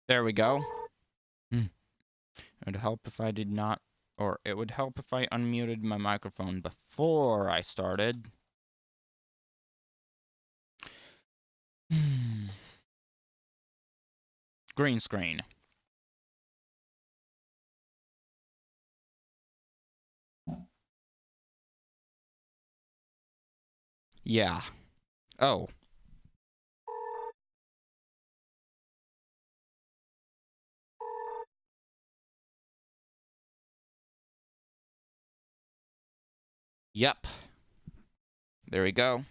There we go. It would help if I did not, or it would help if I unmuted my microphone before I started. Green screen. Yeah. Oh. Yep. There we go.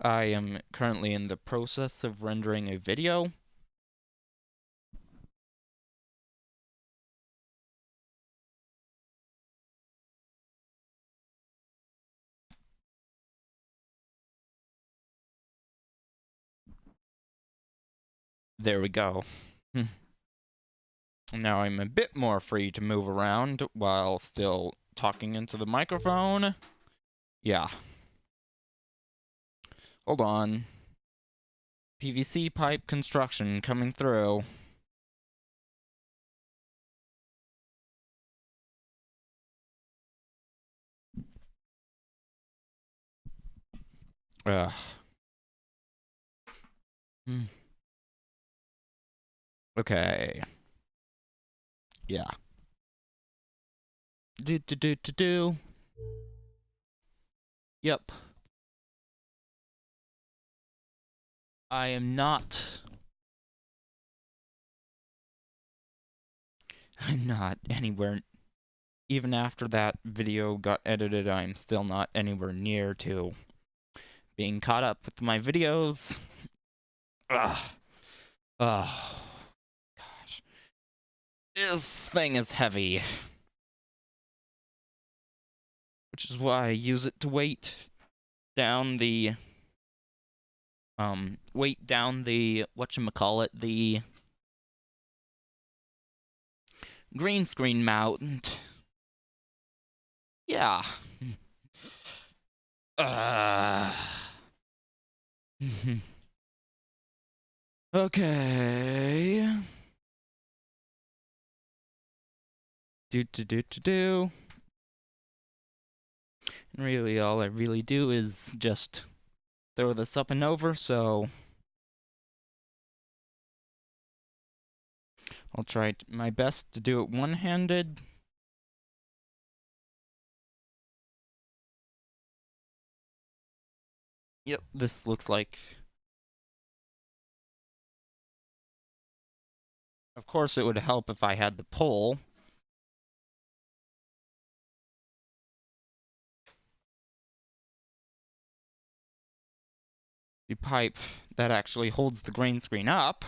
I am currently in the process of rendering a video. There we go. Now I'm a bit more free to move around while still talking into the microphone. Yeah. Hold on. PVC pipe construction coming through. Ugh. Okay. Yeah. Do. Yep. I am not. I'm not anywhere. Even after that video got edited, I'm still not anywhere near to being caught up with my videos. Ugh. Oh. Gosh. This thing is heavy. Which is why I use it to weight down the whatchamacallit, the green screen mount. Yeah. Okay. Do. And really, all I really do is just throw this up and over, so I'll try my best to do it one-handed. Yep, this looks like... Of course, it would help if I had the pole. The pipe that actually holds the green screen up.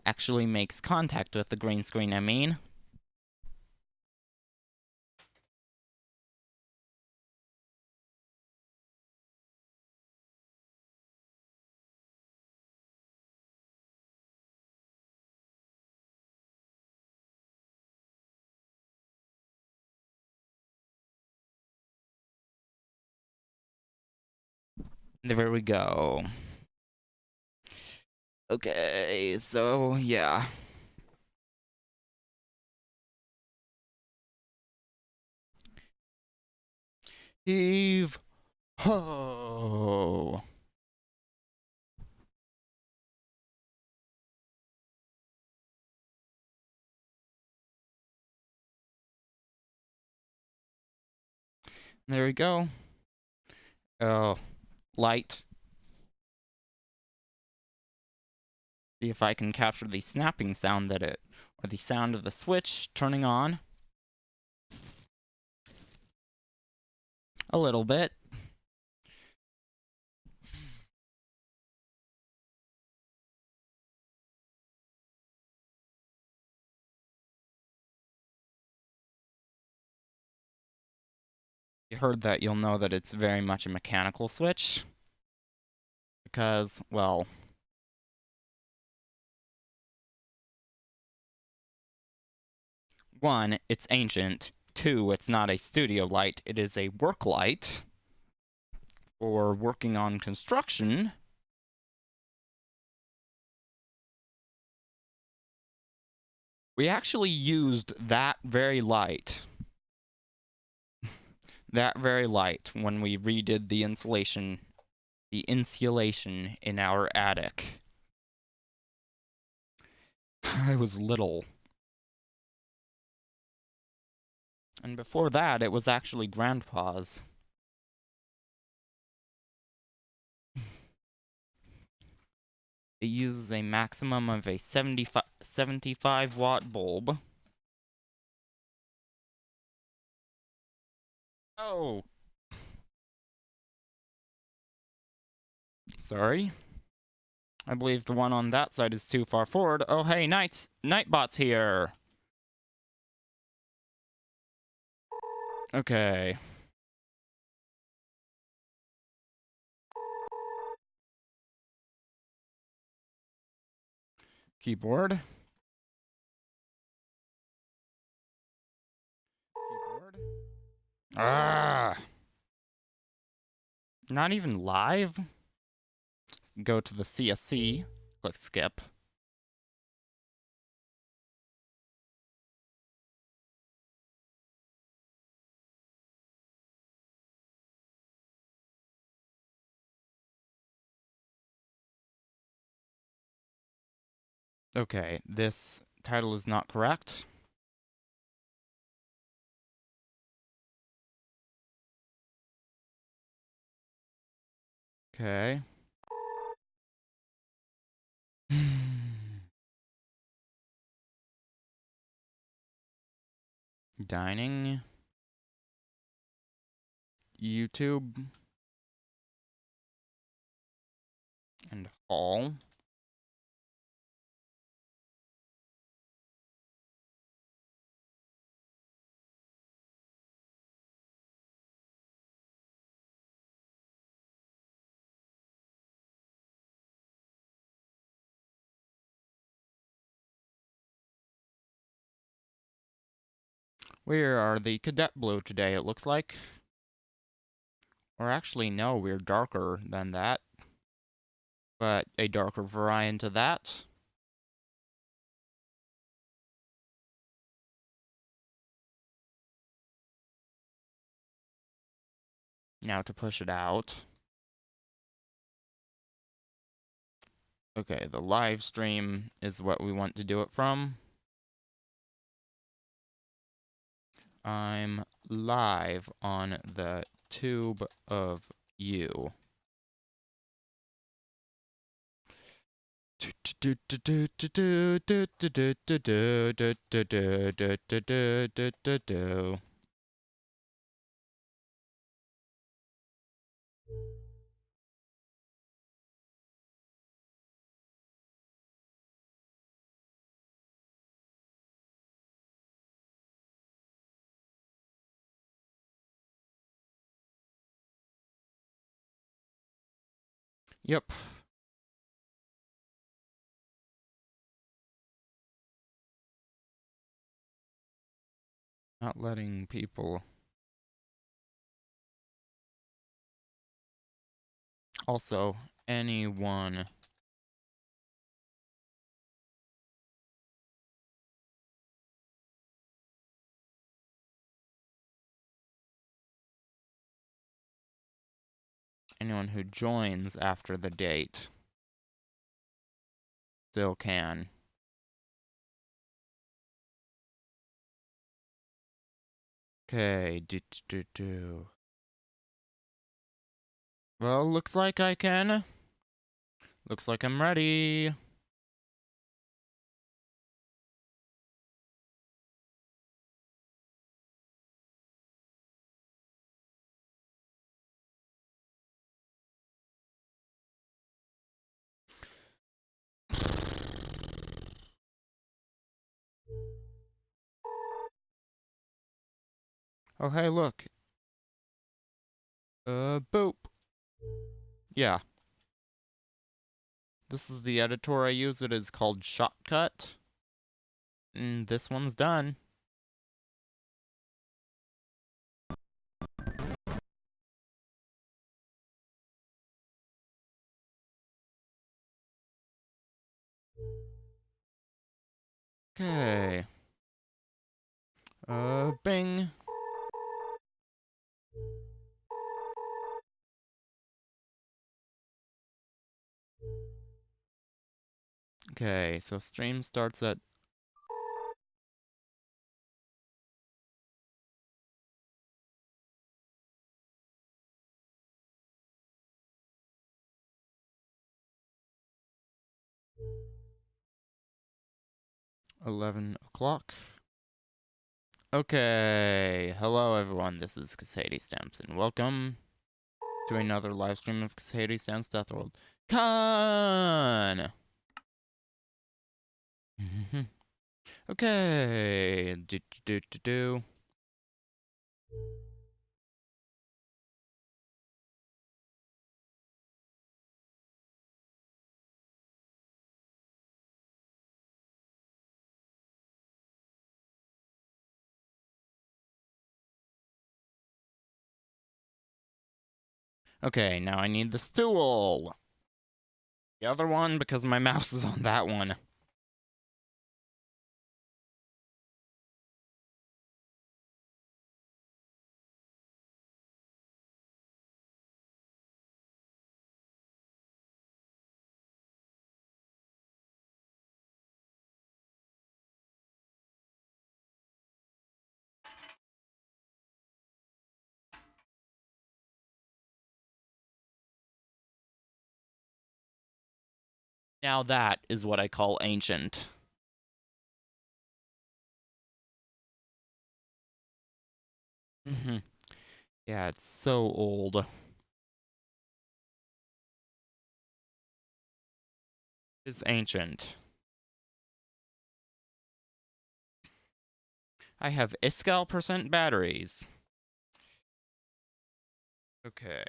Actually makes contact with the green screen, I mean. There we go. Okay, so yeah. Heave ho. There we go. Oh, light. See if I can capture the snapping sound that it or the sound of the switch turning on. A little bit. You heard that, you'll know that it's very much a mechanical switch. Because, well, one, it's ancient. Two, it's not a studio light, it is a work light. For working on construction. We actually used that very light. That very light when we redid the insulation in our attic. I was little. And before that, it was actually Grandpa's. It uses a maximum of a 75 watt bulb. Oh. Sorry. I believe the one on that side is too far forward. Oh, hey, Nightbot's here. Okay. Keyboard. Ah! Not even live? Go to the CSC, click skip. Okay, this title is not correct. Okay. Dining. YouTube. And hall. Where are the Cadet Blue today, it looks like? Or actually, no, we're darker than that. But a darker variant of that. Now to push it out. Okay, the live stream is what we want to do it from. I'm live on the tube of you. Yep. Not letting people. Also, anyone. Anyone who joins after the date still can. Okay, Well, looks like I can. Looks like I'm ready. Oh, hey, look. Boop. Yeah. This is the editor I use. It is called Shotcut. And this one's done. Okay. Bing. Okay, so stream starts at 11 o'clock. Okay, hello everyone, this is Casady Stamps, and welcome to another live stream of Casady Stamps Death World. Con! Okay, do. Okay, now I need the stool. The other one, because my mouse is on that one. Now that is what I call ancient. Yeah, it's so old. It's ancient. I have Iskal % batteries. Okay.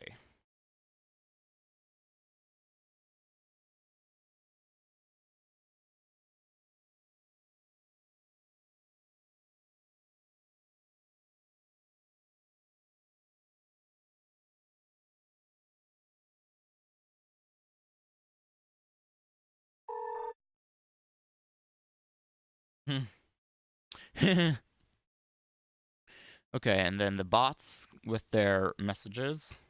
Okay, and then the bots with their messages.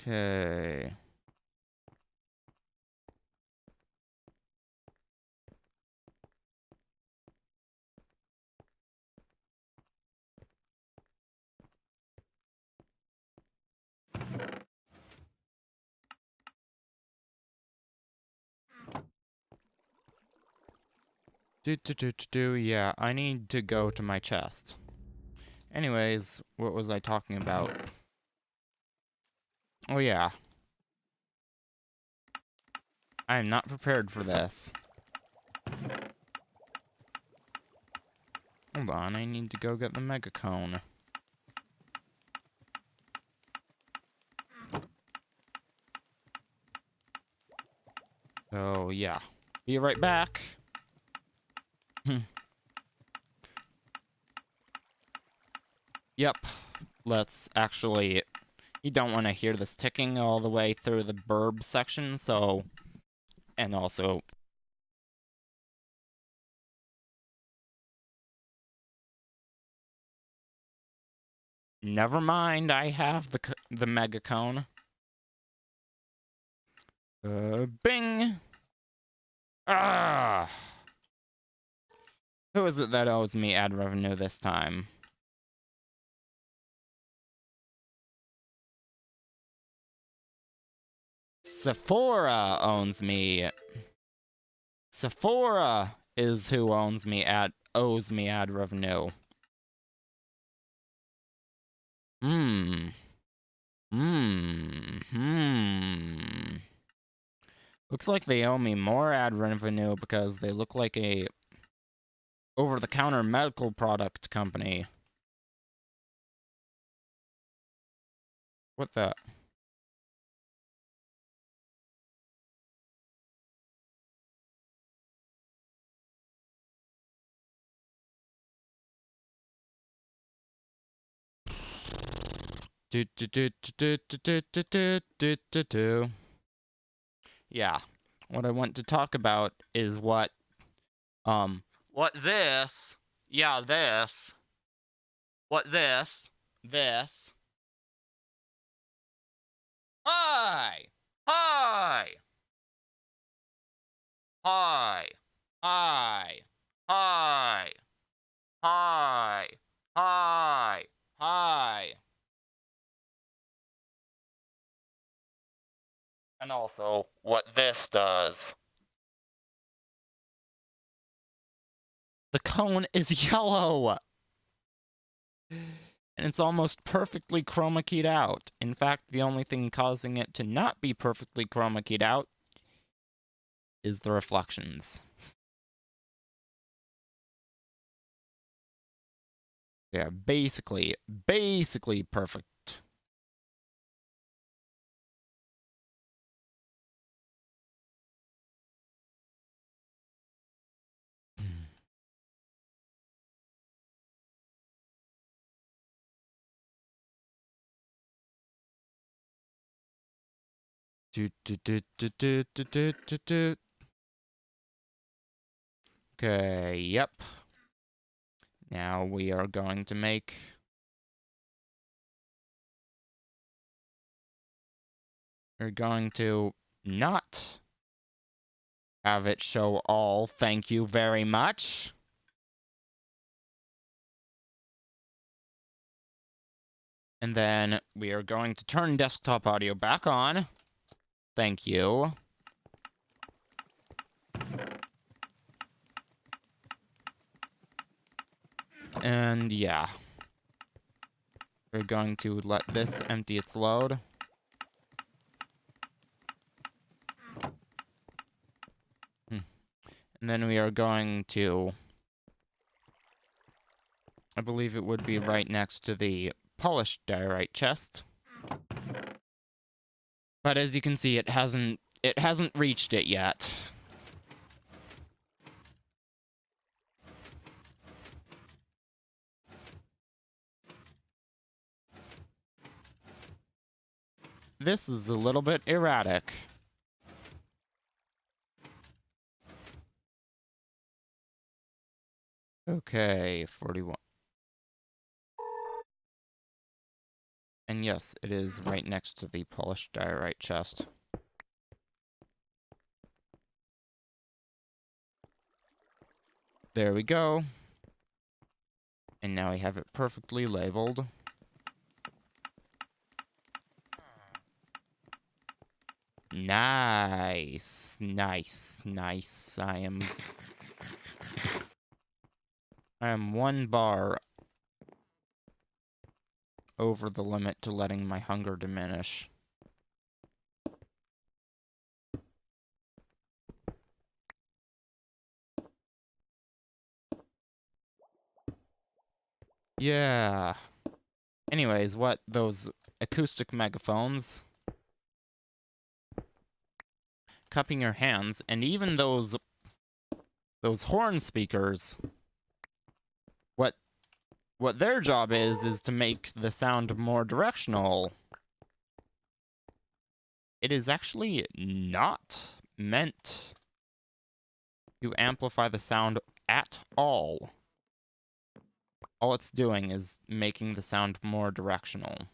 Okay. Yeah, I need to go to my chest. Anyways, what was I talking about? Oh yeah. I am not prepared for this. Hold on, I need to go get the mega cone. Oh yeah. Be right back. Yep. Let's actually... You don't want to hear this ticking all the way through the burb section, so... And also... Never mind, I have the mega cone. Bing! Ah! Who is it that owes me ad revenue this time? Sephora owns me. Sephora is who owes me ad revenue. Looks like they owe me more ad revenue because they look like a over-the-counter medical product company. What the? Yeah. What I want to talk about is what this. Yeah, this. What this. This. Hi! Hi! Hi! Hi! Hi! Hi! Hi! Hi! And also, what this does. The cone is yellow! And it's almost perfectly chroma keyed out. In fact, the only thing causing it to not be perfectly chroma keyed out is the reflections. Yeah, basically perfect. Okay, yep. Now we are going to make... We're going to not have it show all. Thank you very much. And then we are going to turn desktop audio back on. Thank you. And yeah. We're going to let this empty its load. And then we are going to... I believe it would be right next to the polished diorite chest. But as you can see, it hasn't reached it yet. This is a little bit erratic. Okay, 41. And yes, it is right next to the polished diorite chest. There we go. And now we have it perfectly labeled. Nice. Nice. Nice. I am 1 bar over the limit to letting my hunger diminish. Yeah. Anyways, what those acoustic megaphones, cupping your hands, and even those horn speakers, what their job is to make the sound more directional. It is actually not meant to amplify the sound at all. All it's doing is making the sound more directional.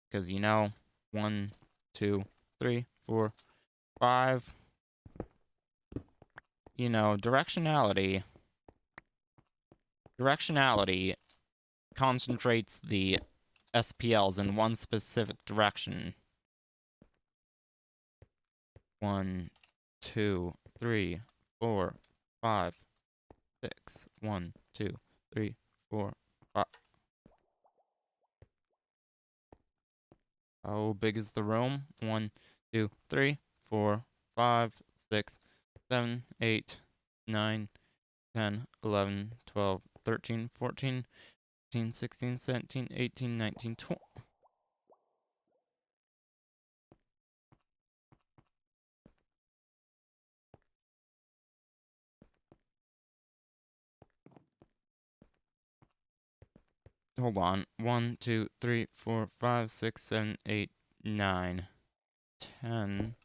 Because, you know, 1, 2, 3, 4, 5. You know, directionality concentrates the SPLs in one specific direction. 1, 2, 3, 4, 5, 6. 1, 2, 3, 4, 5. How big is the room? 1, 2, 3, 4, 5, 6, 7, 8, 9, 10, 11, 12, 13, 14, 15, 16, 17, 18, 19, 20. Hold on. 1, 2, 3, 4, 5, 6, 7, 8, 9, 10,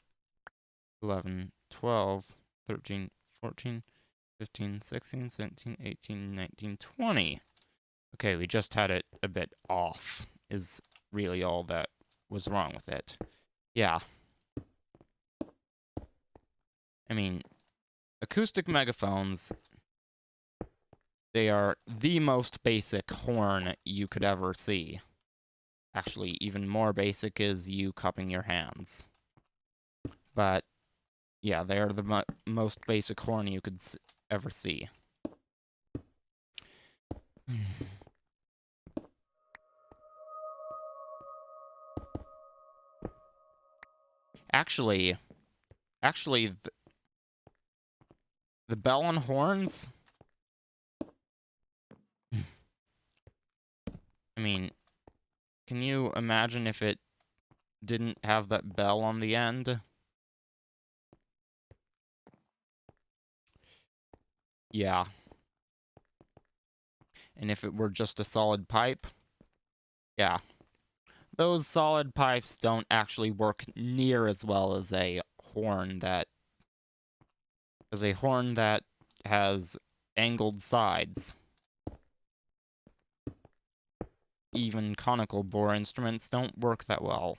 11, 12, 13, 14, 15, 16, 17, 18, 19, 20. Okay, we just had it a bit off, is really all that was wrong with it. Yeah. I mean, acoustic megaphones, they are the most basic horn you could ever see. Actually, even more basic is you cupping your hands. But, yeah, they are the most basic horn you could ever see. Actually, the bell and horns, I mean, can you imagine if it didn't have that bell on the end? Yeah. And if it were just a solid pipe? Yeah. Those solid pipes don't actually work near as well as a horn that has angled sides. Even conical bore instruments don't work that well.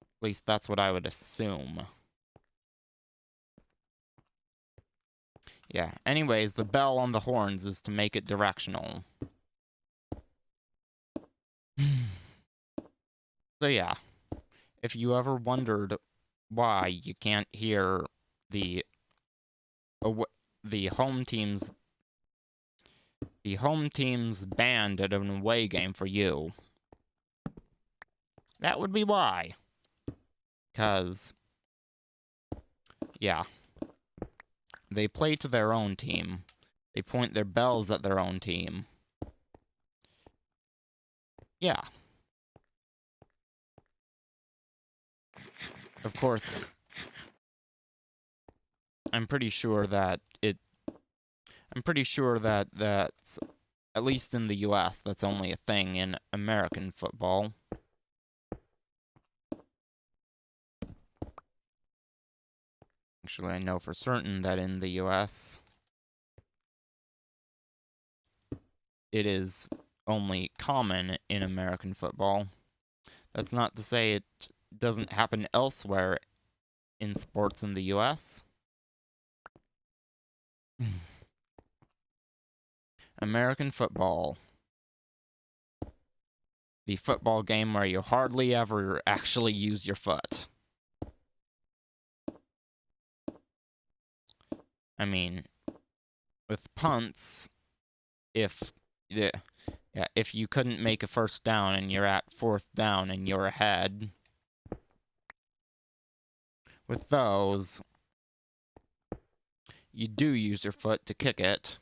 At least that's what I would assume. Yeah, anyways, the bell on the horns is to make it directional. So yeah, if you ever wondered why you can't hear the home team's band at an away game for you, that would be why. 'Cause, yeah, they play to their own team. They point their bells at their own team. Yeah. Of course, I'm pretty sure that that's, at least in the US, that's only a thing in American football. Actually, I know for certain that in the US, it is only common in American football. That's not to say it doesn't happen elsewhere in sports in the US. American football. The football game where you hardly ever actually use your foot. I mean, with punts, if you couldn't make a first down and you're at 4th down and you're ahead, with those, you do use your foot to kick it.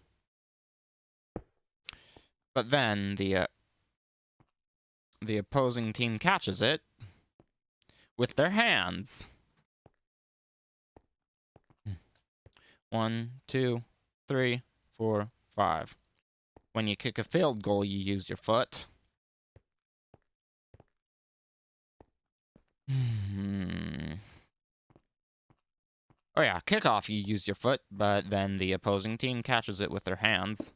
But then the opposing team catches it with their hands. 1, 2, 3, 4, 5. When you kick a field goal, you use your foot. Oh yeah, kickoff, you use your foot, but then the opposing team catches it with their hands.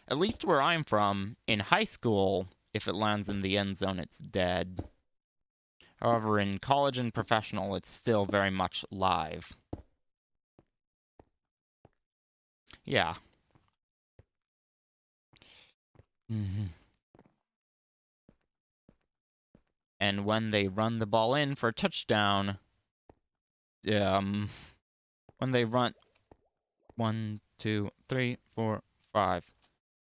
At least where I'm from, in high school, if it lands in the end zone, it's dead. However, in college and professional, it's still very much live. Yeah. And when they run the ball in for a touchdown, when they run 1, 2, 3, 4, 5,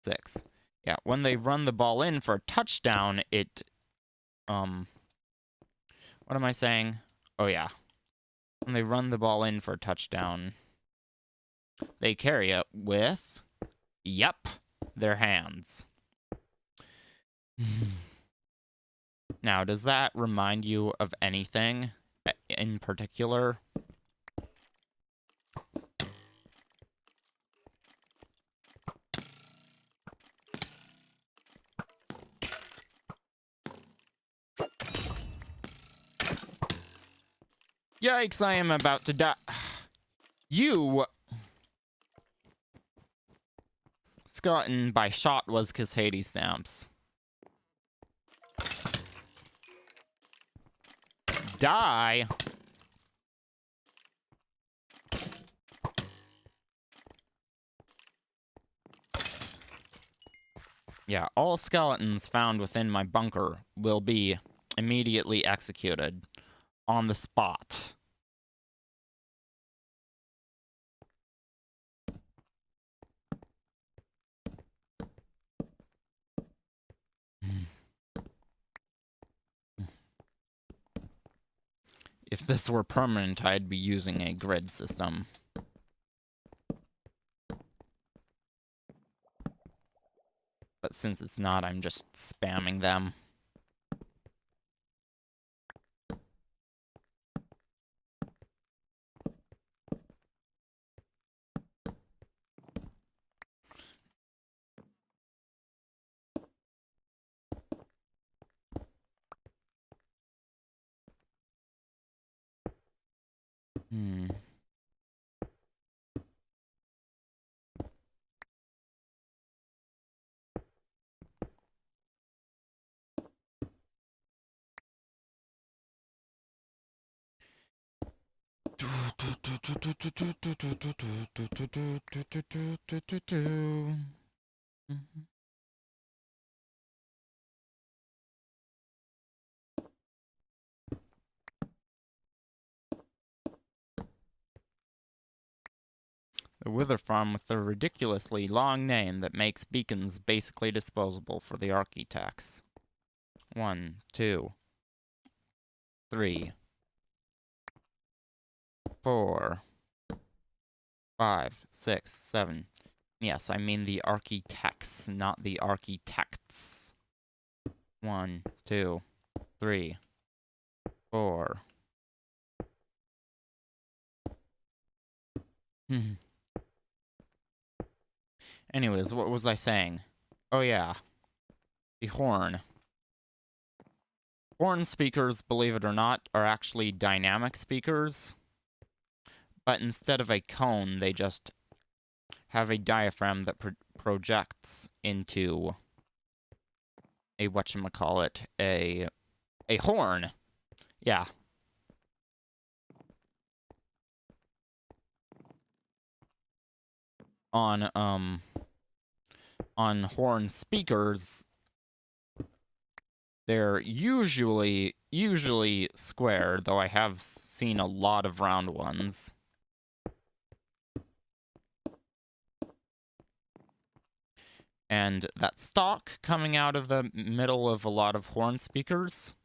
6. Yeah, when they run the ball in for a touchdown, it, what am I saying? Oh, yeah. When they run the ball in for a touchdown, they carry it with, yep, their hands. Now, does that remind you of anything in particular? Yikes, I am about to die. You... Gotten by shot was Hades stamps. Die. Yeah, all skeletons found within my bunker will be immediately executed on the spot. If this were permanent, I'd be using a grid system. But since it's not, I'm just spamming them. The Wither Farm with the ridiculously long name that makes beacons basically disposable for the architects. 1, 2, 3, 4, 5, 6, 7. Yes, I mean the architects, not the architects. 1, 2, 3, 4. Anyways, what was I saying? Oh yeah, the horn. Horn speakers, believe it or not, are actually dynamic speakers. But instead of a cone, they just have a diaphragm that projects into a whatchamacallit, a horn. Yeah. On horn speakers, they're usually square, though I have seen a lot of round ones. And that stock coming out of the middle of a lot of horn speakers,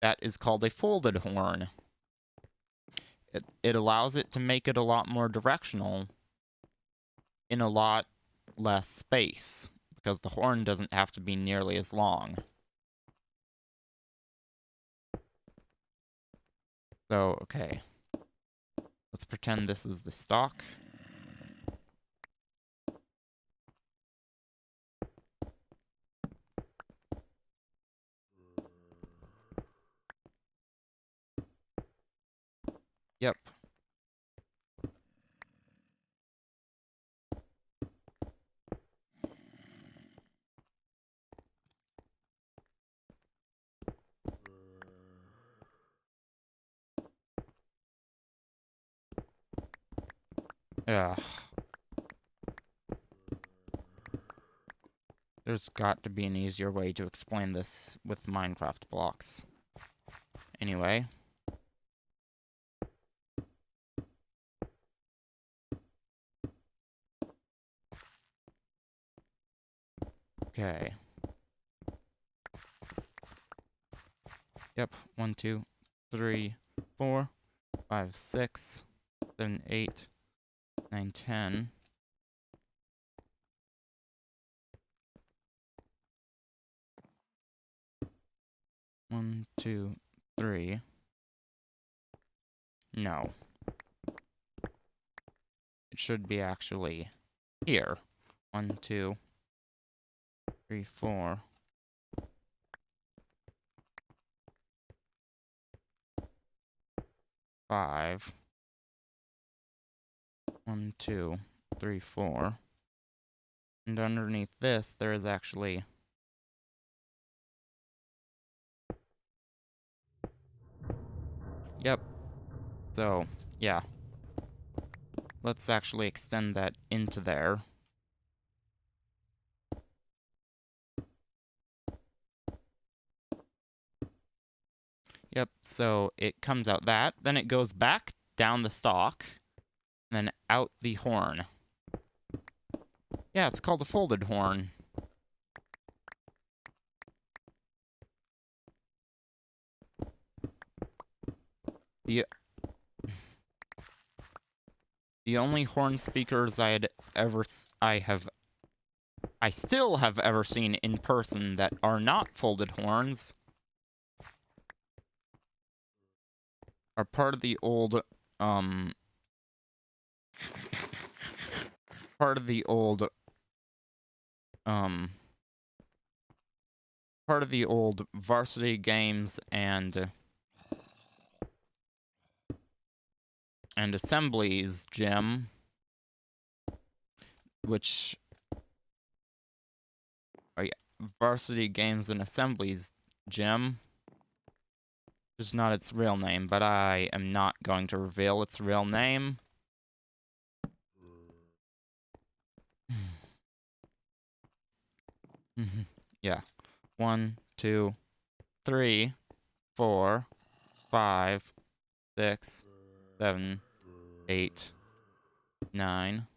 that is called a folded horn. It allows it to make it a lot more directional in a lot less space, because the horn doesn't have to be nearly as long. So, okay. Let's pretend this is the stock. Yep. Yeah. There's got to be an easier way to explain this with Minecraft blocks. Anyway. Okay. Yep, 1, 2, 3, 4, 5, 6, 7, 8, 9, 10. One, two, three. No. It should be actually here. 1, 2, 3, 4. 5. 1, 2, 3, 4. And underneath this, there is actually... Yep. So, yeah. Let's actually extend that into there. Yep, so it comes out that, then it goes back down the stalk, and then out the horn. Yeah, it's called a folded horn. The only horn speakers I still have ever seen in person that are not folded horns are part of the old varsity games and assemblies gym, which varsity games and assemblies gym is not its real name, but I am not going to reveal its real name. Yeah. 1, 2, 3, 4, 5, 6, 7, 8, 9.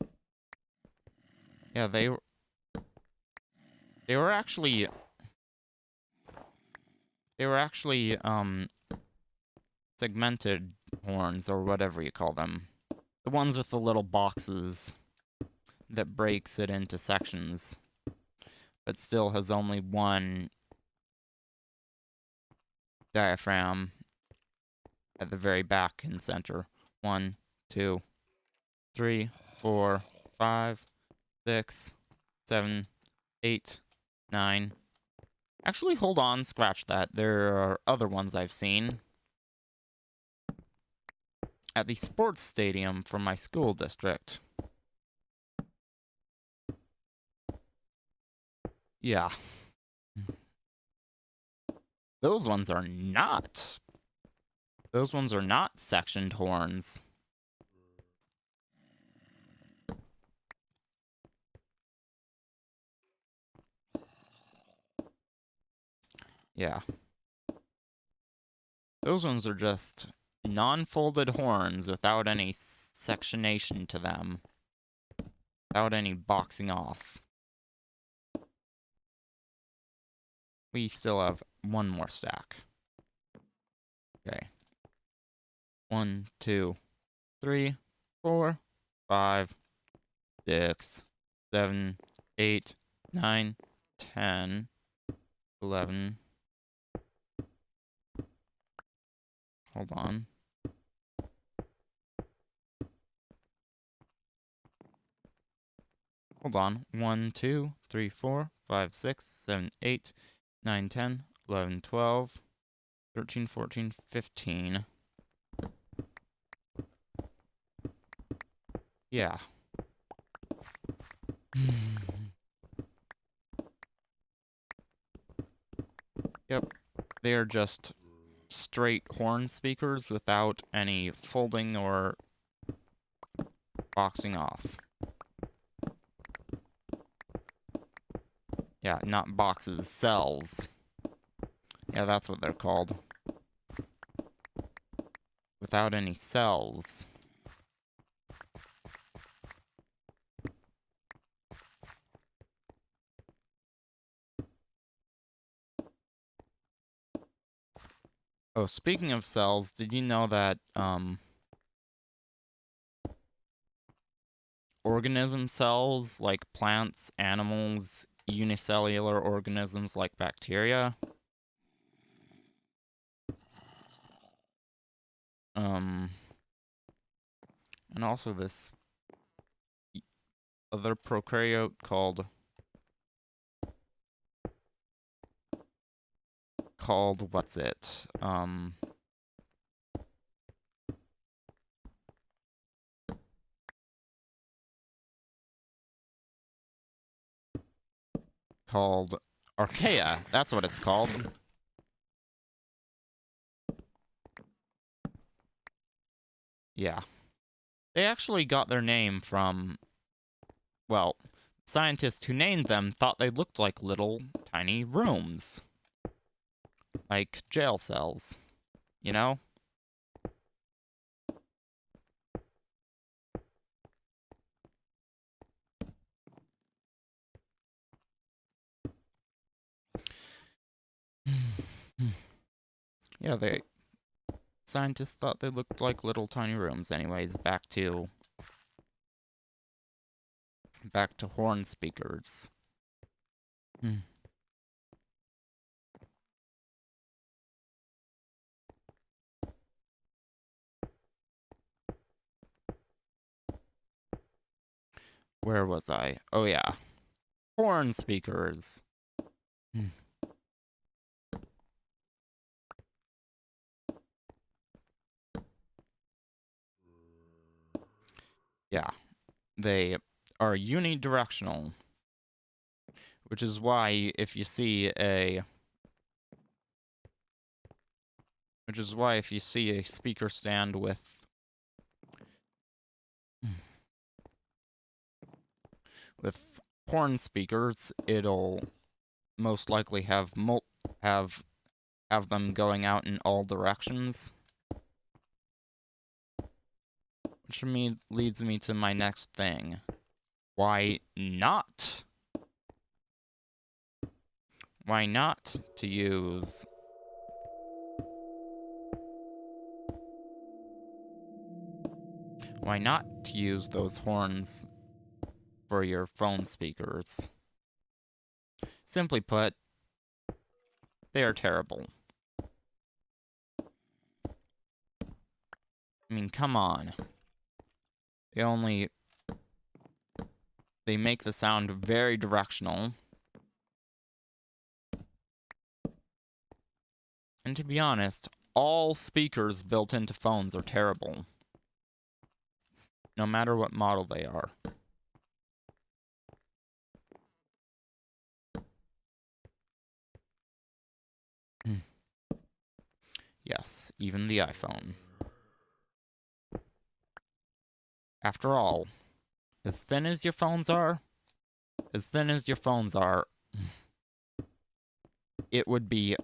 Yeah, they were actually segmented horns, or whatever you call them. The ones with the little boxes that breaks it into sections, but still has only one diaphragm at the very back and center. 1, 2, 3, 4, 5, 6, 7, 8, 9. Actually, hold on, scratch that. There are other ones I've seen at the sports stadium from my school district. Yeah. Those ones are not sectioned horns. Yeah. Those ones are just non-folded horns without any sectionation to them. Without any boxing off. We still have one more stack. Okay. 1, 2, 3, 4, 5, 6, 7, 8, 9, 10, 11. Hold on. Hold on. 1, 2, 3, 4, 5, 6, 7, 8, 9, 10, 11, 12, 13, 14, 15. Yeah. Yep. They are just straight horn speakers without any folding or boxing off. Yeah, not boxes, cells. Yeah, that's what they're called. Without any cells. Oh, speaking of cells, did you know that, organism cells, like plants, animals, unicellular organisms like bacteria, and also this other prokaryote called what's it? Called Archaea. That's what it's called. Yeah. They actually got their name from, well, scientists who named them thought they looked like little tiny rooms. Like jail cells. You know? Yeah, scientists thought they looked like little tiny rooms. Anyways, back to horn speakers. Where was I? Oh yeah. Horn speakers. Yeah. They are unidirectional. Which is why if you see a speaker stand with horn speakers, it'll most likely have them going out in all directions. Which leads me to my next thing. Why not? Why not to use those horns for your phone speakers? Simply put, they are terrible. I mean, come on. They make the sound very directional. And to be honest, all speakers built into phones are terrible. No matter what model they are. Yes, even the iPhone. After all, as thin as your phones are, it would be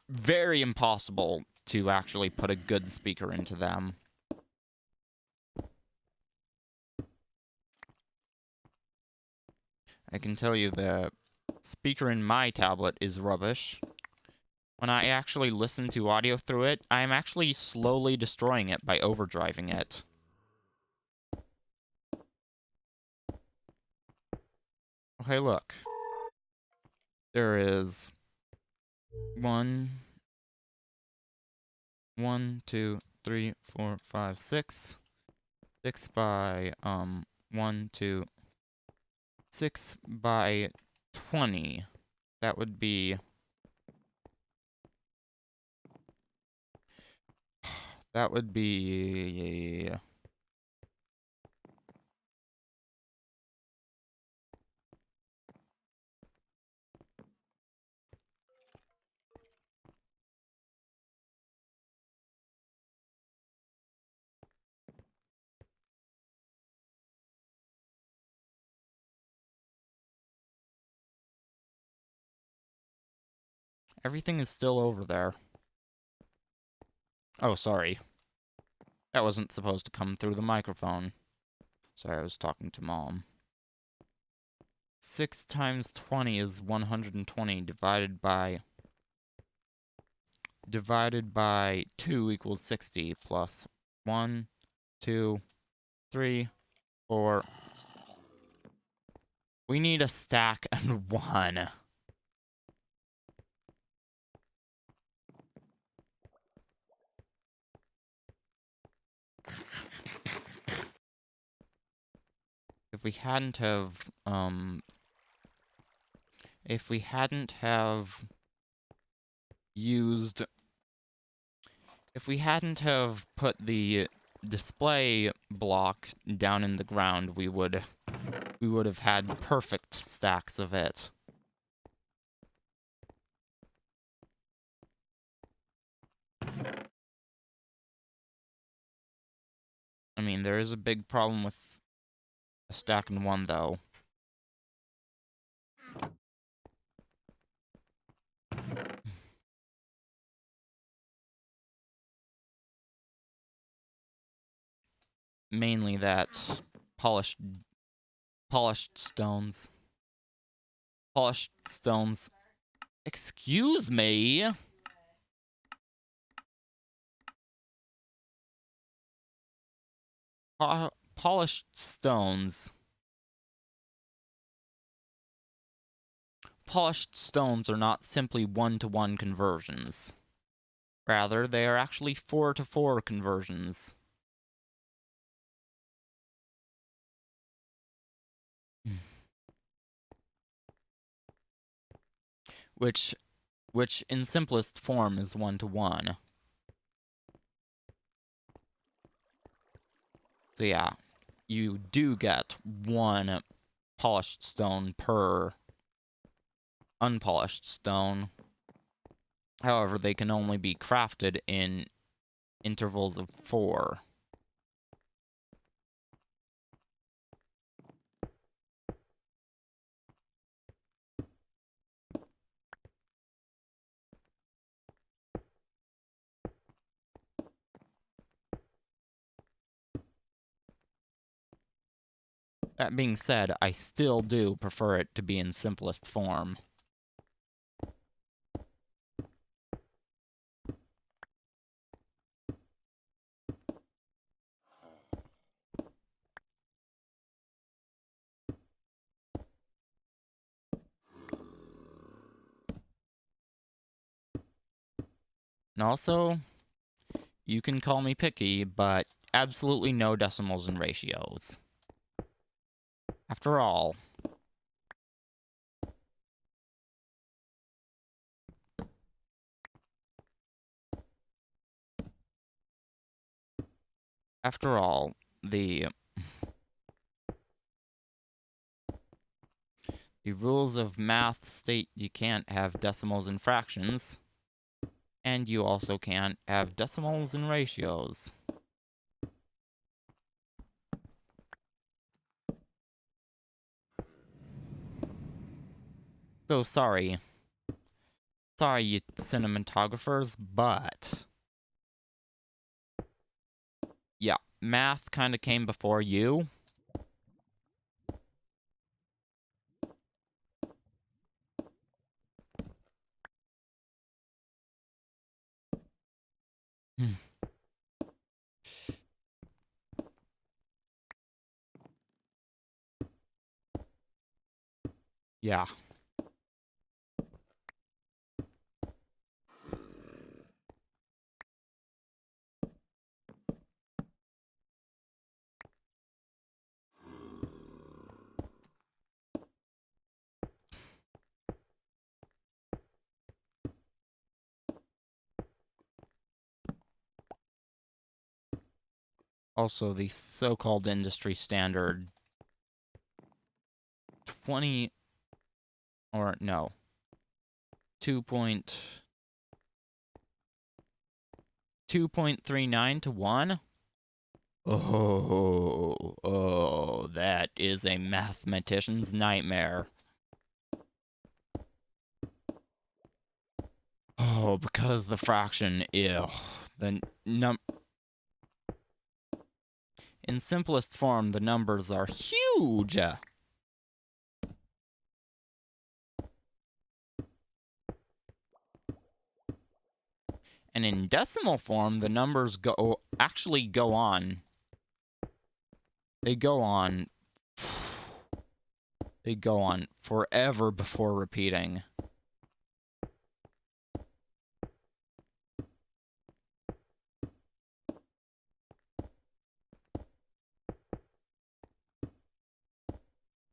very impossible to actually put a good speaker into them. I can tell you the speaker in my tablet is rubbish. When I actually listen to audio through it, I am actually slowly destroying it by overdriving it. Okay, look. There is 1, 2, 3, 4, 5, 6. 6 by 1, 2, 6 by 20. That would be Everything is still over there. Oh, sorry. That wasn't supposed to come through the microphone. Sorry, I was talking to Mom. 6 times 20 is 120 divided by 2 equals 60 plus 1, 2, 3, 4. We need a stack and 1. If we hadn't have put the display block down in the ground, we would have had perfect stacks of it. I mean, there is a big problem with a stack and 1, though. Mainly that polished stones. Polished stones. Excuse me? Polished stones. Polished stones are not simply 1-to-1 conversions. Rather, they are actually 4-to-4 conversions. Which in simplest form is 1-to-1. So yeah, you do get 1 polished stone per unpolished stone. However, they can only be crafted in intervals of 4. That being said, I still do prefer it to be in simplest form. And also, you can call me picky, but absolutely no decimals and ratios. After all, the rules of math state you can't have decimals and fractions, and you also can't have decimals and ratios. So sorry, you cinematographers, but yeah, math kind of came before you. Yeah. Also, the so-called industry standard 20, or no, 2.39 to 1? Oh, that is a mathematician's nightmare. Oh, because the fraction, ew. The in simplest form, the numbers are huge. And in decimal form, the numbers actually go on. They go on forever before repeating.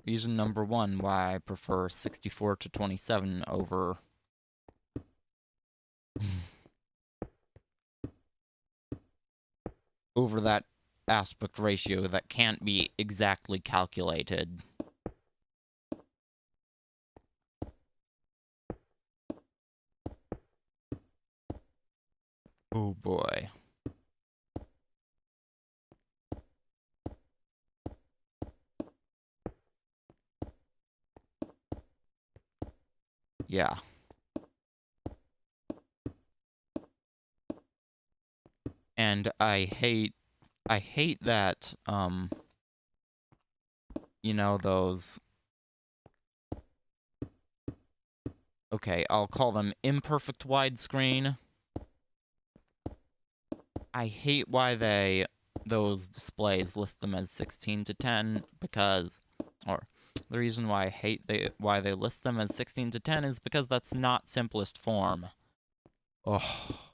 Reason number one why I prefer 64 to 27 over over that aspect ratio that can't be exactly calculated. Oh boy. Yeah. And I hate that, you know, those... Okay, I'll call them imperfect widescreen. I hate why those displays list them as 16 to 10 because... Or, the reason why I hate why they list them as 16 to 10 is because that's not simplest form. Oh.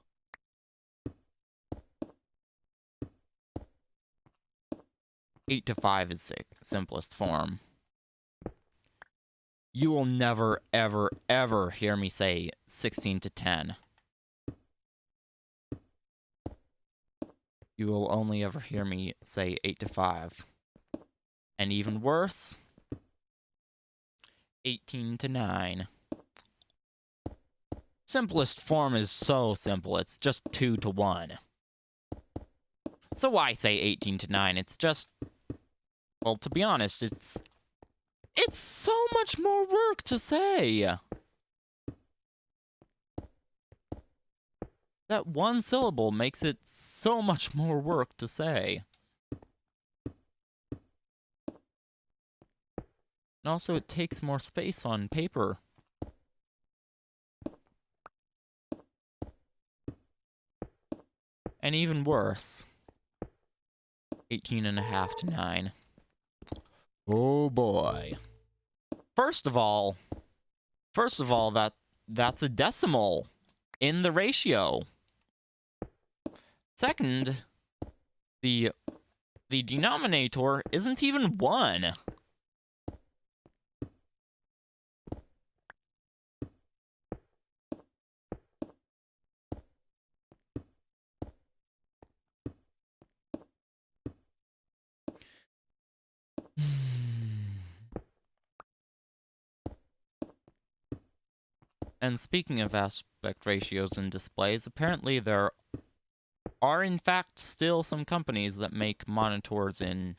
Eight to 5 is simplest form. You will never, ever, ever hear me say 16 to 10. You will only ever hear me say 8 to 5. And even worse, 18 to 9. Simplest form is so simple, it's just 2 to 1. So why say 18 to 9? It's just... Well, to be honest, it's so much more work to say. That one syllable makes it so much more work to say. And also, it takes more space on paper. And even worse, 18.5 to 9. Oh boy. First of all, that's a decimal in the ratio. Second, the denominator isn't even 1. And speaking of aspect ratios and displays, apparently there are in fact still some companies that make monitors in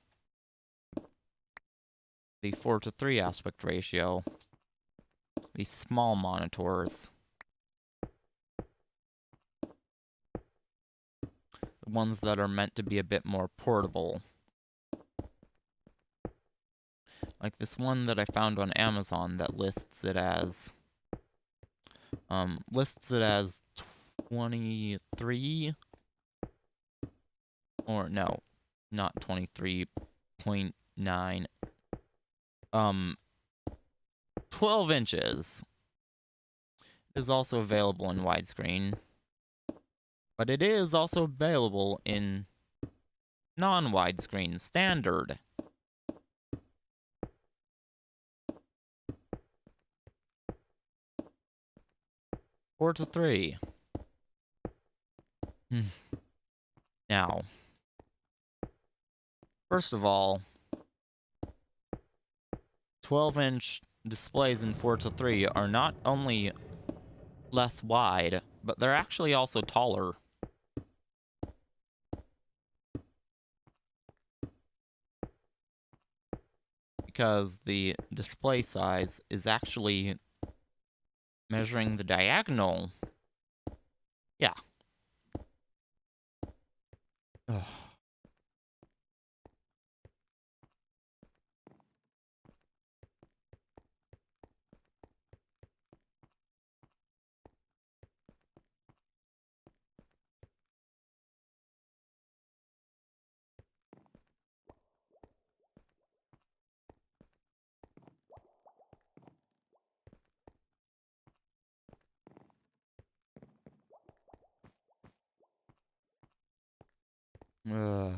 the 4 to 3 aspect ratio. These small monitors. The ones that are meant to be a bit more portable. Like this one that I found on Amazon that lists it as 23, or no, not 23.9, 12 inches. It is also available in widescreen, but it is also available in non-widescreen standard. Four to 3. Now, first of all, 12-inch displays in 4 to 3 are not only less wide, but they're actually also taller. Because the display size is actually measuring the diagonal Yeah. Ugh. Ugh.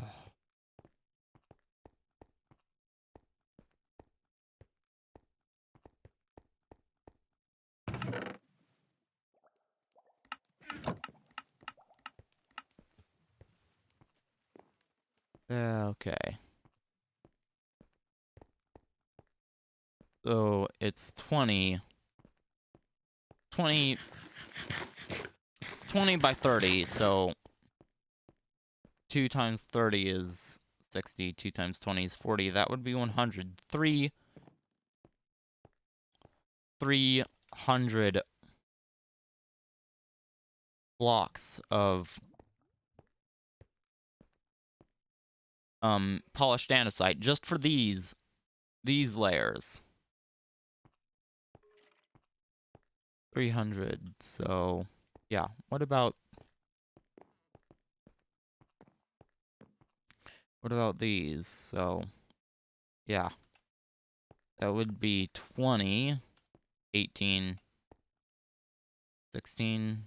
Okay. So it's 20. It's 20 by 30, so 2 times 30 is 60, 2 times 20 is 40. That would be 100. 300 blocks of polished andesite just for these layers. 300. So, yeah. What about these? So, yeah. That would be 20, 18, 16.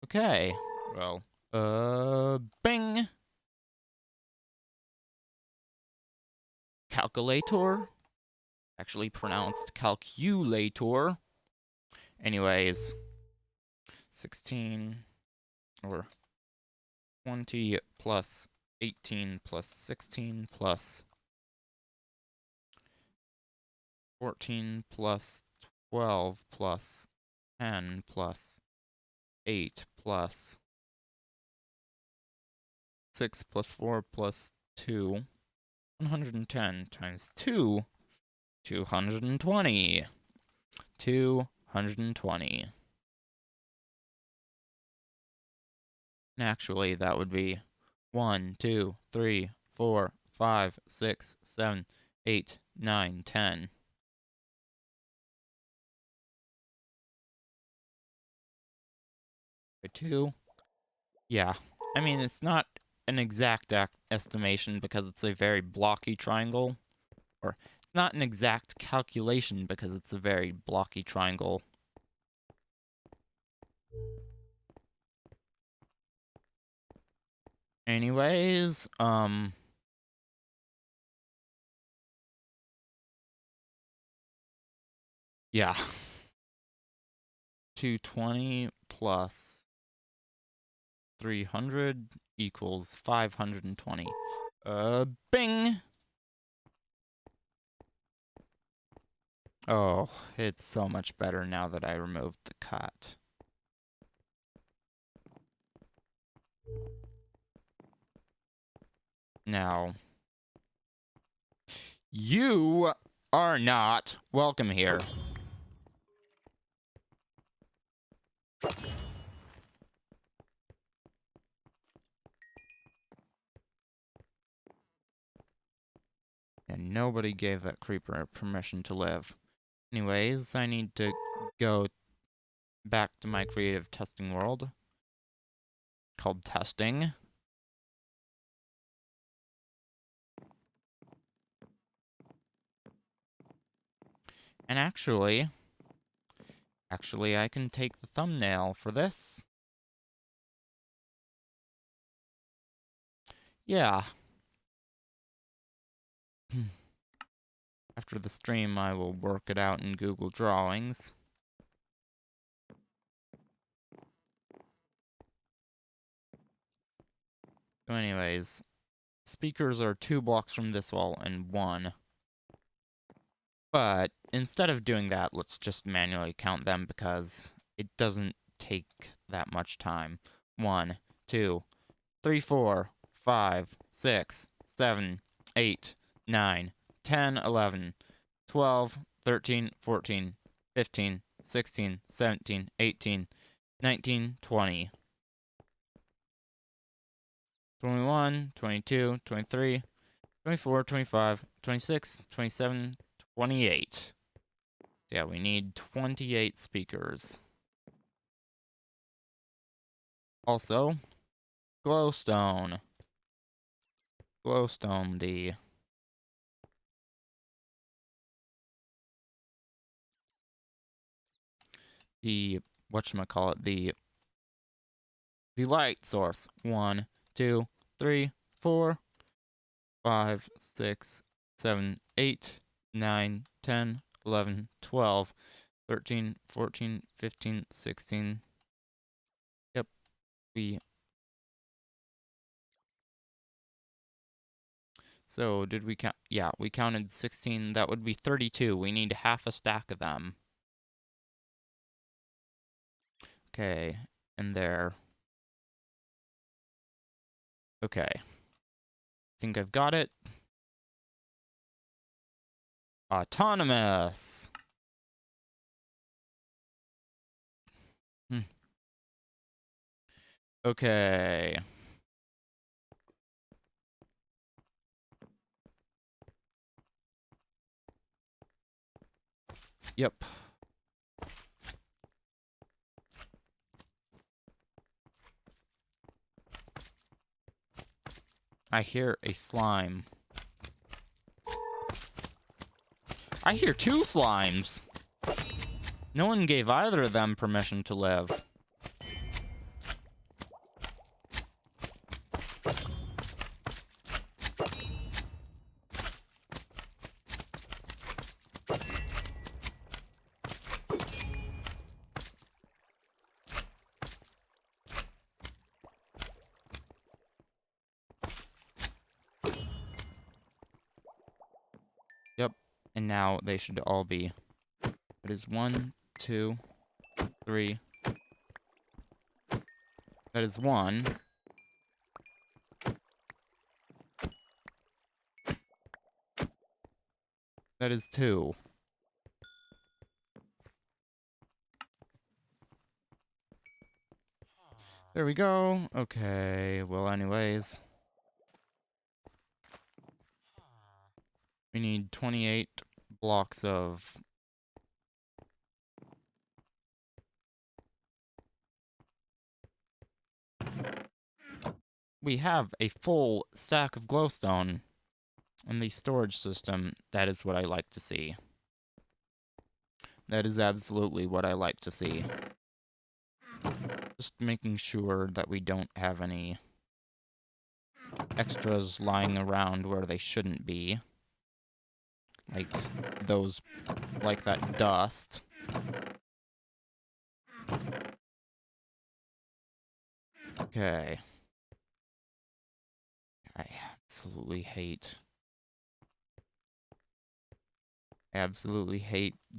Okay. Well, bing. Calculator. Actually pronounced calculator. Anyways, 16 or 20 plus 18 plus 16 plus 14 plus 12 plus 10 plus 8 plus 6 plus 4 plus 2. 110 times 2. 220. 220. Actually, that would be 1, 2, 3, 4, 5, 6, 7, 8, 9, 10. 2. Yeah. I mean, it's not an exact estimation because it's a very blocky triangle. Or, it's not an exact calculation because it's a very blocky triangle. Anyways, yeah. 220 plus 300 equals 520. Bing! Oh, it's so much better now that I removed the cut. Now, you are not welcome here. And nobody gave that creeper permission to live. Anyways, I need to go back to my creative testing world called testing. And actually, I can take the thumbnail for this. Yeah. After the stream, I will work it out in Google Drawings. So anyways, speakers are 2 blocks from this wall and 1. But instead of doing that, let's just manually count them because it doesn't take that much time. 1, 2, 3, 4, 5, 6, 7, 8, 9, 10, 11, 12, 13, 14, 15, 16, 17, 18, 19, 20. 21, 22, 23, 24, 25, 26, 27, 28. Yeah, we need 28 speakers. Also, glowstone. Glowstone, the whatchamacallit, the light source. 1, 2, 3, 4, 5, 6, 7, 8, 9, 10, 11, 12, 13, 14, 15, 16. Yep, so did we count? Yeah, we counted 16. That would be 32. We need half a stack of them. Okay, and there. Okay. Think I've got it. Autonomous. Okay. Yep. I hear a slime. I hear 2 slimes. No one gave either of them permission to live. Yep. And now they should all be. It is 1, 2, 3. That is 1. That is 2. There we go. Okay, well, anyways. We need 28 blocks of... We have a full stack of glowstone in the storage system. That is what I like to see. That is absolutely what I like to see. Just making sure that we don't have any extras lying around where they shouldn't be. Like those, like that dust. Okay. I absolutely hate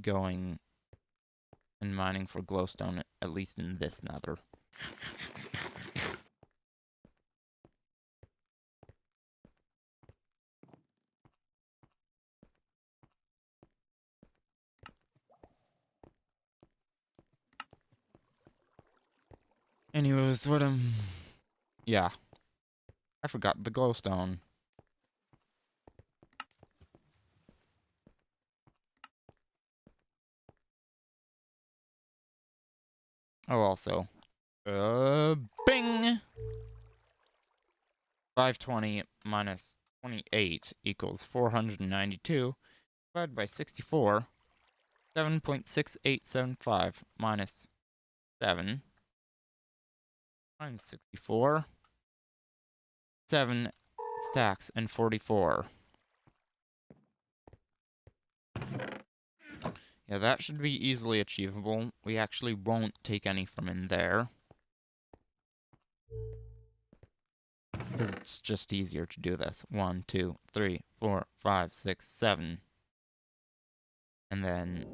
going and mining for glowstone, at least in this nether. Anyways, yeah. I forgot the glowstone. Oh, also. Bing! 520 minus 28 equals 492 divided by 64. 7.6875 minus 7 times 64. 7 stacks and 44. Yeah, that should be easily achievable. We actually won't take any from in there, because it's just easier to do this. 1, 2, 3, 4, 5, 6, 7. And then...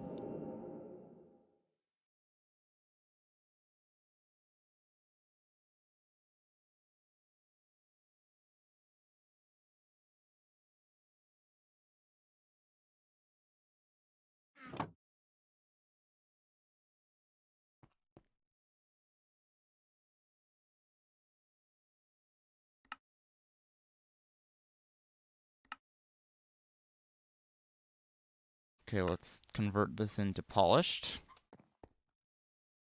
Okay, let's convert this into polished.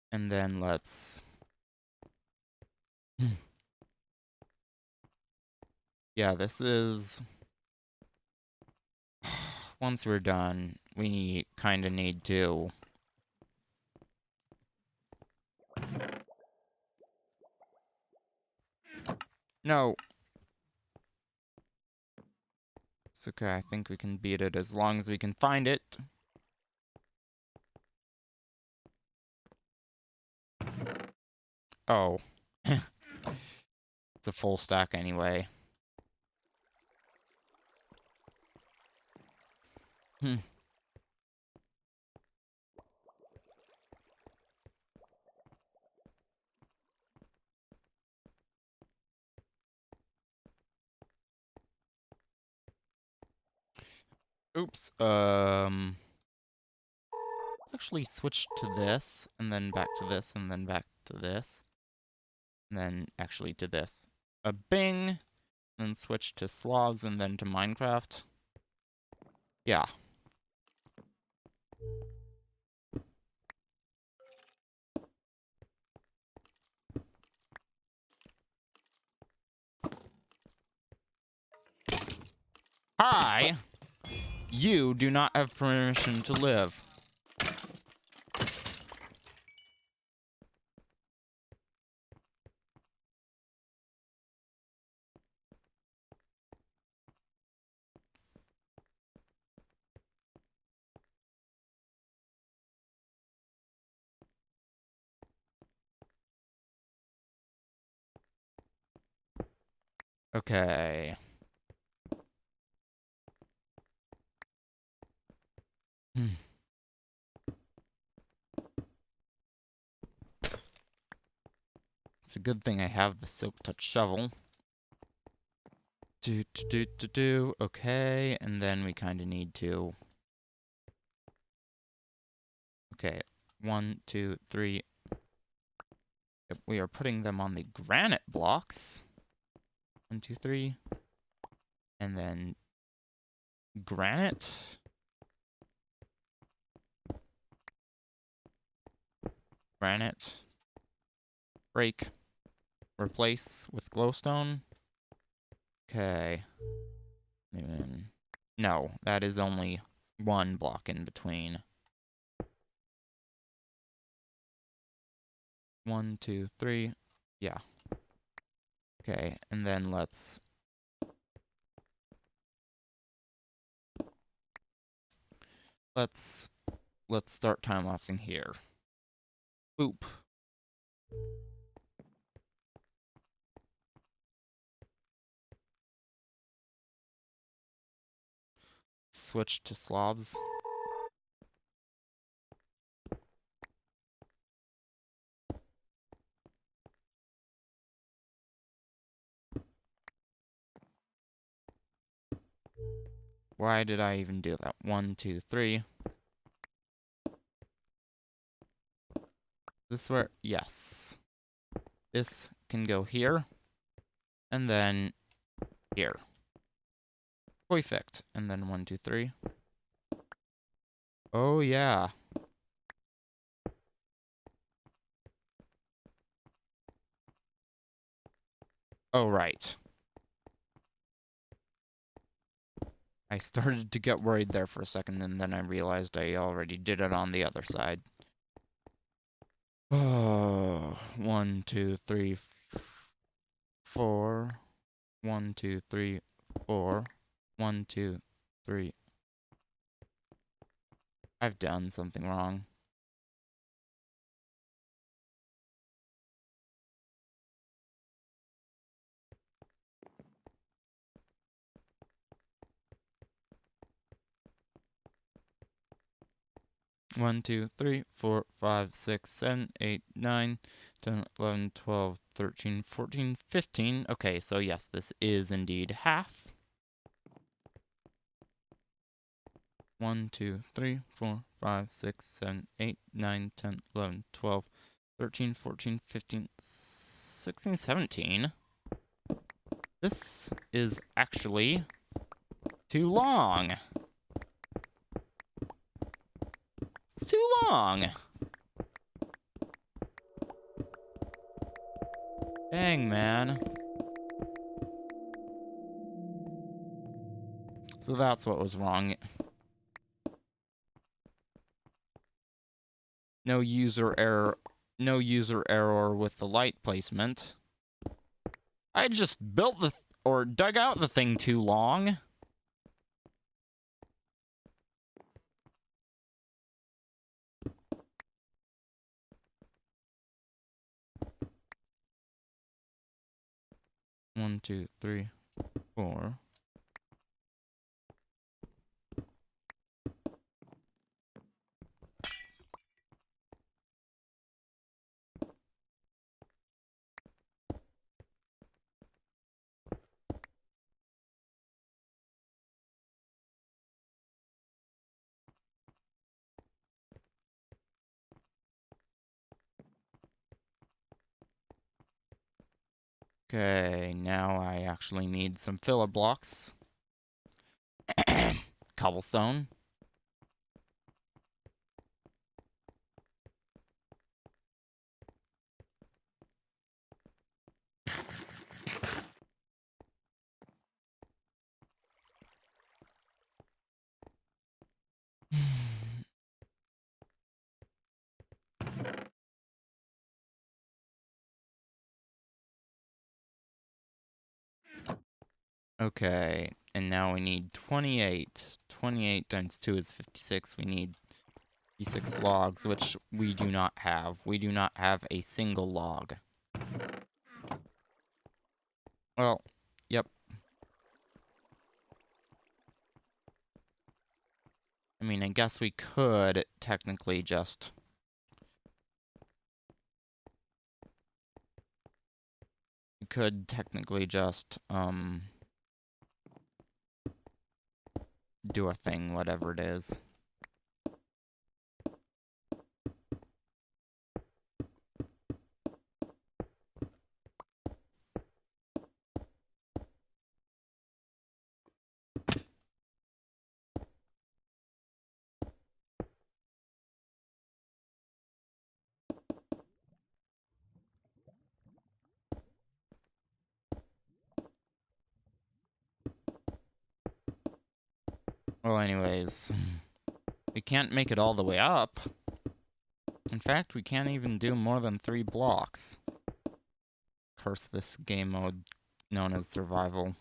And then let's... yeah, this is... once we're done, we kind of need to... no! It's okay, I think we can beat it as long as we can find it. Oh. It's a full stack anyway. Oops. Actually switch to this, and then back to this, and then back to this. And then actually to this. A bing! Then switch to slobs, and then to MineCraft. Yeah. Hi! You do not have permission to live. Okay. It's a good thing I have the Silk Touch shovel. Okay, and then we kind of need to... okay, 1, 2, 3. Yep, we are putting them on the granite blocks. 1, 2, 3. And then... granite. Granite. Break. Replace with glowstone. Okay. No, that is only one block in between. 1, 2, 3. Yeah. Okay, and then let's start time-lapsing here. Boop. Switch to slobs. Why did I even do that? 1, 2, 3. This where? Yes. This can go here. And then here. Perfect. And then 1, 2, 3. Oh, yeah. Oh, right. I started to get worried there for a second, and then I realized I already did it on the other side. Oh, 1, 2, 3, 4. 1, 2, 3, 4. 1, 2, 3. I've done something wrong. One, 2, 3, 4, 5, 6, 7, 8, 9, 10, 11, 12, 13, 14, 15. Okay, so yes, this is indeed half. 1, 2, 3, 4, 5, 6, 7, 8, 9, 10, 11, 12, 13, 14, 15, 16, 17. This is actually too long. It's too long. Dang, man. So that's what was wrong. No user error. No user error with the light placement. I just built the or dug out the thing too long. One, two, three, four. Okay, now I actually need some filler blocks. Cobblestone. Okay, and now we need 28. 28 times 2 is 56. We need 56 logs, which we do not have. We do not have a single log. Well, yep. I mean, I guess we could technically just... We could technically just, do a thing, whatever it is. Well, anyways, we can't make it all the way up. In fact, we can't even do more than 3 blocks. Curse this game mode known as survival.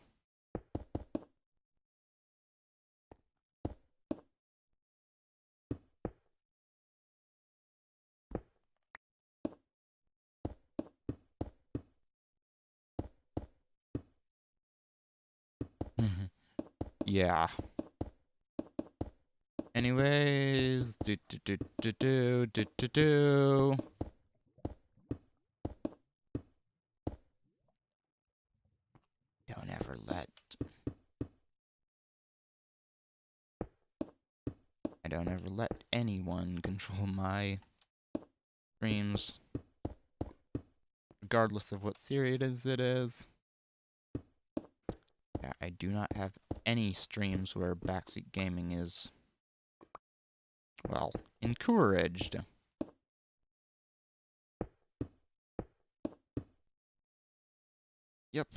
Yeah. Anyways, Don't ever let... I don't ever let anyone control my streams. Regardless of what series it is. Yeah, I do not have any streams where backseat gaming is, well, encouraged. Yep.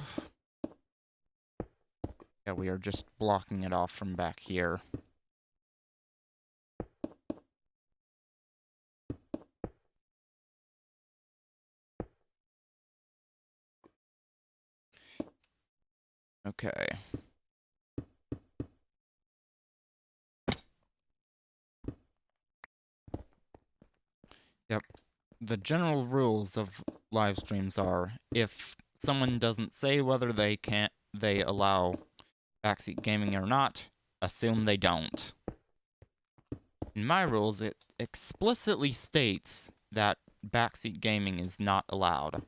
Yeah, we are just blocking it off from back here. Okay. Yep. The general rules of live streams are, if someone doesn't say whether they allow backseat gaming or not, assume they don't. In my rules, it explicitly states that backseat gaming is not allowed.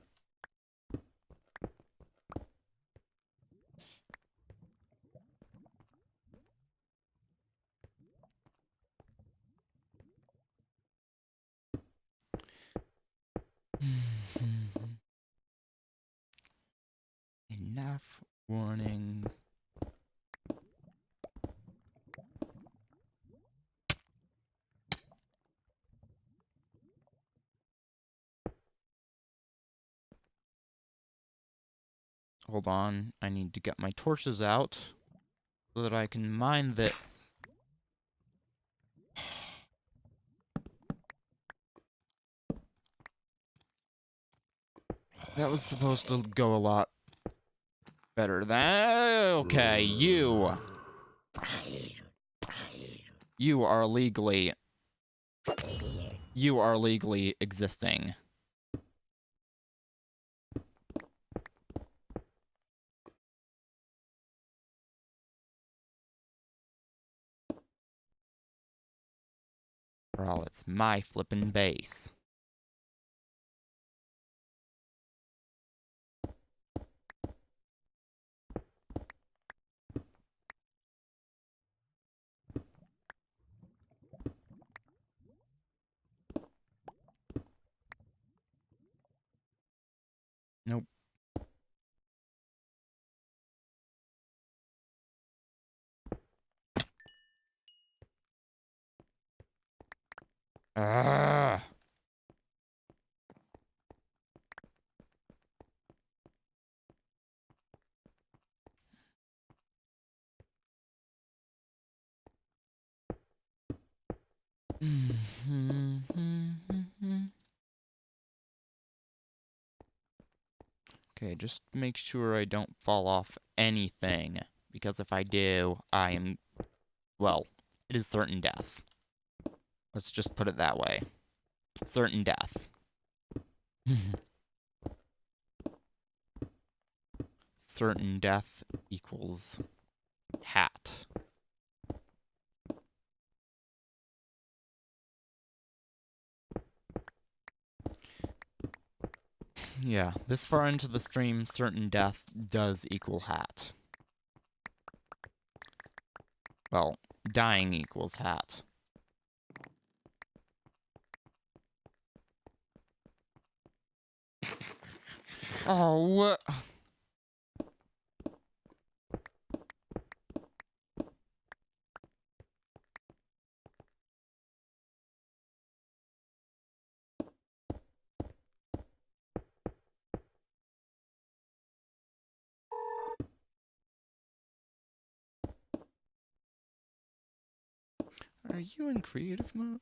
Enough warnings. Hold on, I need to get my torches out so that I can mine this. That was supposed to go a lot better than... Okay, you are legally... You are legally existing. For all, it's my flippin' base. Nope. Ah. Okay, just make sure I don't fall off anything, because if I do, I am, well, it is certain death. Let's just put it that way. Certain death. Certain death equals hat. Yeah, this far into the stream, certain death does equal hat. Well, dying equals hat. Oh, what? Are you in creative mode?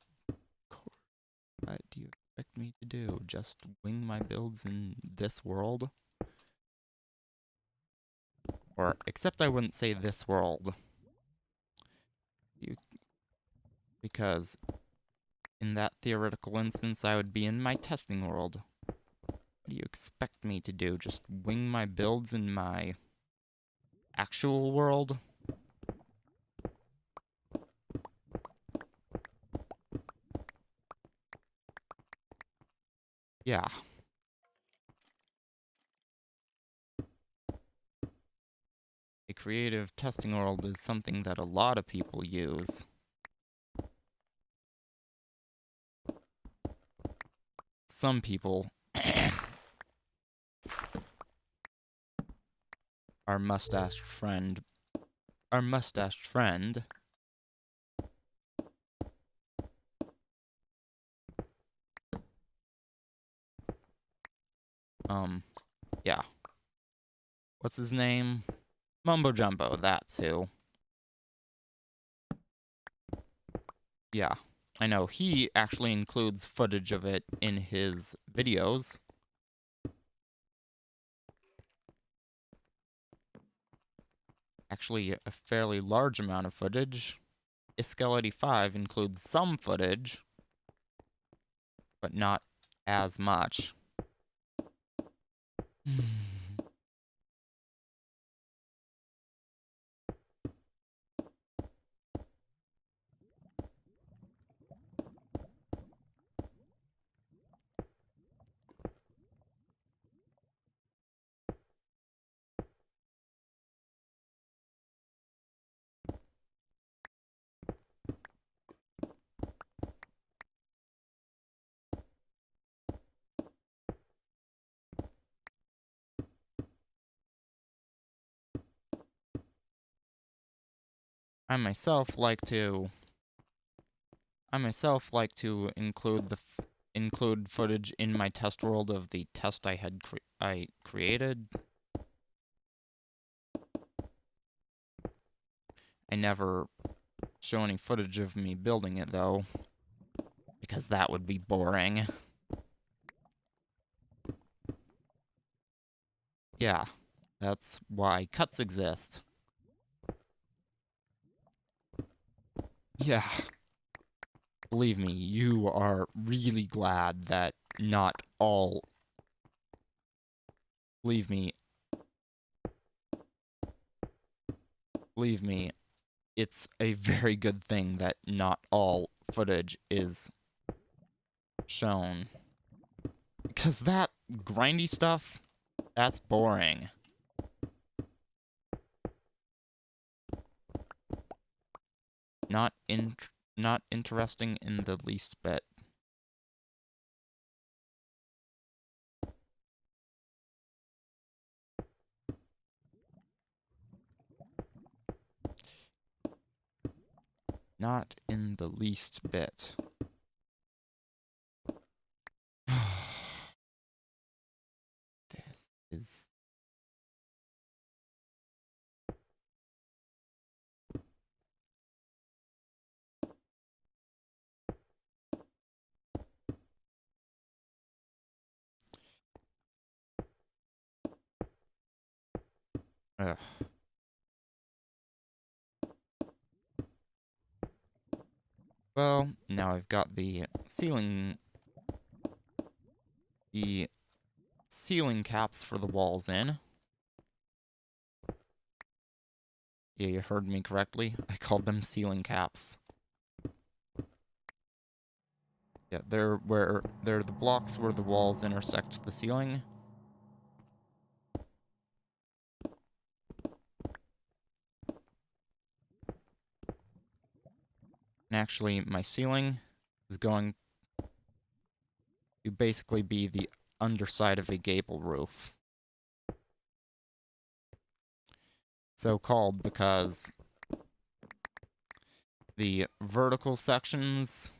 What do you expect me to do? Just wing my builds in this world? Or, except I wouldn't say this world. Because in that theoretical instance, I would be in my testing world. What do you expect me to do? Just wing my builds in my actual world? Yeah. A creative testing world is something that a lot of people use. Some people our mustached friend yeah. What's his name? Mumbo Jumbo, that's who. Yeah, I know. He actually includes footage of it in his videos. Actually, a fairly large amount of footage. Iskel85 includes some footage, but not as much. I myself like to include footage in my test world of the test I created. I never show any footage of me building it, though, because that would be boring. Yeah, that's why cuts exist. Yeah. Believe me, you are really glad that not all... Believe me, it's a very good thing that not all footage is shown. Because that grindy stuff, that's boring. Not interesting in the least bit. Not in the least bit. This is... Ugh. Well, now I've got the ceiling caps for the walls in. Yeah, you heard me correctly. I called them ceiling caps. Yeah, they're the blocks where the walls intersect the ceiling. And actually, my ceiling is going to basically be the underside of a gable roof. So called because the vertical sections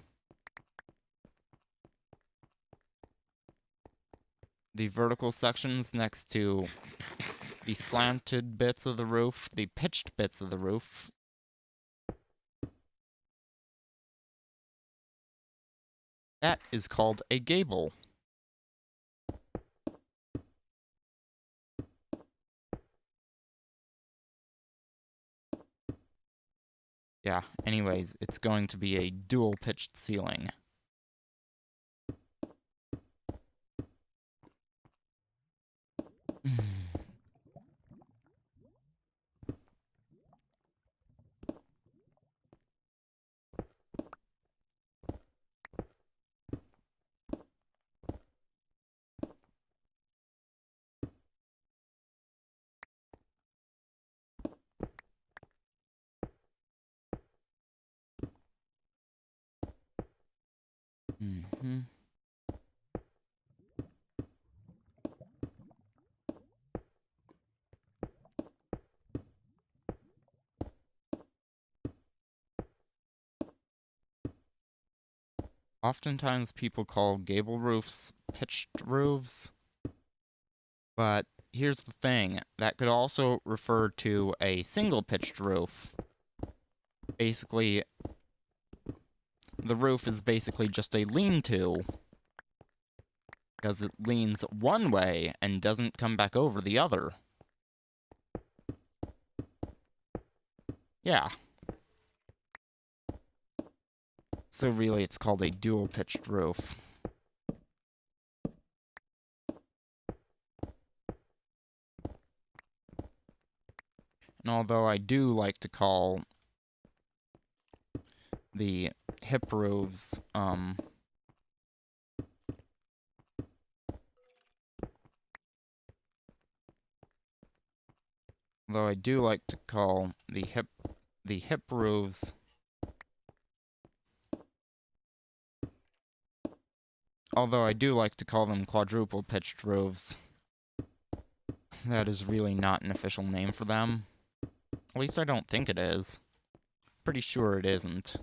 next to the slanted bits of the roof, the pitched bits of the roof, that is called a gable. Yeah, anyways, it's going to be a dual-pitched ceiling. Mm-hmm. Oftentimes people call gable roofs pitched roofs, but here's the thing, that could also refer to a single pitched roof. Basically, the roof is basically just a lean-to, because it leans one way and doesn't come back over the other. Yeah. So really, it's called a dual-pitched roof. And although I do like to call the hip roofs, although I do like to call the hip roofs although I do like to call them quadruple pitched roofs. That is really not an official name for them. At least I don't think it is. Pretty sure it isn't.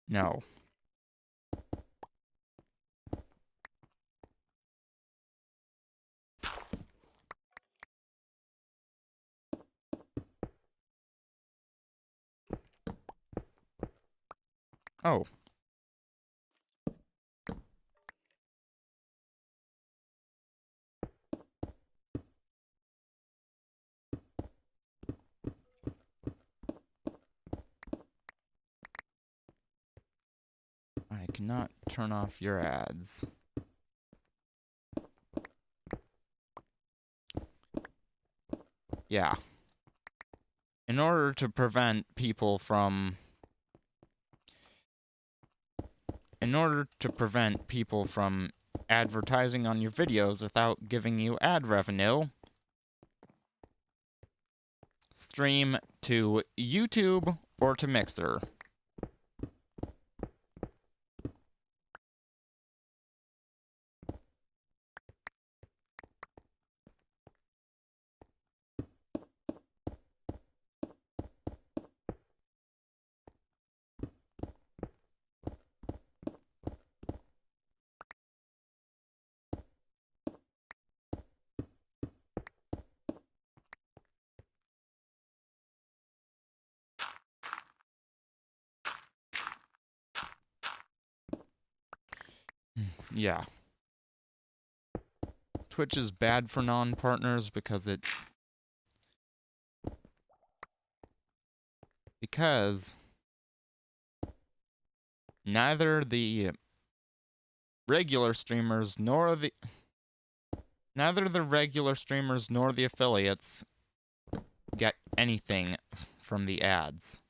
No. Oh. I cannot turn off your ads. Yeah. In order to prevent people from advertising on your videos without giving you ad revenue, stream to YouTube or to Mixer. Yeah. Twitch is bad for non-partners because neither the regular streamers nor the affiliates get anything from the ads.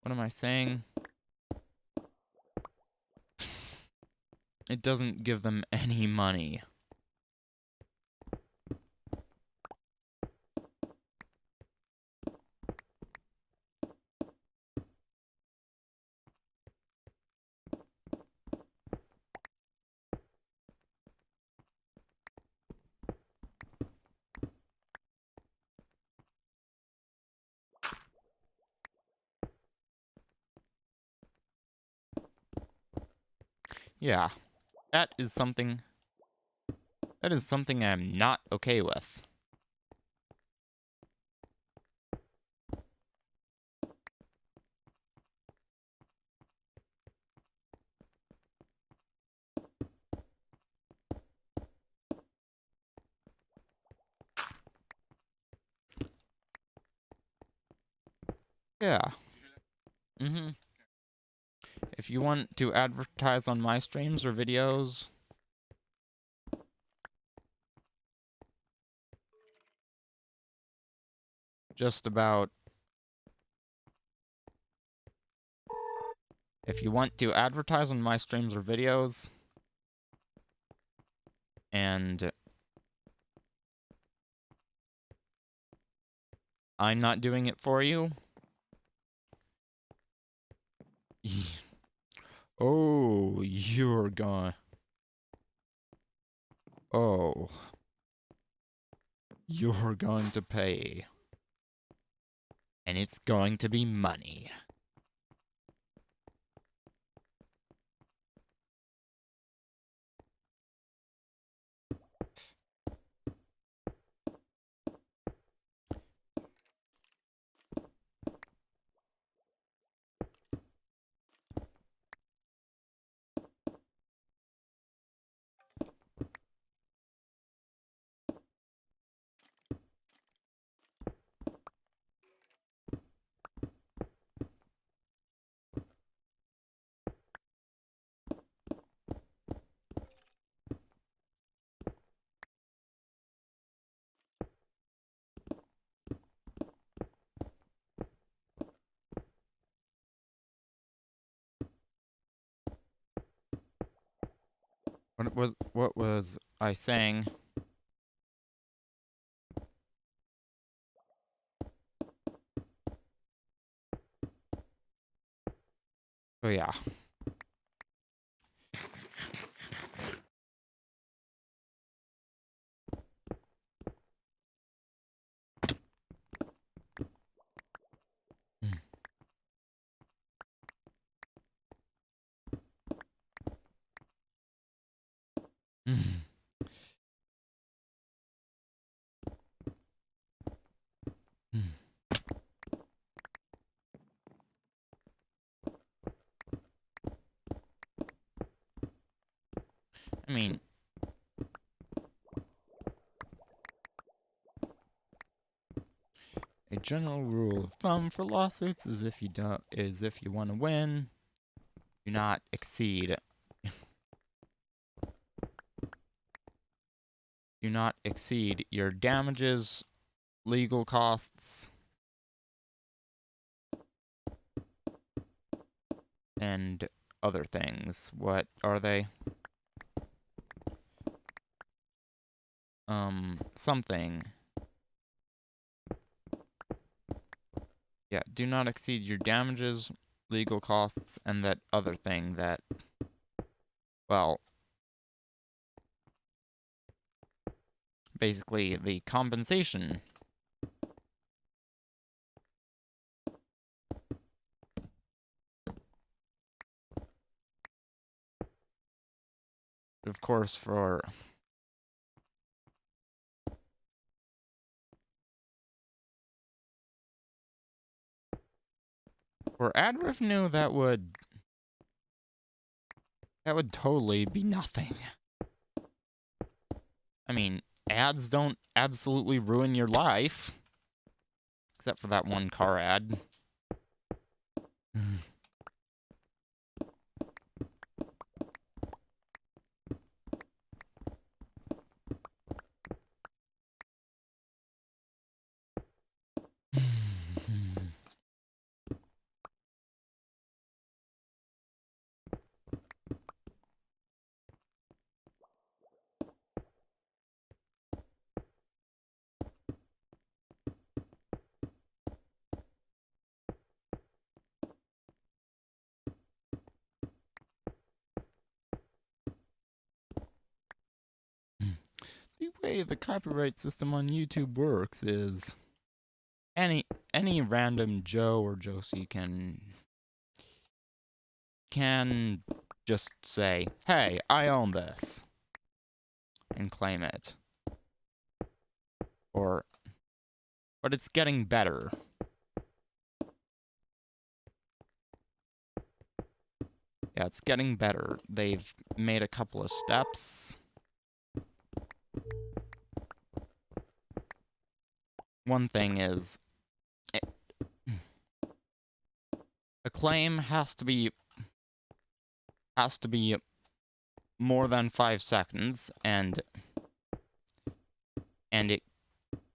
What am I saying? It doesn't give them any money. Yeah, that is something I'm not okay with. Yeah. If you want to advertise on my streams or videos, if you want to advertise on my streams or videos, and I'm not doing it for you, oh, you're going to pay. And it's going to be money. What was I saying? Oh yeah. I mean, a general rule of thumb for lawsuits is if you want to win, do not exceed. Do not exceed your damages, legal costs, and other things. What are they? Something. Yeah, do not exceed your damages, legal costs, and that other thing that, well, basically the compensation. Of course, for ad revenue, that would totally be nothing. I mean, ads don't absolutely ruin your life, except for that one car ad. The way the copyright system on YouTube works is any random Joe or Josie can just say, "Hey, I own this," and claim it. But it's getting better. Yeah, it's getting better. They've made a couple of steps. One thing is, a claim has to be more than 5 seconds, and it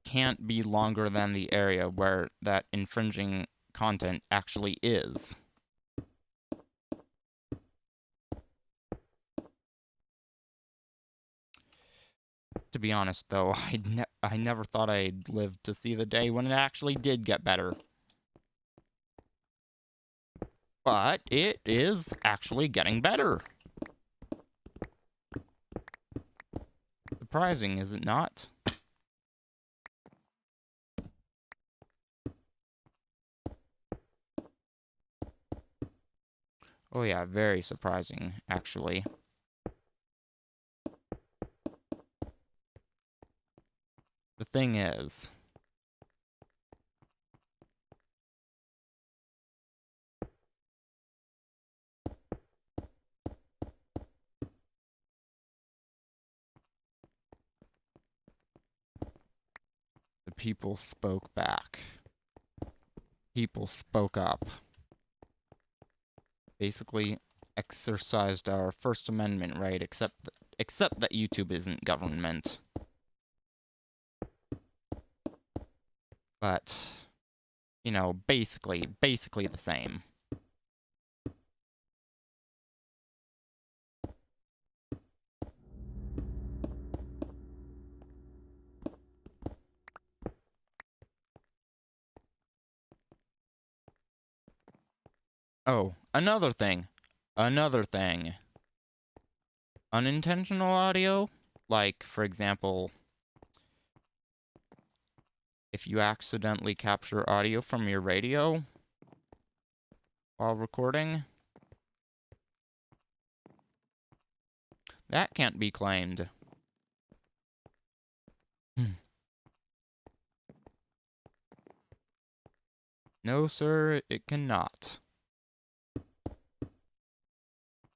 can't be longer than the area where that infringing content actually is. To be honest, though, I never thought I'd live to see the day when it actually did get better. But it is actually getting better. Surprising, is it not? Oh yeah, very surprising, actually. The thing is, the people spoke back. People spoke up. Basically exercised our First Amendment right, except that YouTube isn't government. But, you know, basically the same. Oh, another thing. Unintentional audio, like, for example, if you accidentally capture audio from your radio while recording, That can't be claimed. No, sir, it cannot.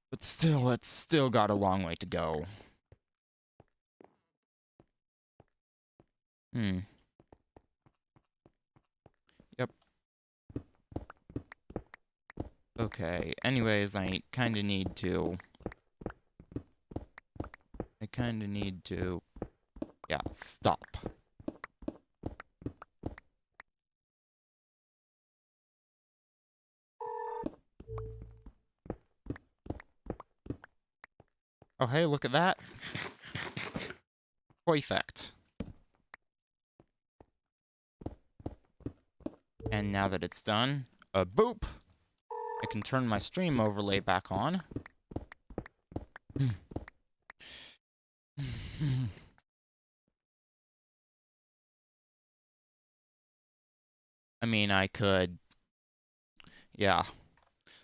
But still, it's still got a long way to go. Yep. Okay, anyways, I kinda need to... Yeah, stop. Oh, hey, look at that. Perfect. And now that it's done, boop! I can turn my stream overlay back on. I mean, I could... Yeah.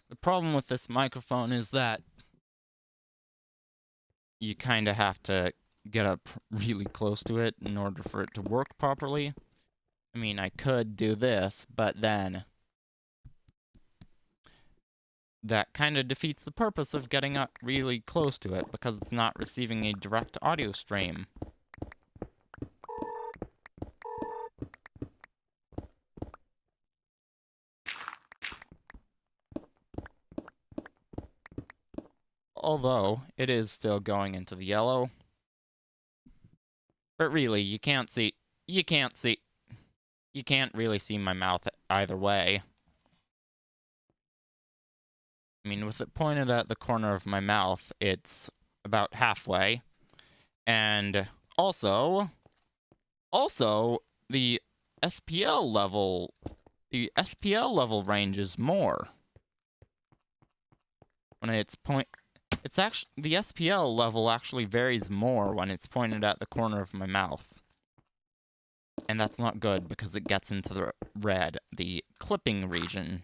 The problem with this microphone is that you kind of have to get up really close to it in order for it to work properly. I mean, I could do this, but then that kind of defeats the purpose of getting up really close to it because it's not receiving a direct audio stream. Although, it is still going into the yellow. But really, you can't really see my mouth either way. I mean, with it pointed at the corner of my mouth, it's about halfway. And also, the SPL level range is more. When it's actually, the SPL level actually varies more when it's pointed at the corner of my mouth. And that's not good because it gets into the red, the clipping region.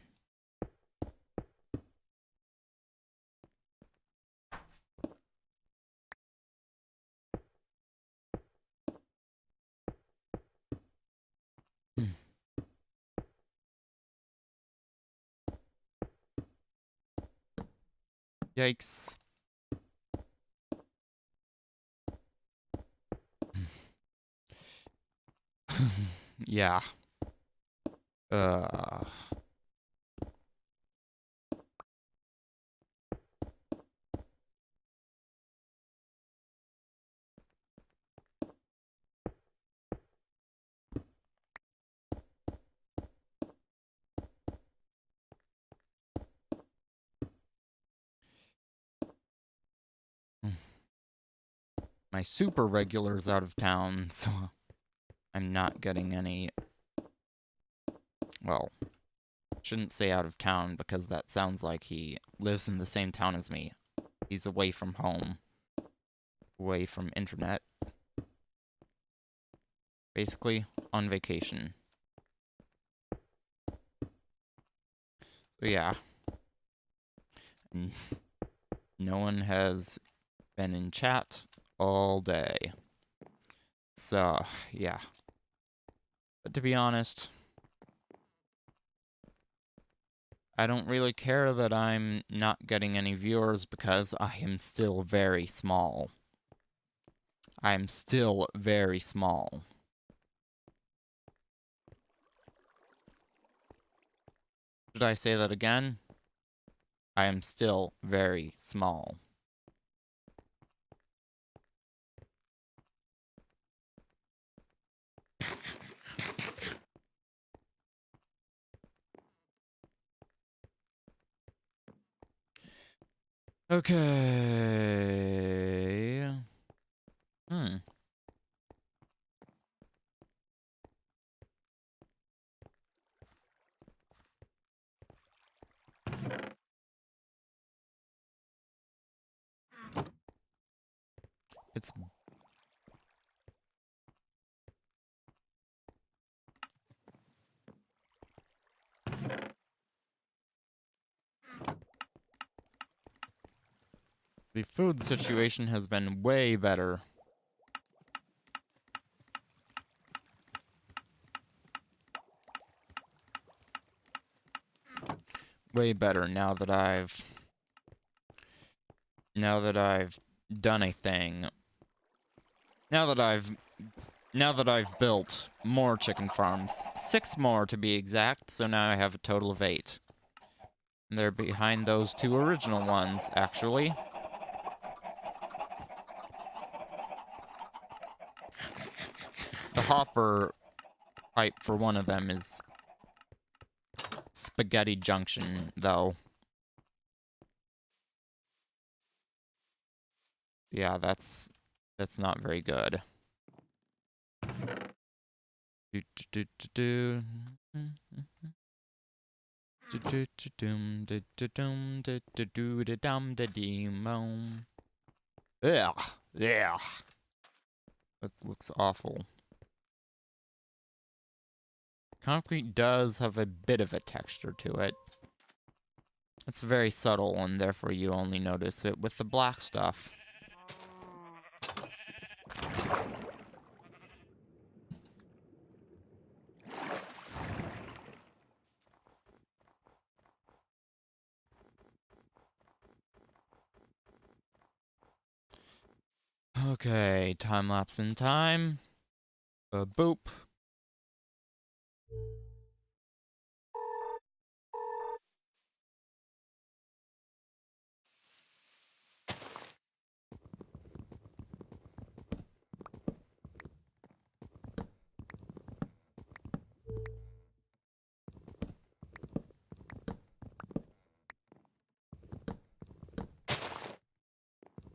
Yikes. Yeah. My super regular's out of town, so I'm not getting any... Well, shouldn't say out of town because that sounds like he lives in the same town as me. He's away from home. Away from internet. Basically, on vacation. So yeah. No one has been in chat all day. So, yeah. But to be honest, I don't really care that I'm not getting any viewers because I am still very small. I am still very small. Should I say that again? I am still very small. Okay. It's... The food situation has been way better. Way better now that I've done a thing. Now that I've built more chicken farms, 6 more to be exact, so now I have a total of 8. And they're behind those 2 original ones, actually. The hopper pipe for one of them is Spaghetti Junction, though. Yeah, that's not very good. Ugh, yeah. That looks awful. Concrete does have a bit of a texture to it. It's very subtle, and therefore you only notice it with the black stuff. Okay, time lapse in time. Boop.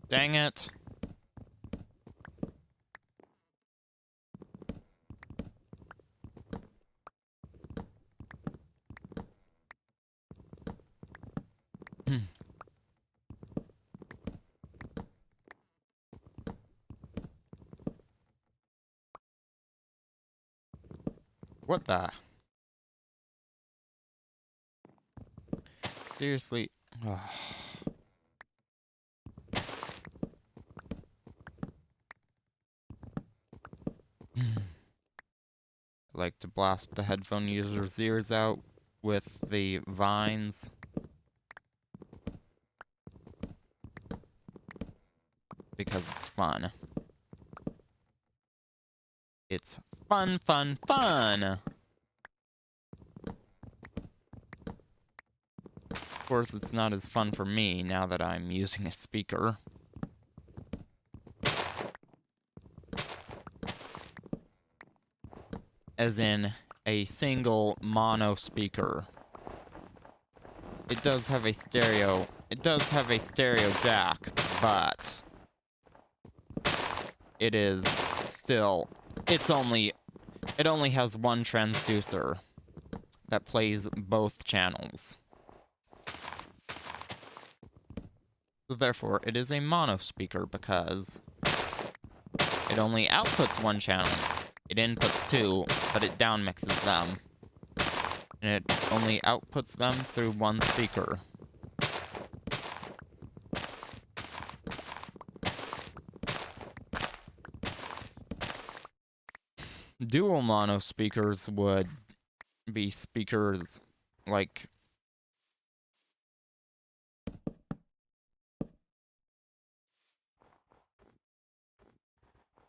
Dang it. What the? Seriously. I like to blast the headphone user's ears out with the vines. Because it's fun. It's fun, fun, fun! Of course, it's not as fun for me now that I'm using a speaker. As in, a single mono speaker. It does have a stereo jack, but it is still, it only has one transducer that plays both channels. So therefore, it is a mono speaker because it only outputs one channel. It inputs 2, but it downmixes them. And it only outputs them through one speaker. Dual mono speakers would be speakers like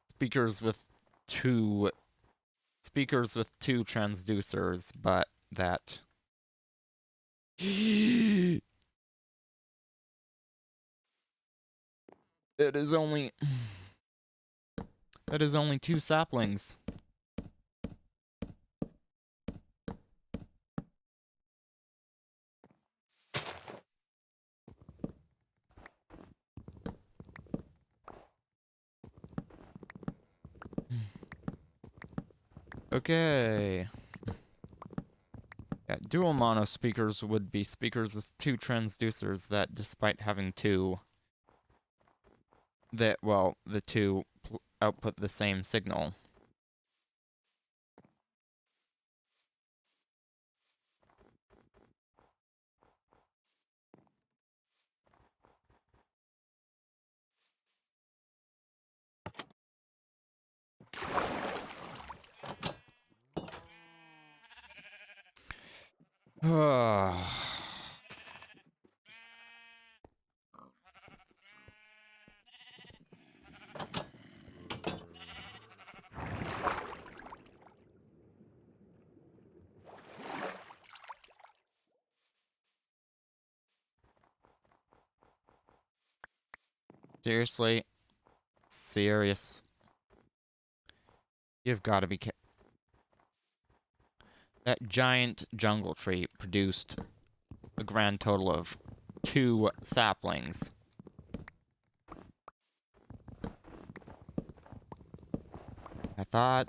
speakers with two transducers, but that it is only 2 saplings. Okay. Yeah, dual mono speakers would be speakers with 2 transducers that, despite having 2, the 2 output the same signal. Seriously? Serious? You've got to be That giant jungle tree produced a grand total of 2 saplings. I thought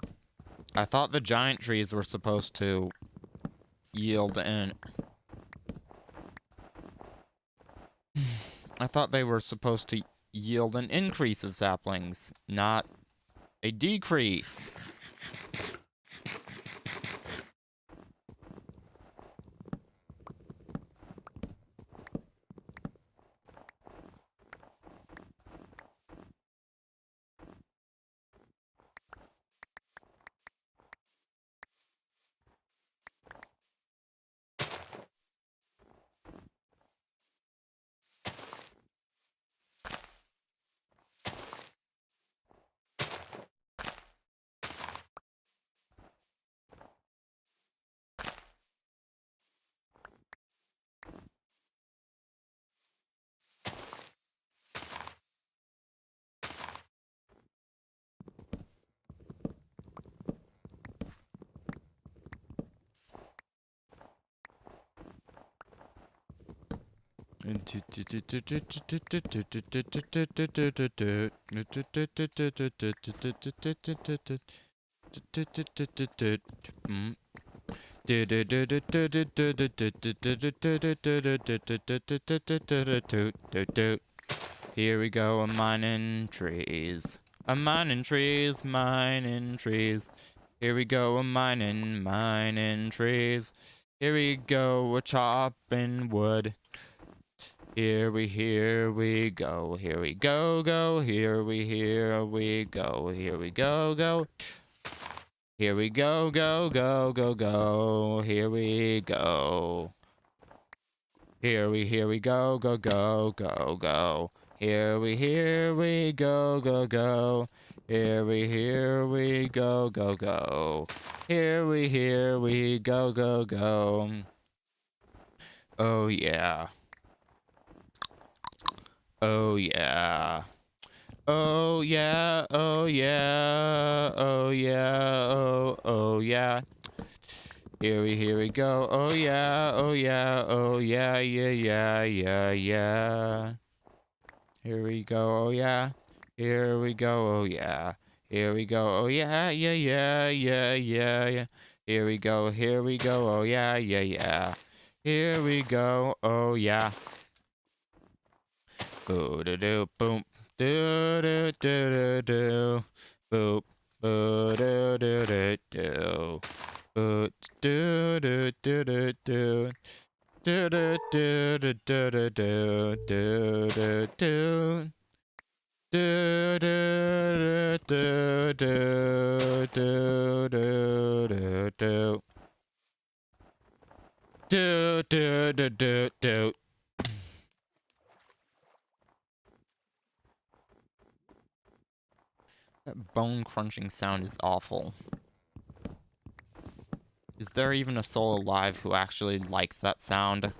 the giant trees were supposed to yield an... I thought they were supposed to yield an increase of saplings, not a decrease. Here we go, a-mining trees. A-mining trees, mining trees. Here we go, a-mining trees. Here we go, a-chopping wood. Here we go, here we go, here we go, here we go. Here we go, go, go, here we go. Here we go, go, go, go. Here we go, go, go. Here we go, go, go. Here we go, go, go. Oh yeah. Oh yeah. Oh yeah, oh yeah, oh yeah, oh yeah. Here we go, oh yeah, oh yeah, oh yeah, yeah. Here we go, oh yeah. Here we go, oh yeah. Here we go, oh yeah, yeah. Here we go, oh yeah, yeah. Here we go, oh yeah. Boo do do boom. Do do do do do. Boop. Boo do do do do. Boo do do do do do. Do do do do do do do do do. Do do do do do do do. Do do do do do. That bone crunching sound is awful. Is there even a soul alive who actually likes that sound?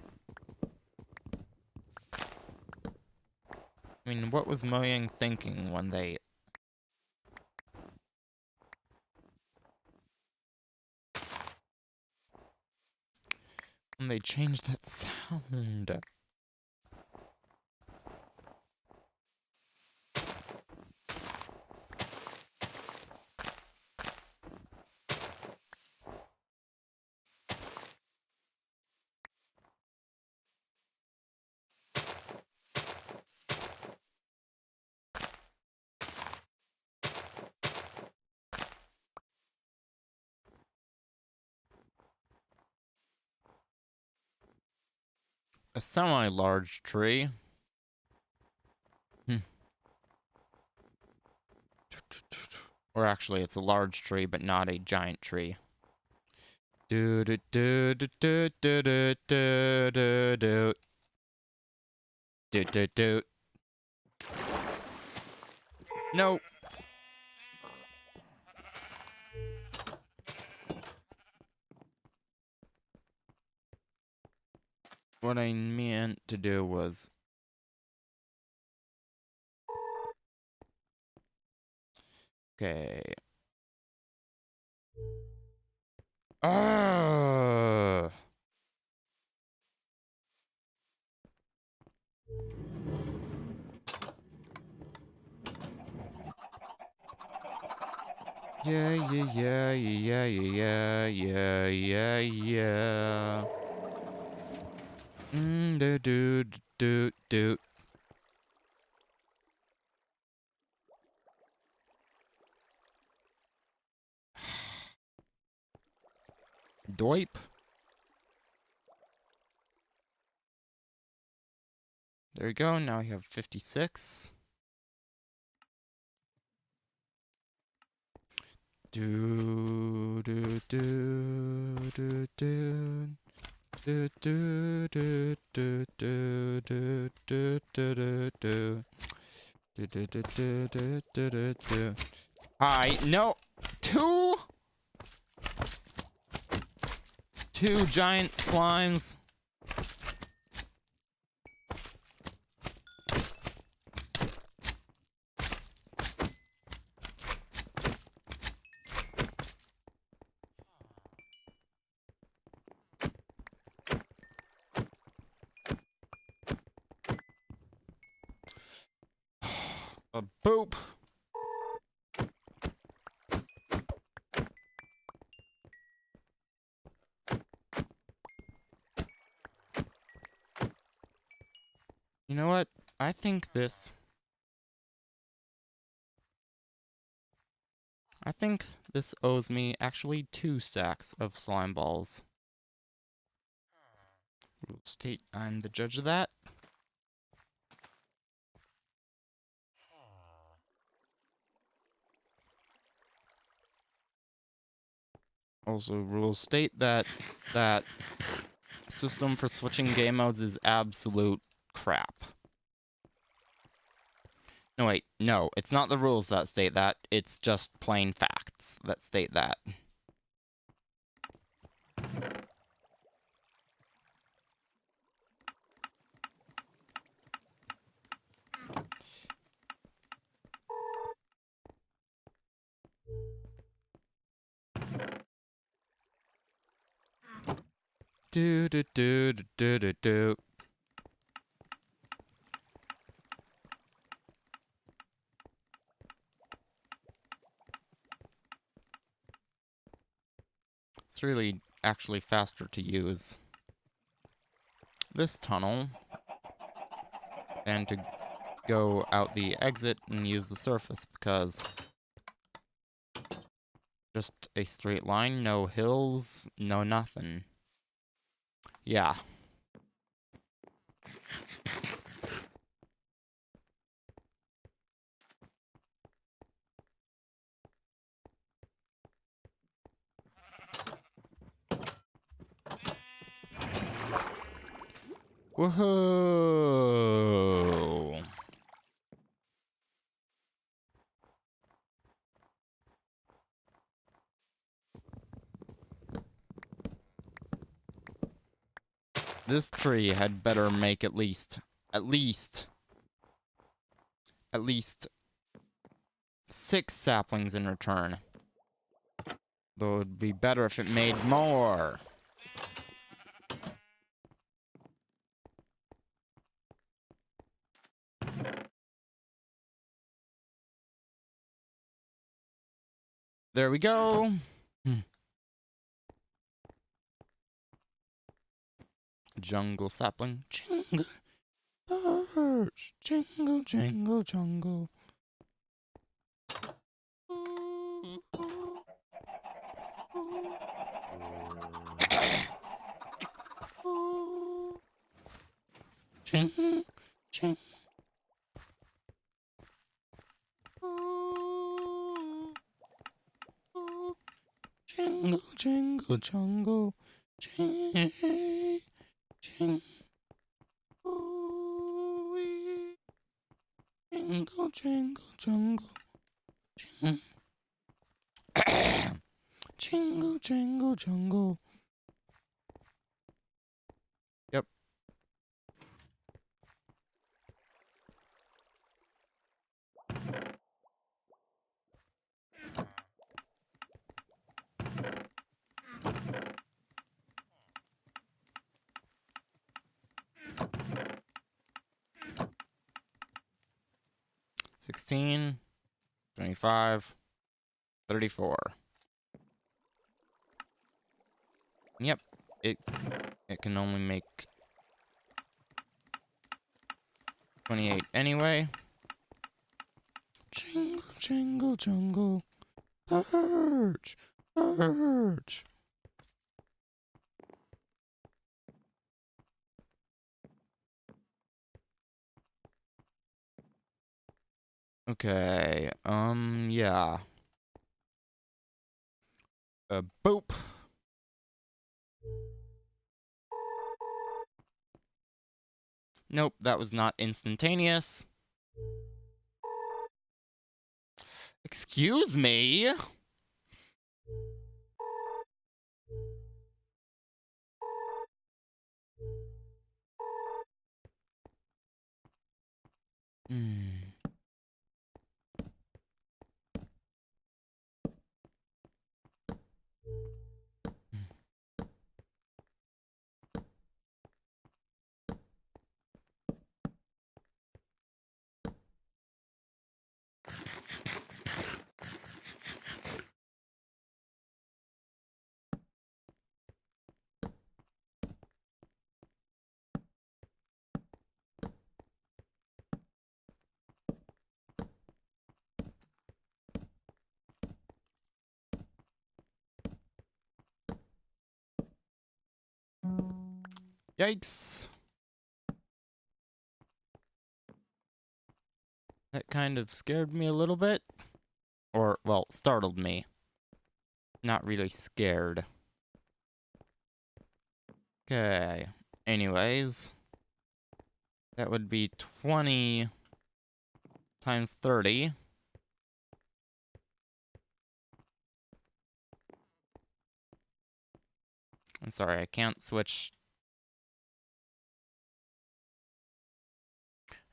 I mean, what was Mojang thinking when they... changed that sound? A semi-large tree. Or actually, it's a large tree, but not a giant tree. Do do do do do do do do do do do do do. No. What I meant to do was... Okay. Ah. Yeah, yeah, yeah, yeah, yeah, yeah, yeah, yeah. Do do do do. Doip. There we go. Now we have 56. Do do do do do. Do do do do do do do do do do do do do do do do do. Hi, no, two giant slimes. A boop. You know what? I think this owes me actually 2 stacks of slime balls. Rule state I'm the judge of that. Also, rules state that system for switching game modes is absolute crap. No, wait, no, it's not the rules that state that, it's just plain facts that state that. Do do do do do do do. It's really actually faster to use this tunnel than to go out the exit and use the surface, because just a straight line, no hills, no nothing. Yeah. Woohoo! This tree had better make at least 6 saplings in return. Though it would be better if it made more. There we go. Jungle sapling. Jingle birds. Jingle, jingle, jungle. Jingle, jingle. Jingle, jingle, jungle. Jingle, jingle. Jingle, jingle, jungle. Jingle, jingle, jungle. Yep. $16, $25, $34. Yep, it can only make 28 anyway. Jingle, jingle, jungle. Urge, urge. Okay, yeah. Boop. Nope, that was not instantaneous. Excuse me? Yikes. That kind of scared me a little bit. Or, well, startled me. Not really scared. Okay. Anyways. That would be 20 times 30. I'm sorry, I can't switch.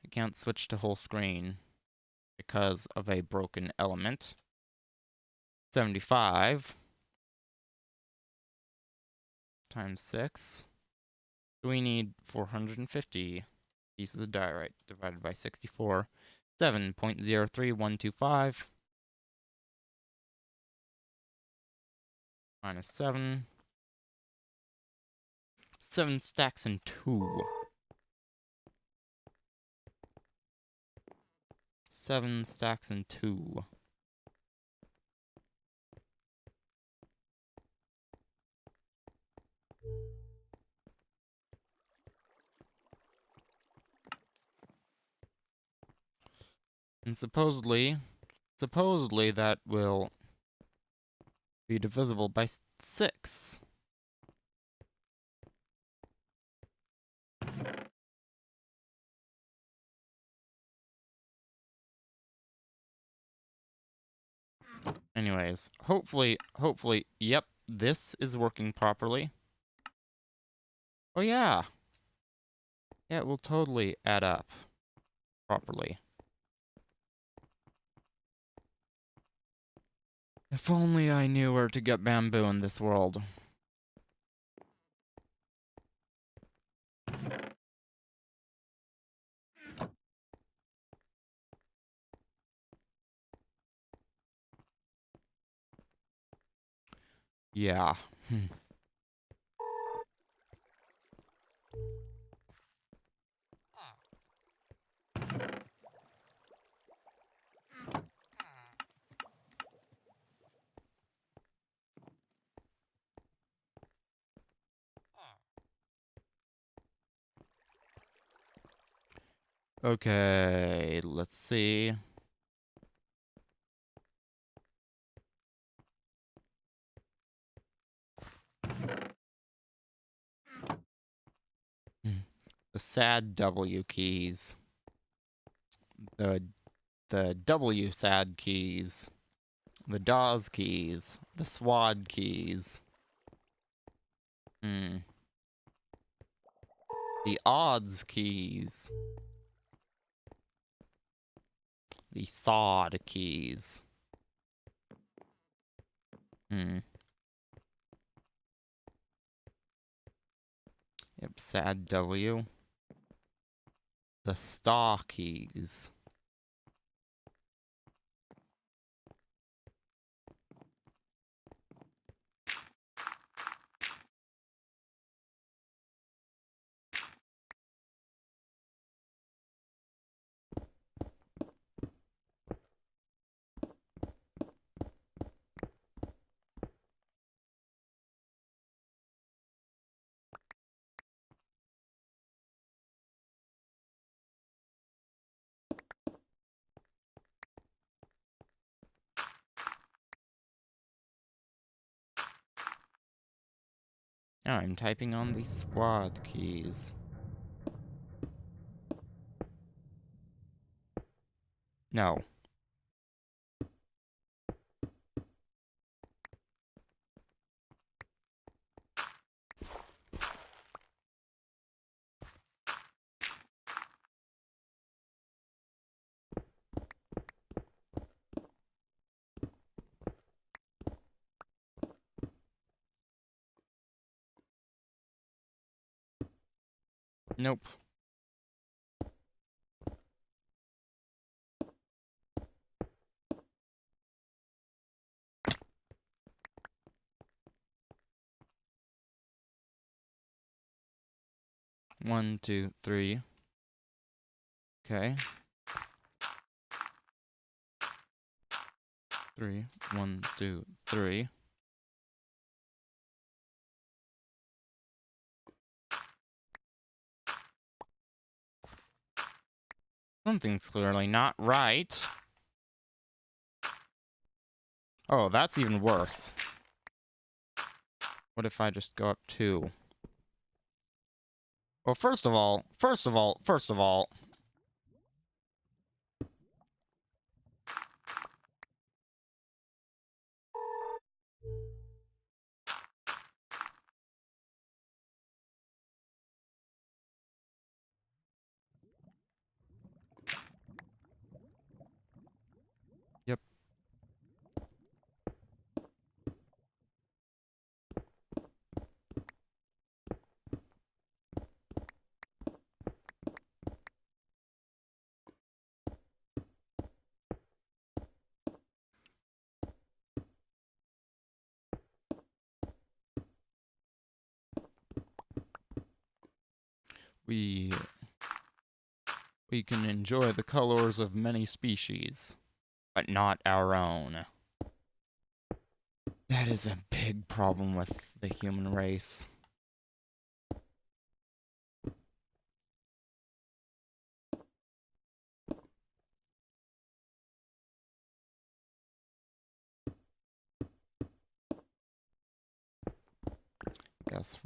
I can't switch to whole screen because of a broken element. 75 times 6. We need 450 pieces of diorite divided by 64. 7.03125 minus 7. 7 stacks and 2. 7 stacks and 2. And supposedly that will be divisible by 6. Anyways, hopefully, yep, this is working properly. Oh yeah. Yeah, it will totally add up properly. If only I knew where to get bamboo in this world. Yeah. Okay, let's see. The sad W keys. The W sad keys. The DAWs keys. The SWAD keys. The odds keys. The SOD keys. Yep, sad W. The star keys. Now I'm typing on the SWAD keys. No. Nope. One, two, three. Okay. 3. 1, 2, 3. Something's clearly not right. Oh, that's even worse. What if I just go up 2? Well, first of all. Yep. We can enjoy the colors of many species, but not our own. That is a big problem with the human race. Yes.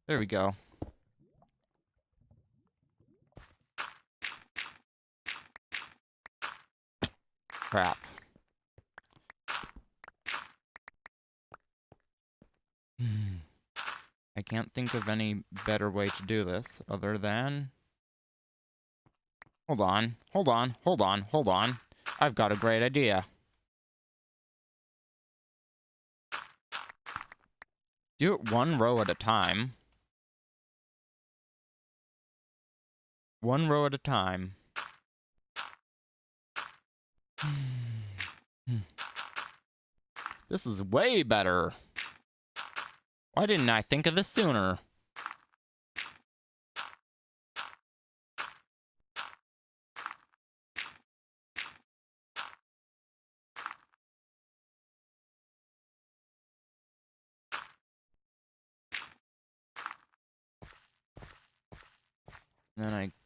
There we go. Crap. I can't think of any better way to do this other than... Hold on. I've got a great idea. Do it one row at a time. One row at a time. This is way better. Why didn't I think of this sooner? Then I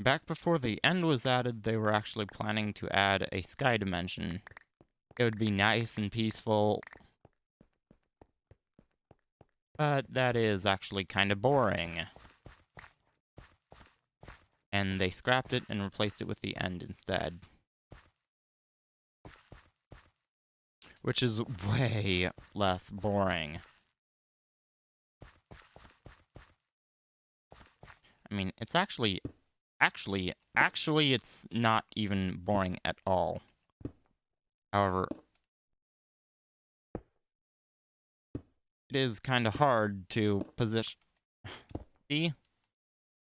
Back before the end was added, they were actually planning to add a sky dimension. It would be nice and peaceful, but that is actually kind of boring. And they scrapped it and replaced it with the end instead. Which is way less boring. I mean, it's actually, it's not even boring at all. However, it is kind of hard to position. See?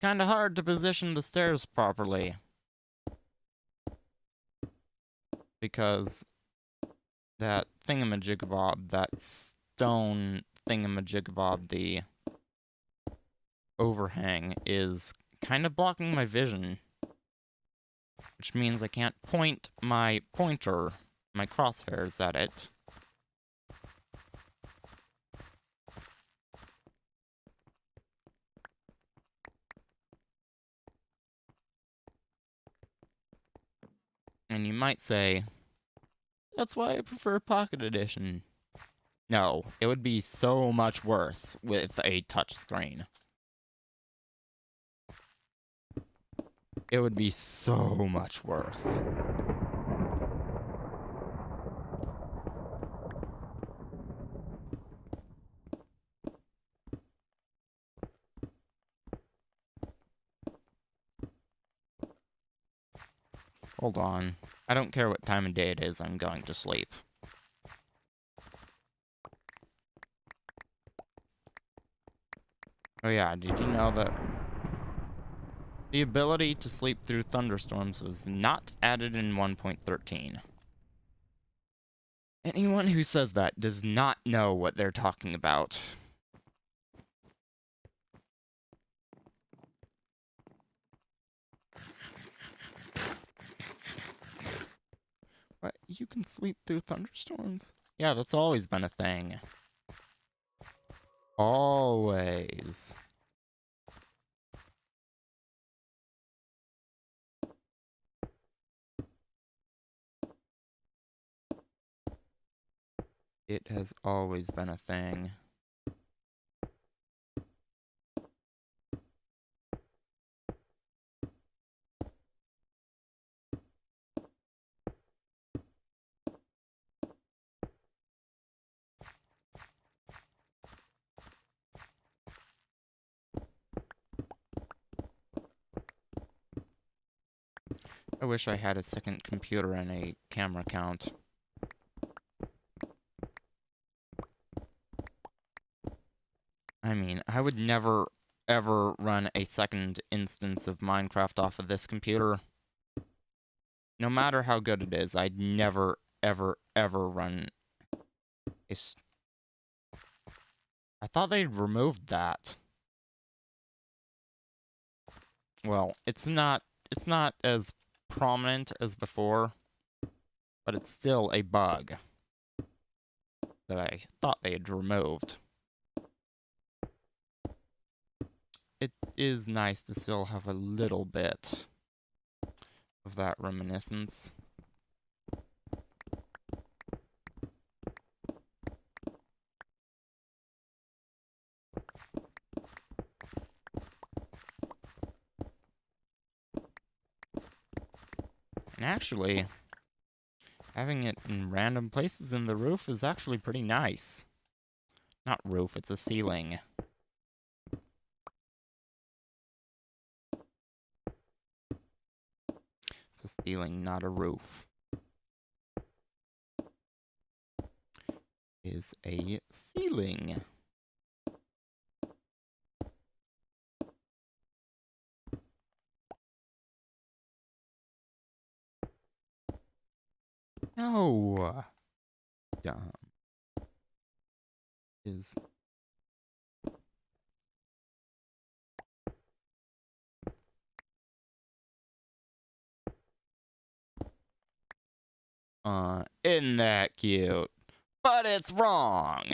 Kind of hard to position the stairs properly. Because that thingamajigabob, that stone thingamajigabob, the overhang, is kind of blocking my vision. Which means I can't point my pointer, my crosshairs at it. And you might say, that's why I prefer Pocket Edition. No, it would be so much worse with a touchscreen. It would be so much worse. Hold on. I don't care what time of day it is, I'm going to sleep. Oh yeah, did you know that the ability to sleep through thunderstorms was not added in 1.13? Anyone who says that does not know what they're talking about. What? You can sleep through thunderstorms? Yeah, that's always been a thing. Always. It has always been a thing. I wish I had a second computer and a camera count. I mean, I would never, ever run a second instance of Minecraft off of this computer. No matter how good it is, I'd never, ever, ever run a... I thought they'd removed that. Well, it's not as prominent as before, but it's still a bug that I thought they had removed. It is nice to still have a little bit of that reminiscence. And actually, having it in random places in the roof is actually pretty nice. Not roof, it's a ceiling. It's a ceiling, not a roof. Is a ceiling. No. Dumb. is isn't that cute? But it's wrong.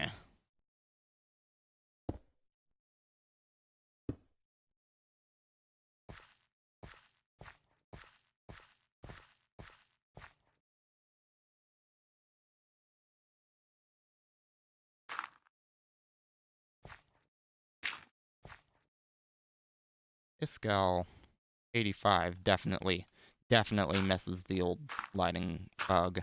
Iscal 85 definitely misses the old lighting bug.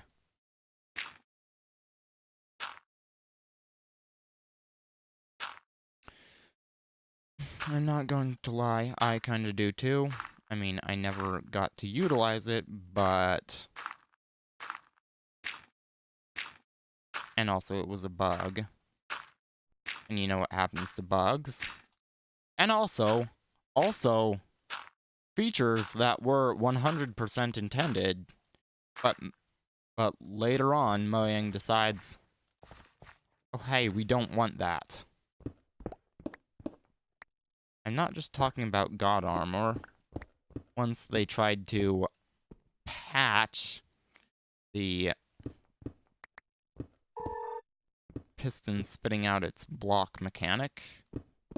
I'm not going to lie, I kinda do too. I mean, I never got to utilize it, but... And also, it was a bug. And you know what happens to bugs. And also, features that were 100% intended, but later on, Mojang decides, oh hey, we don't want that. I'm not just talking about God Armor. Once they tried to patch the piston spitting out its block mechanic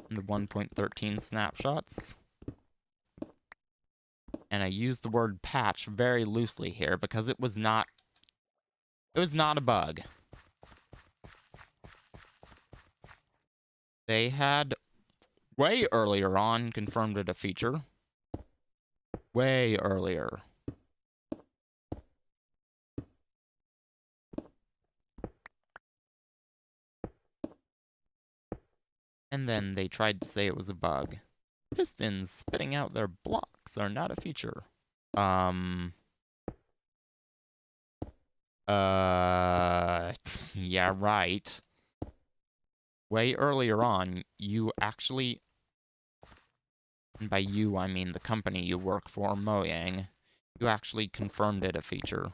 in the 1.13 snapshots. And I use the word patch very loosely here because it was not a bug. They had way earlier on confirmed it a feature. Way earlier. And then they tried to say it was a bug. Pistons spitting out their blocks are not a feature. Yeah, right. Way earlier on, you actually, and by you I mean the company you work for, Mojang, you actually confirmed it a feature.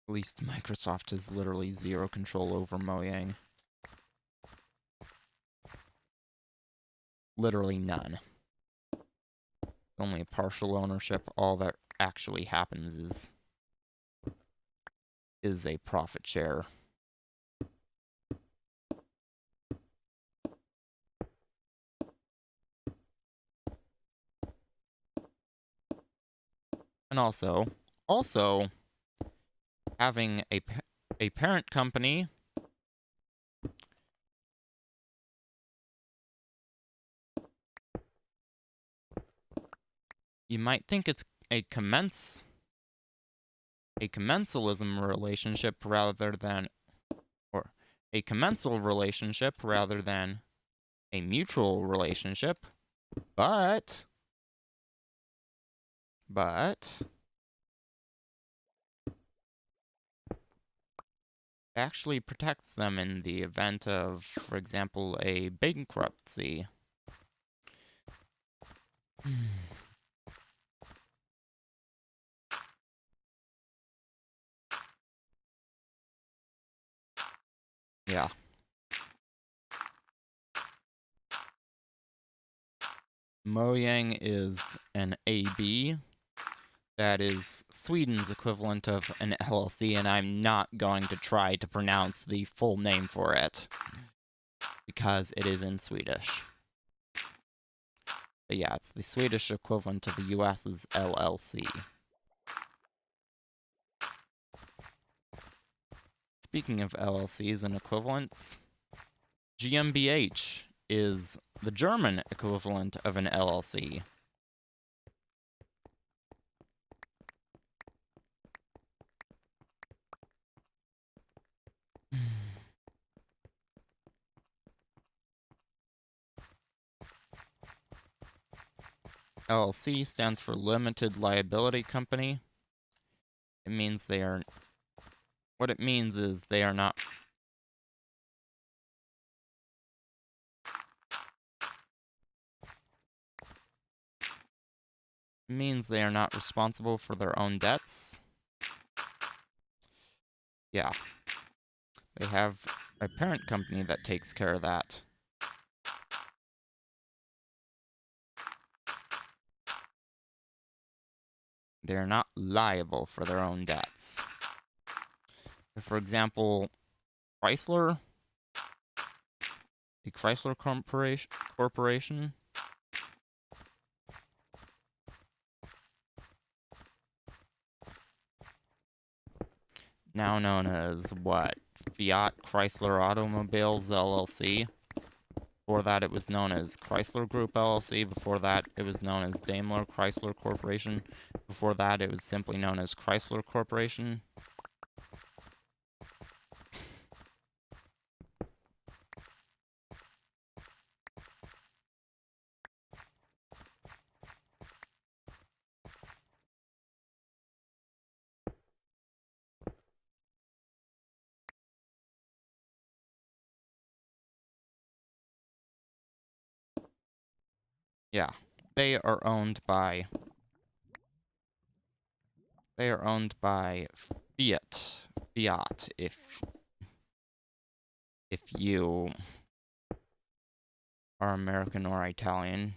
At least Microsoft has literally zero control over Mojang. Literally none. Only a partial ownership. All that actually happens is a profit share. And also having a parent company you might think it's a commensalism relationship rather than, or a commensal relationship rather than a mutual relationship, but actually protects them in the event of, for example, a bankruptcy. Yeah. Mojang is an AB. That is Sweden's equivalent of an LLC, and I'm not going to try to pronounce the full name for it, because it is in Swedish. But yeah, it's the Swedish equivalent of the US's LLC. Speaking of LLCs and equivalents, GmbH is the German equivalent of an LLC. LLC stands for Limited Liability Company. It means they are... What it means is they are not... means they are not responsible for their own debts. Yeah. They have a parent company that takes care of that. They're not liable for their own debts. For example, Chrysler, the Chrysler Corporation, now known as what? Fiat Chrysler Automobiles LLC. Before that, it was known as Chrysler Group LLC. Before that, it was known as Daimler Chrysler Corporation. Before that, it was simply known as Chrysler Corporation. Yeah, they are owned by Fiat. Fiat, if you are American or Italian,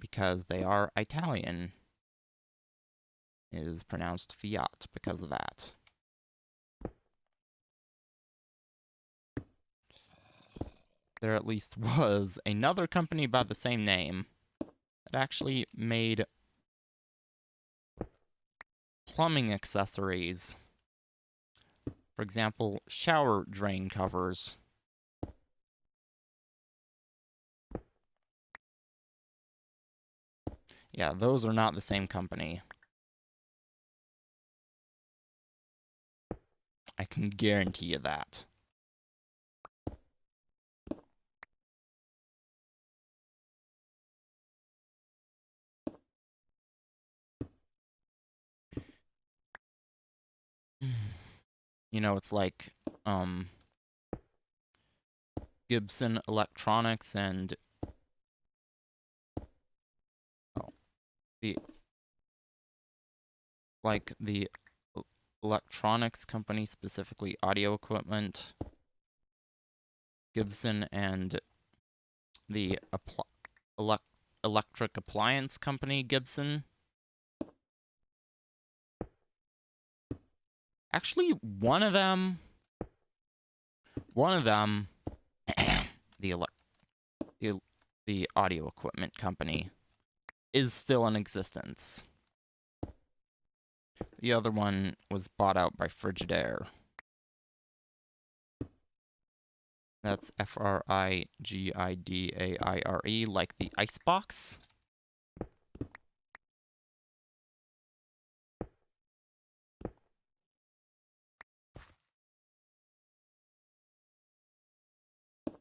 because they are Italian, it is pronounced Fiat because of that. There at least was another company by the same name that actually made plumbing accessories. For example, shower drain covers. Yeah, those are not the same company. I can guarantee you that. You know, it's like, Gibson Electronics and the electronics company, specifically audio equipment, Gibson, and the electric appliance company, Gibson. Actually, one of them, the audio equipment company, is still in existence. The other one was bought out by Frigidaire. That's Frigidaire, like the icebox.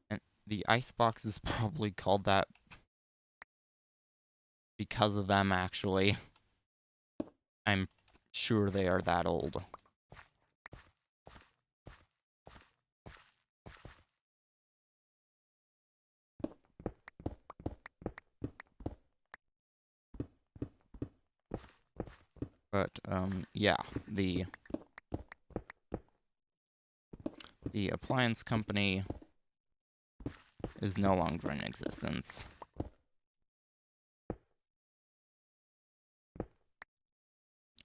And the icebox is probably called that because of them, actually. I'm sure they are that old. But, yeah, the appliance company is no longer in existence.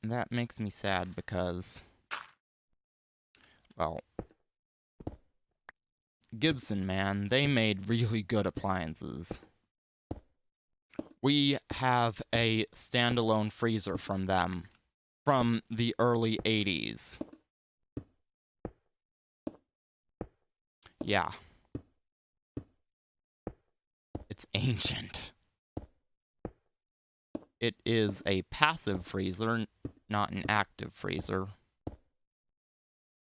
And that makes me sad because, well, Gibson, man, they made really good appliances. We have a standalone freezer from them from the early 80s. Yeah. It's ancient. It is a passive freezer, not an active freezer.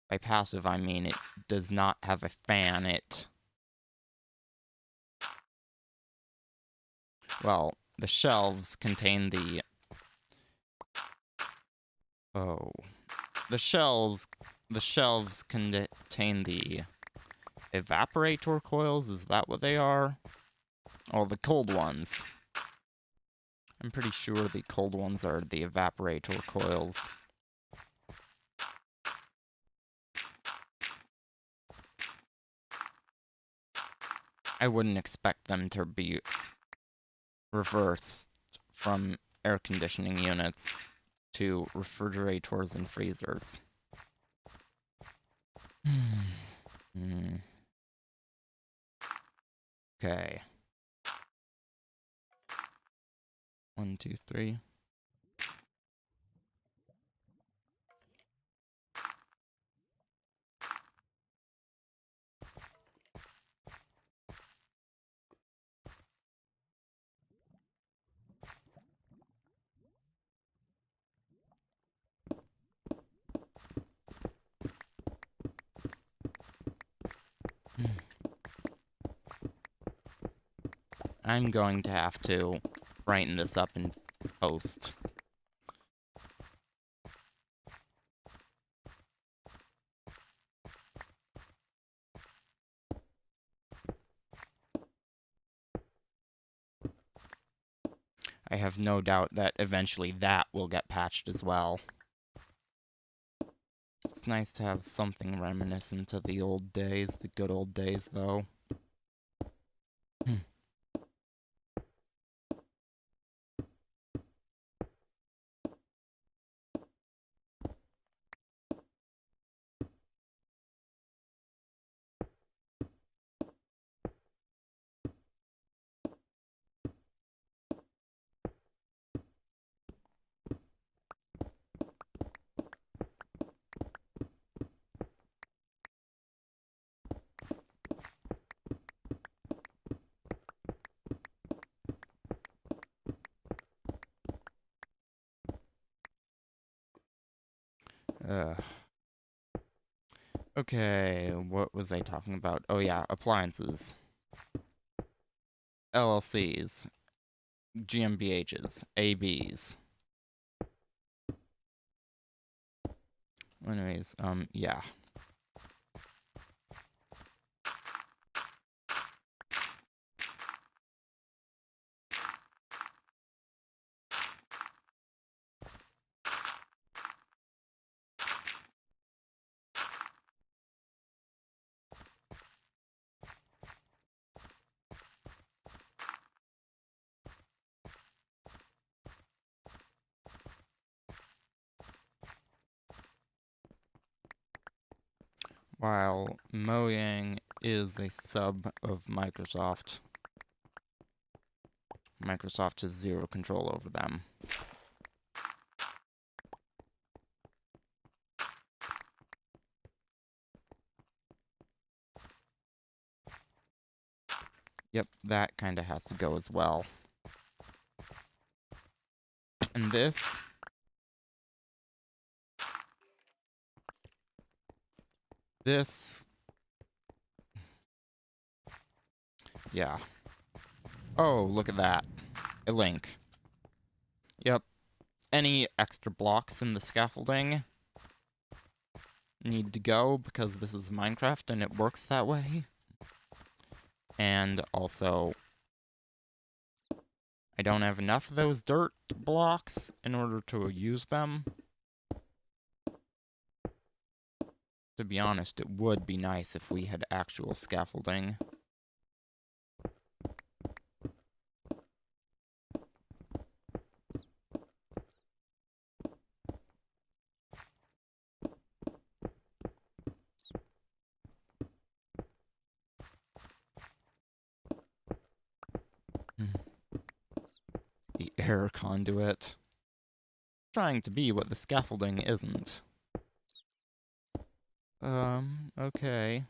By passive, I mean it does not have a fan. Well, the shelves contain the... Oh. The shelves contain the evaporator coils. Is that what they are? Oh, the cold ones. I'm pretty sure the cold ones are the evaporator coils. I wouldn't expect them to be reversed from air conditioning units to refrigerators and freezers. Okay. 1, 2, 3. I'm going to have to brighten this up in post. I have no doubt that eventually that will get patched as well. It's nice to have something reminiscent of the old days, the good old days, though. Okay, what was I talking about? Oh yeah, appliances. LLCs. GmbHs. ABs. Anyways, yeah. While Mojang is a sub of Microsoft, Microsoft has zero control over them. Yep, that kind of has to go as well. And this... Yeah. Oh, look at that. A link. Yep. Any extra blocks in the scaffolding need to go because this is Minecraft and it works that way. And also, I don't have enough of those dirt blocks in order to use them. To be honest, it would be nice if we had actual scaffolding. The air conduit. Trying to be what the scaffolding isn't. Okay.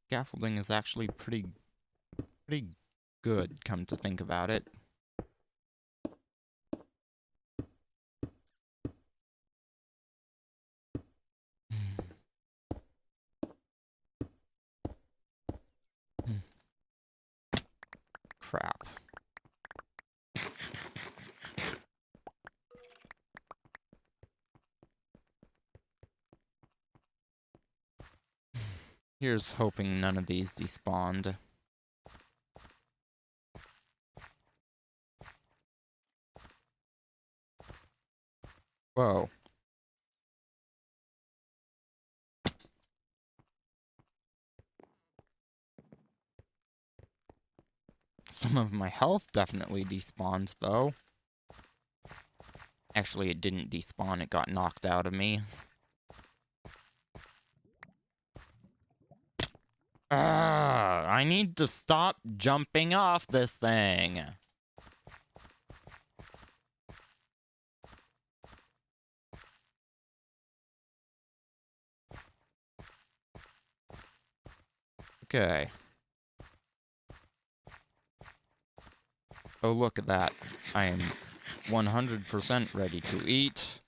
Scaffolding is actually pretty good, come to think about it. Crap. Here's hoping none of these despawned. Whoa. Some of my health definitely despawned, though. Actually, it didn't despawn, it got knocked out of me. I need to stop jumping off this thing. Okay. Oh, look at that. I am 100% ready to eat.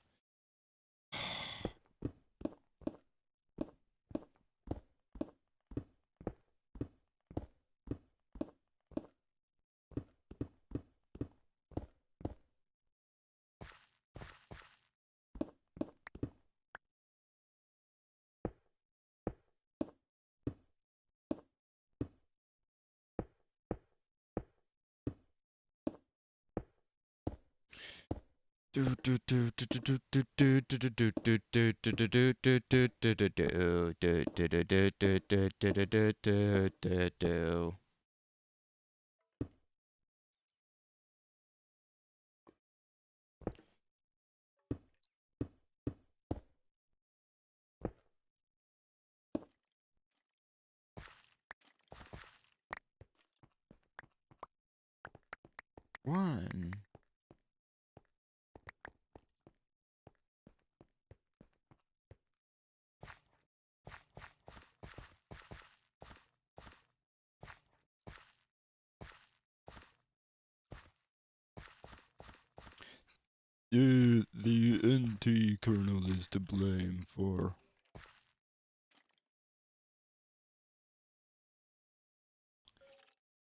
One. The NT kernel is to blame for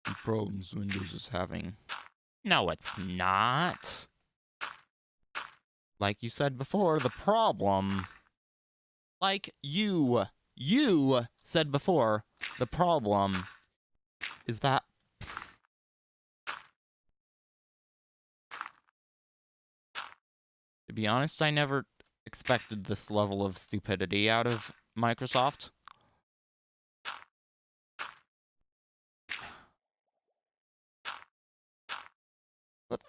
the problems Windows is having. No, it's not. Like you said before, the problem... Like you said before, the problem is that... To be honest, I never expected this level of stupidity out of Microsoft. But...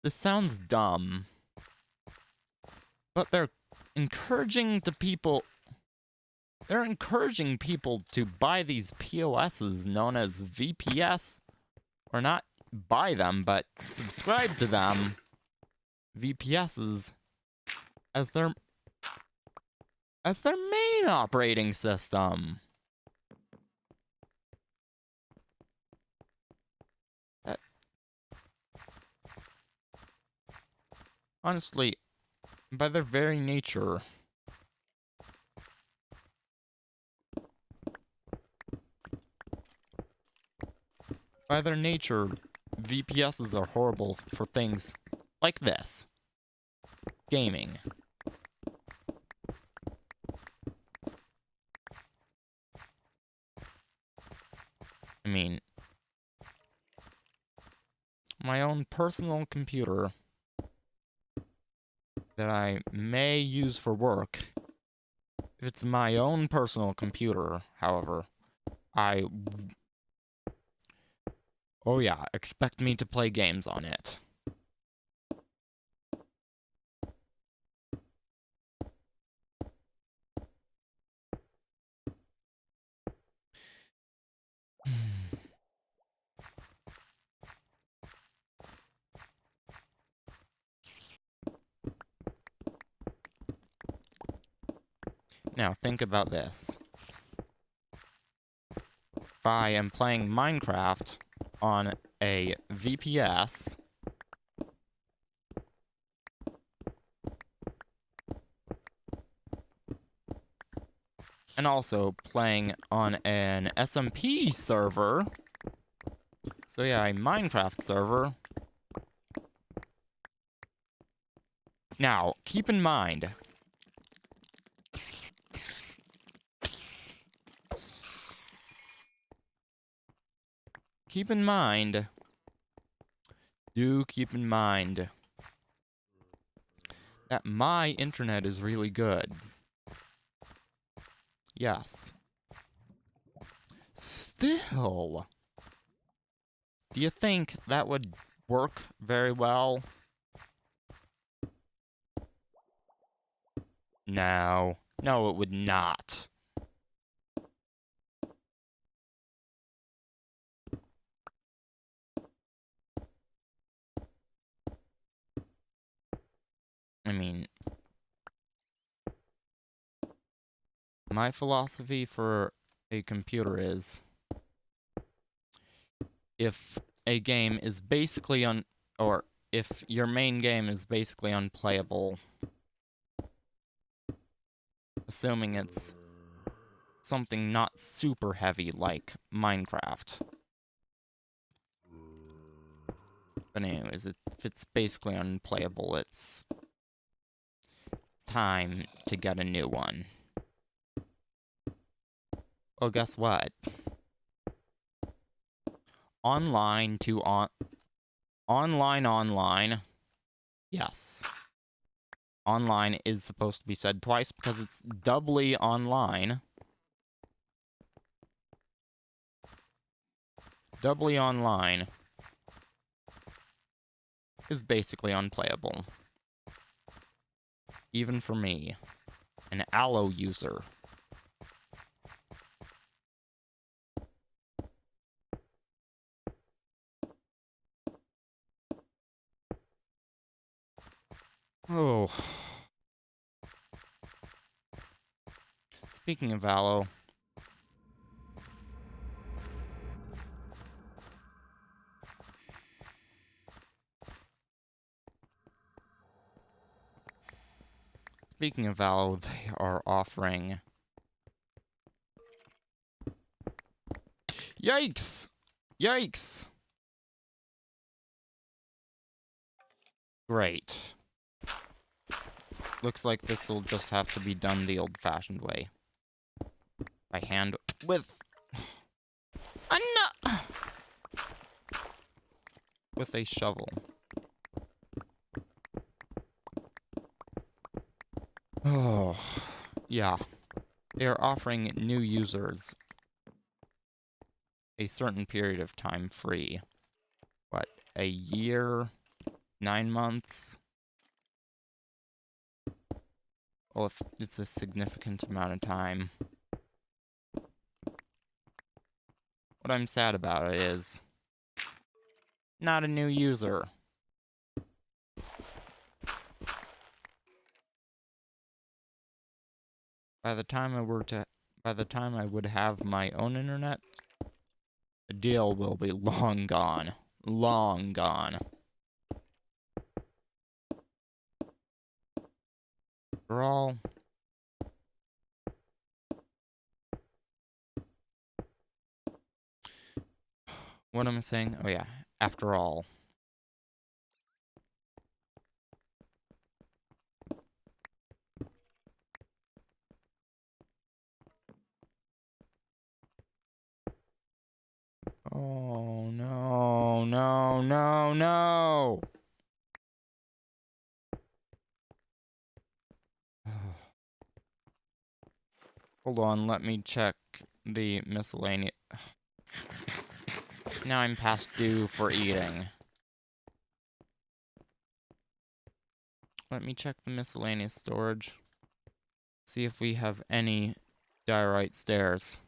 This sounds dumb. But they're encouraging people to buy these POSs known as VPS, or not buy them, but subscribe to them, VPSs, as their main operating system. Honestly, by their very nature, VPSs are horrible for things like this. Gaming. I mean, my own personal computer that I may use for work. If it's my own personal computer, however, oh yeah, expect me to play games on it. Now, think about this. If I am playing Minecraft on a VPS, and also playing on an SMP server, so yeah, a Minecraft server. Now, keep in mind, Do keep in mind that my internet is really good. Yes. Still, do you think that would work very well? No. No, it would not. I mean, my philosophy for a computer is, if a game is basically or if your main game is basically unplayable, assuming it's something not super heavy like Minecraft. But anyways, if it's basically unplayable, it's time to get a new one. Well, guess what? Online. Yes. Online is supposed to be said twice because it's doubly online. Doubly online is basically unplayable. Even for me, an Allo user. Oh. Speaking of Allo, they are offering... Yikes! Yikes! Great. Looks like this will just have to be done the old-fashioned way. By hand with... with a shovel. Oh, yeah. They are offering new users a certain period of time free. What, a year? 9 months? Well, if it's a significant amount of time. What I'm sad about it is not a new user. By the time I would have my own internet, the deal will be long gone. Long gone. After all, what am I saying? Oh yeah, after all. Oh no, no, no, no! Hold on, let me check the miscellaneous. Now I'm past due for eating. Let me check the miscellaneous storage. See if we have any diorite stairs.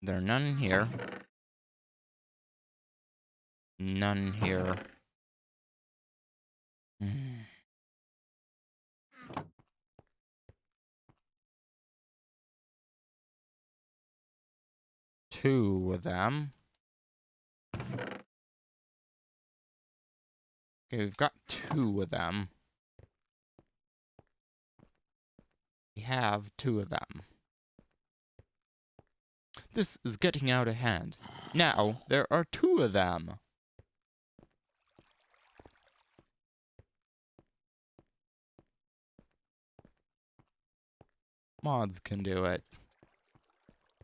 There are none here. None here. Two of them. Okay, we've got two of them. We have two of them. This is getting out of hand. Now, there are two of them. mods can do it.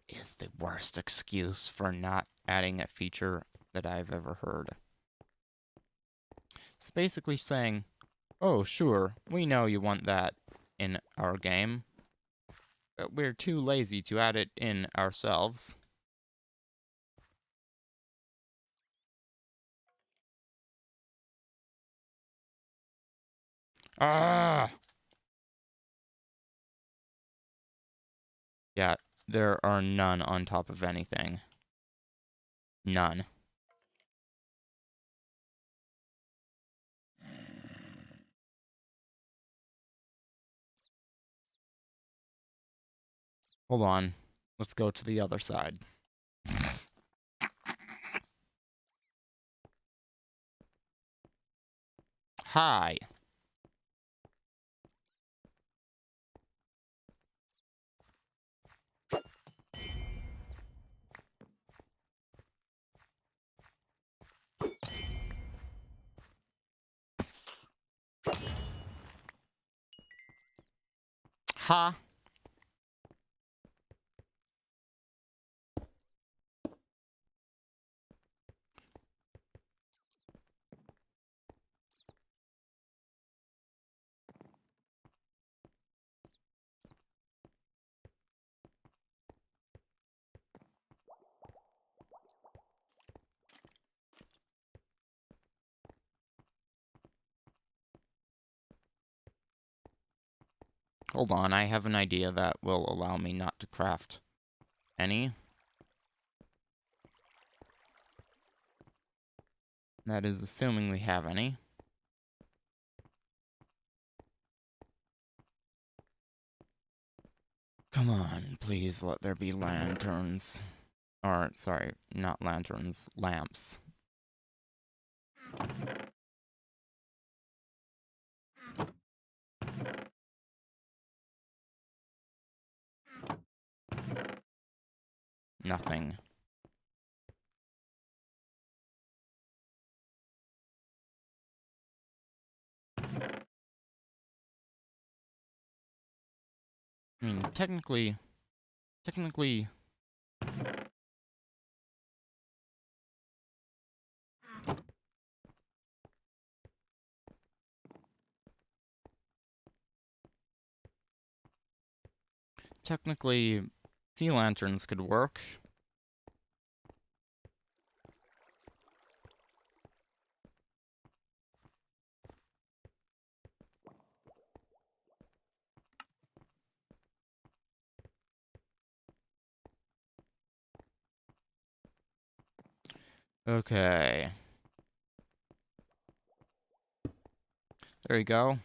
Is the worst excuse for not adding a feature that I've ever heard. It's basically saying, oh, sure, we know you want that in our game, but we're too lazy to add it in ourselves. Ah! Yeah, there are none on top of anything. None. Hold on. Let's go to the other side. Hi. Ha. Hold on, I have an idea that will allow me not to craft any. That is assuming we have any. Come on, please let there be lanterns. Or, sorry, not lanterns, lamps. Nothing. I mean, technically... Technically, sea lanterns could work. Okay. There you go.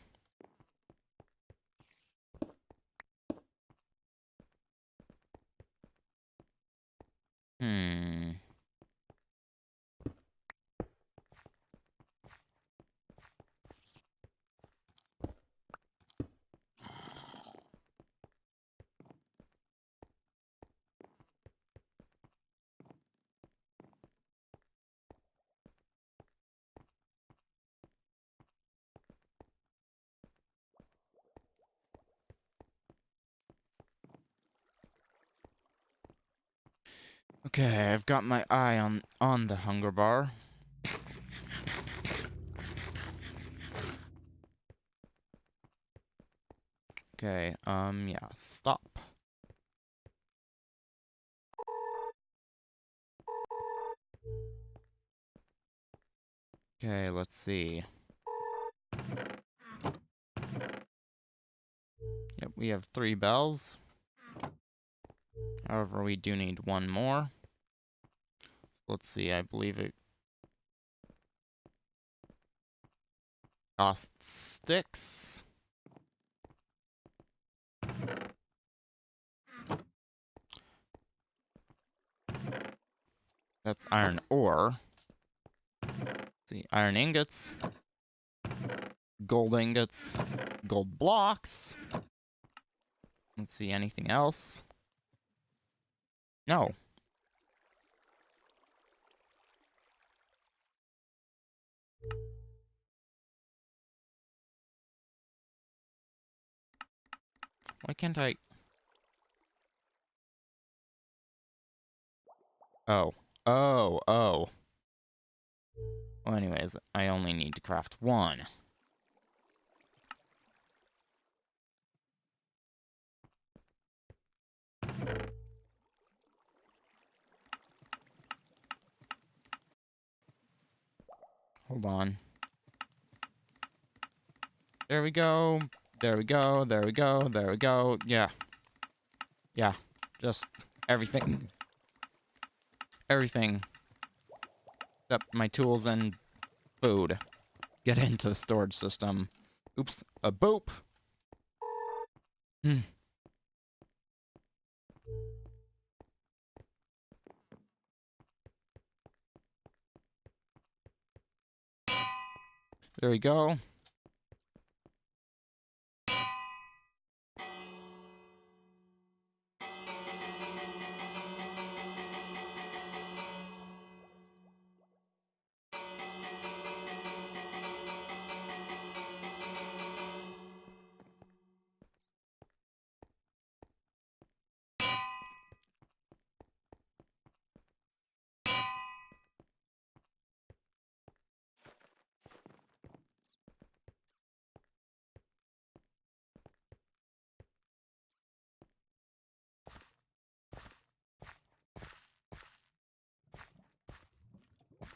Okay, I've got my eye on the hunger bar. Okay, yeah, stop. Okay, let's see. Yep, we have 3 bells. However, we do need 1 more. Let's see, I believe it costs sticks. That's iron ore. Let's see, iron ingots. Gold ingots. Gold blocks. Let's see, anything else? No. Why can't I... Oh. Well, anyways, I only need to craft one. Hold on. There we go. There we go. There we go. There we go. Yeah. Yeah. Just everything. Everything. Except my tools and food. Get into the storage system. Oops. A boop. Hmm. There we go.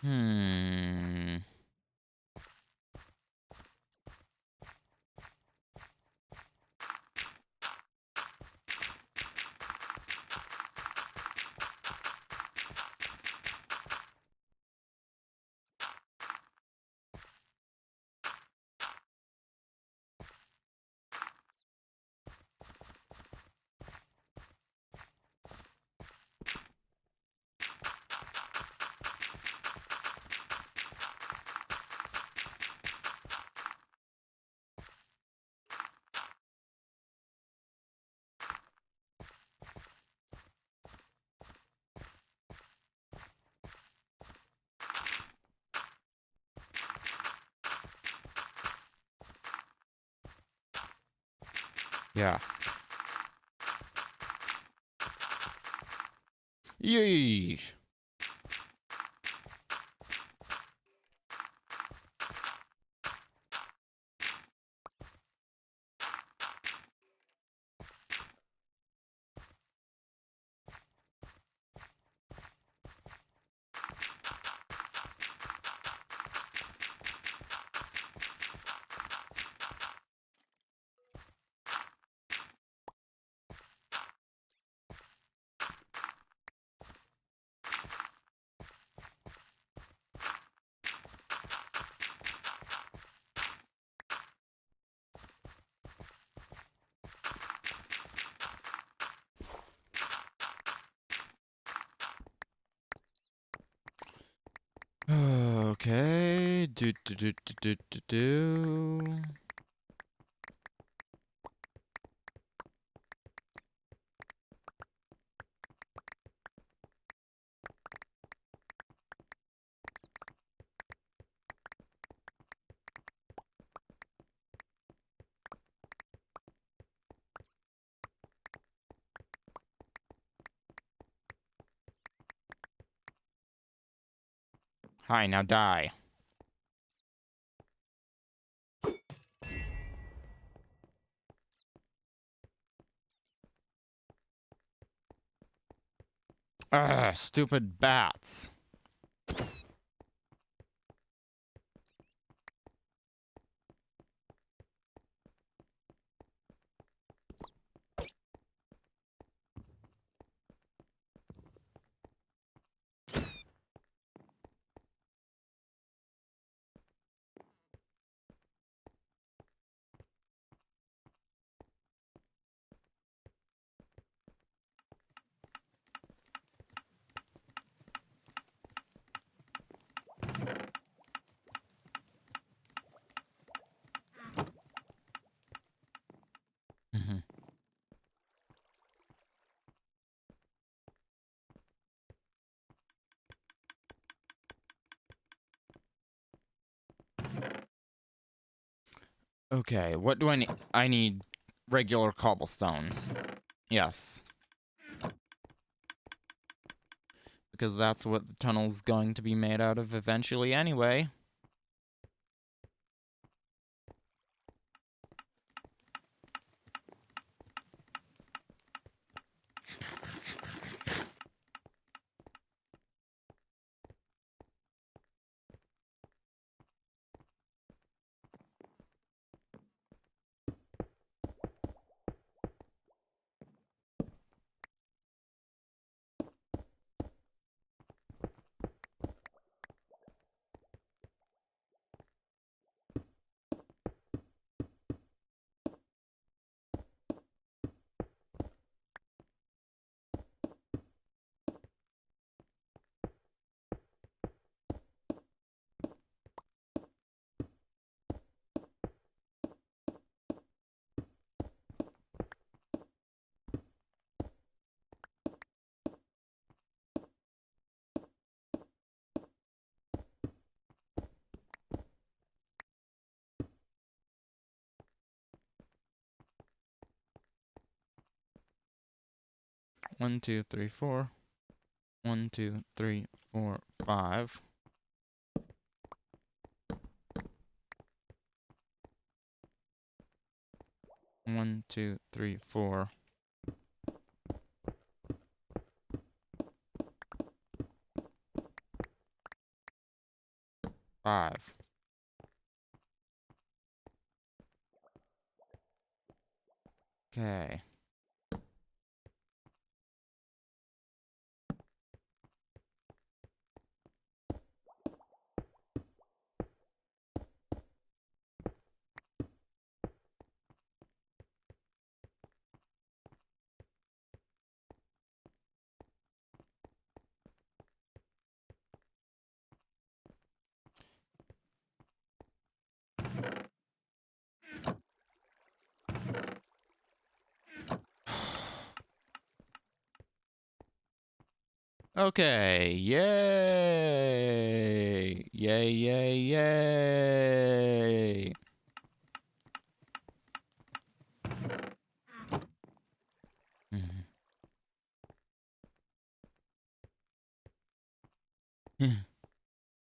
Hmm. Yeah. Yay. Okay. Do. Hi, now die. Ugh, stupid bats. Mhm. Okay, what do I need? I need regular cobblestone. Yes. because that's what the tunnel's going to be made out of eventually anyway. One, two, three, four. 1, 2, 3, 4, 5. One, two, three, four. 5. Okay. Okay, yay! Yay, yay, yay!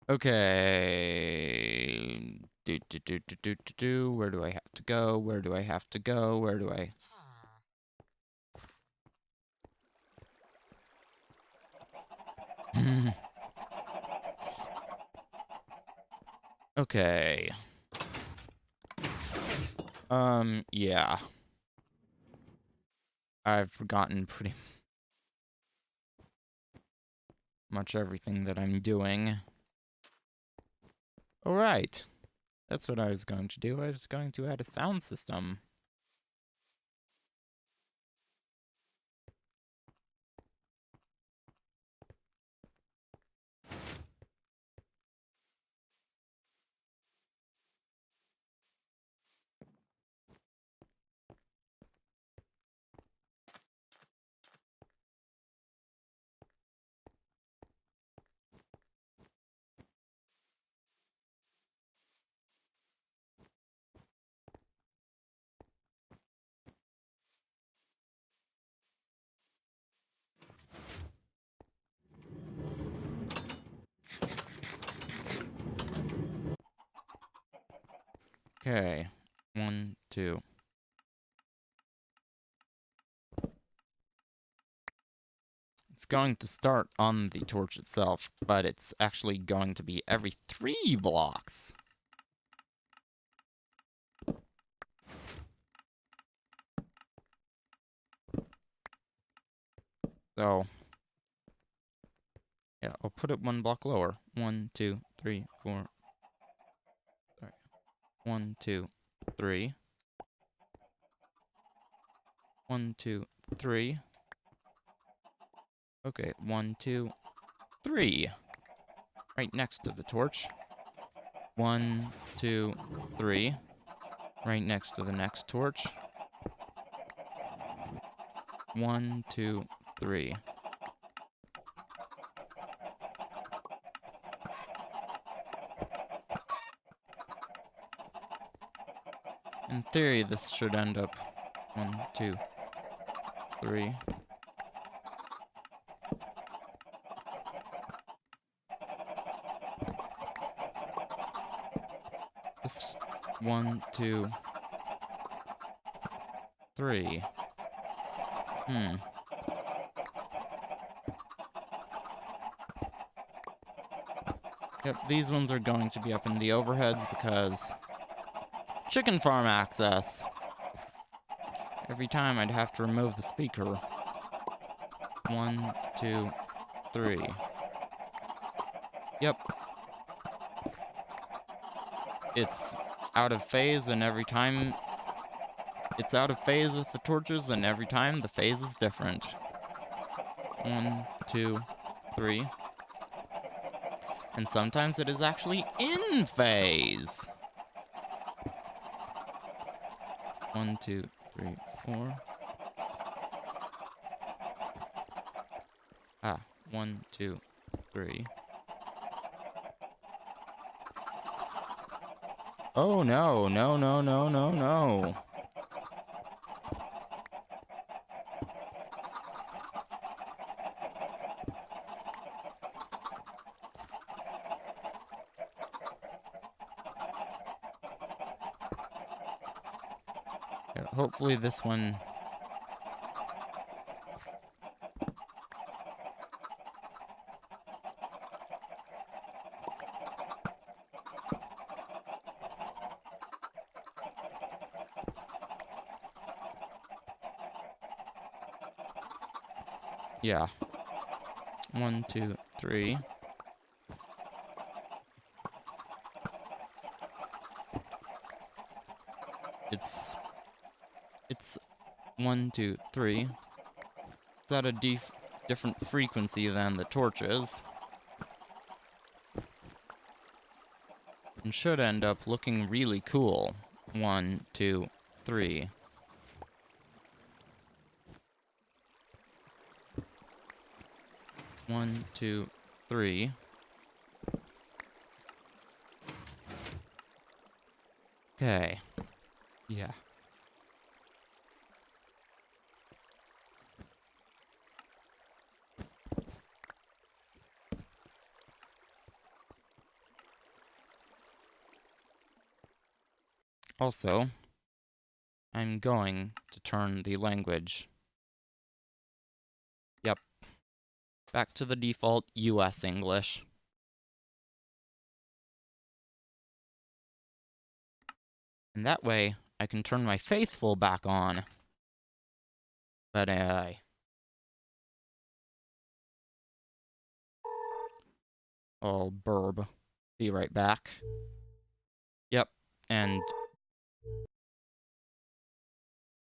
Okay. Where do I have to go? Where do I have to go? Where do I... Okay. Yeah. I've forgotten pretty much everything that I'm doing. Alright. That's what I was going to do. I was going to add a sound system. Okay. 1, 2. It's going to start on the torch itself, but it's actually going to be every 3 blocks. So, yeah, I'll put it 1 block lower. 1, 2, 3, 4. Sorry. 1, 2, 3. 1, 2, 3. Okay, 1, 2, 3. Right next to the torch. 1, 2, 3. Right next to the next torch. 1, 2, 3. In theory, this should end up 1, 2, 3. 1, 2, 3. Yep, these ones are going to be up in the overheads because chicken farm access. Every time I'd have to remove the speaker. 1, 2, 3. Yep. It's out of phase, and every time it's out of phase with the torches, and every time the phase is different. 1, 2, 3. And sometimes it is actually in phase. 1, 2, 3, 4. 1, 2, 3. Oh no, no, no, no, no, no. Hopefully this one... Yeah. 1, 2, 3. It's 1, 2, 3. It's at a different frequency than the torches. And should end up looking really cool. 1, 2, 3. One, 2, 3. Okay. Yeah. Also, I'm going to turn the language. Yep. Back to the default US English. And that way, I can turn my faithful back on. But, oh, burb. Be right back. Yep, and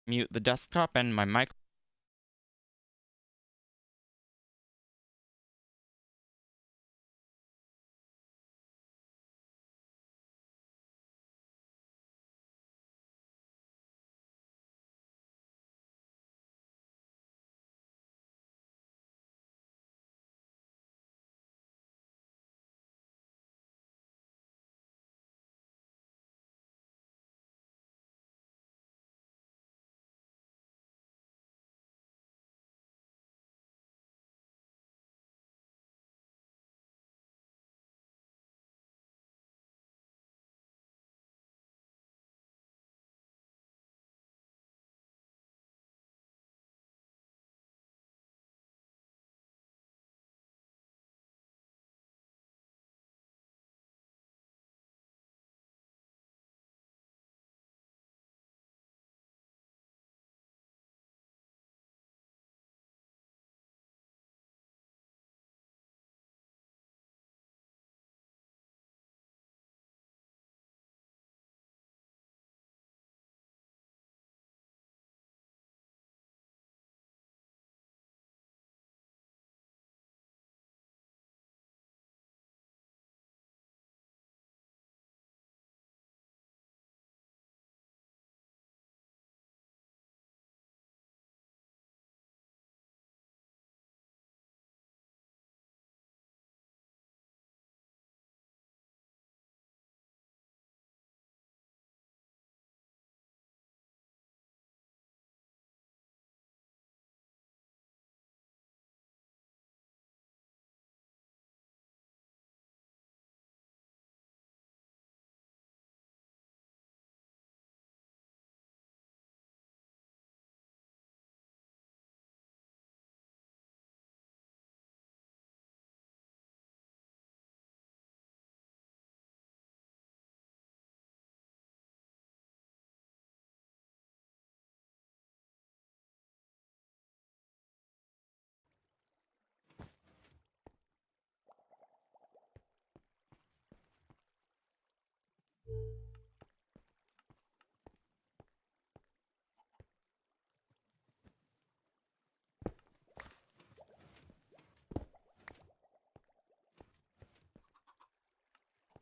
mute the desktop and my mic.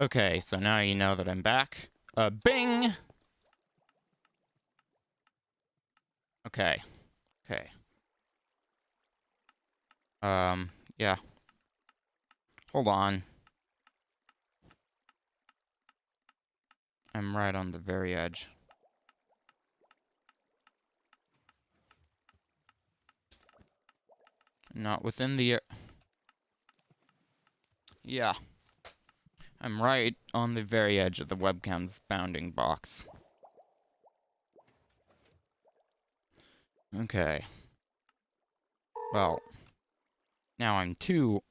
Okay, so now you know that I'm back. Bing! Okay. Okay. Yeah. Hold on. I'm right on the very edge. Not within the... Yeah. I'm right on the very edge of the webcam's bounding box. Okay. Well, now I'm two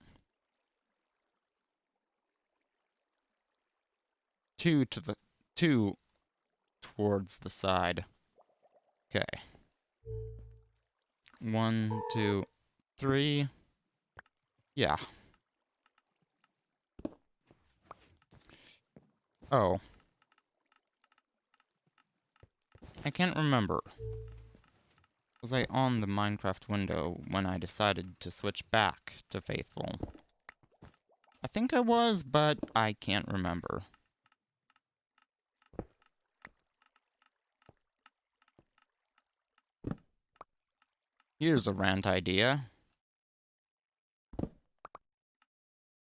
towards the side. Okay. 1, 2, 3. Yeah. Oh. I can't remember. Was I on the MineCraft window when I decided to switch back to Faithful? I think I was, but I can't remember. Here's a rant idea.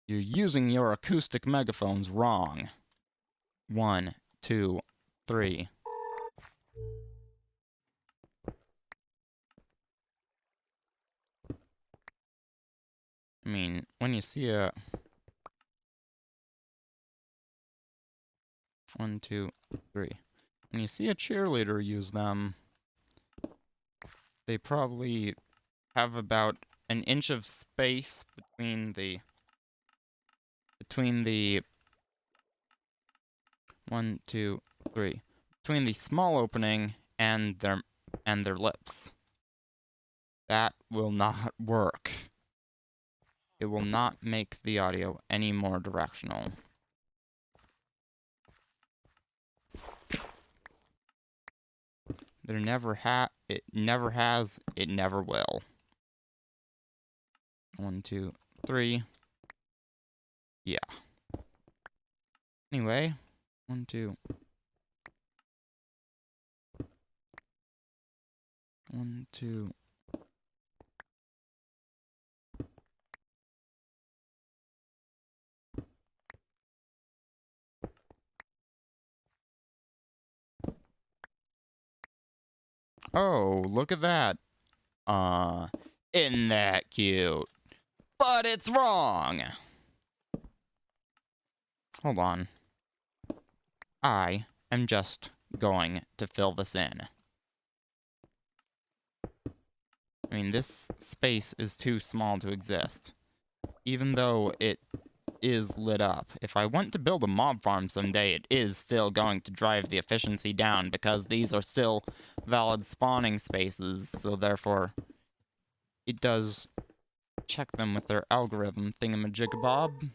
You're using your acoustic megaphones wrong. 1, 2, 3. I mean, when you see a... 1, 2, 3. When you see a cheerleader use them, they probably have about an inch of space between the 1, 2, 3. Between the small opening and their lips. That will not work. It will not make the audio any more directional. It never has, it never will. 1, 2, 3. Yeah. Anyway, 1, 2. 1, 2. Oh, look at that. Isn't that cute? But it's wrong! Hold on. I am just going to fill this in. I mean, this space is too small to exist. Even though it is lit up. If I want to build a mob farm someday, it is still going to drive the efficiency down because these are still valid spawning spaces, so therefore it does check them with their algorithm thingamajigbob.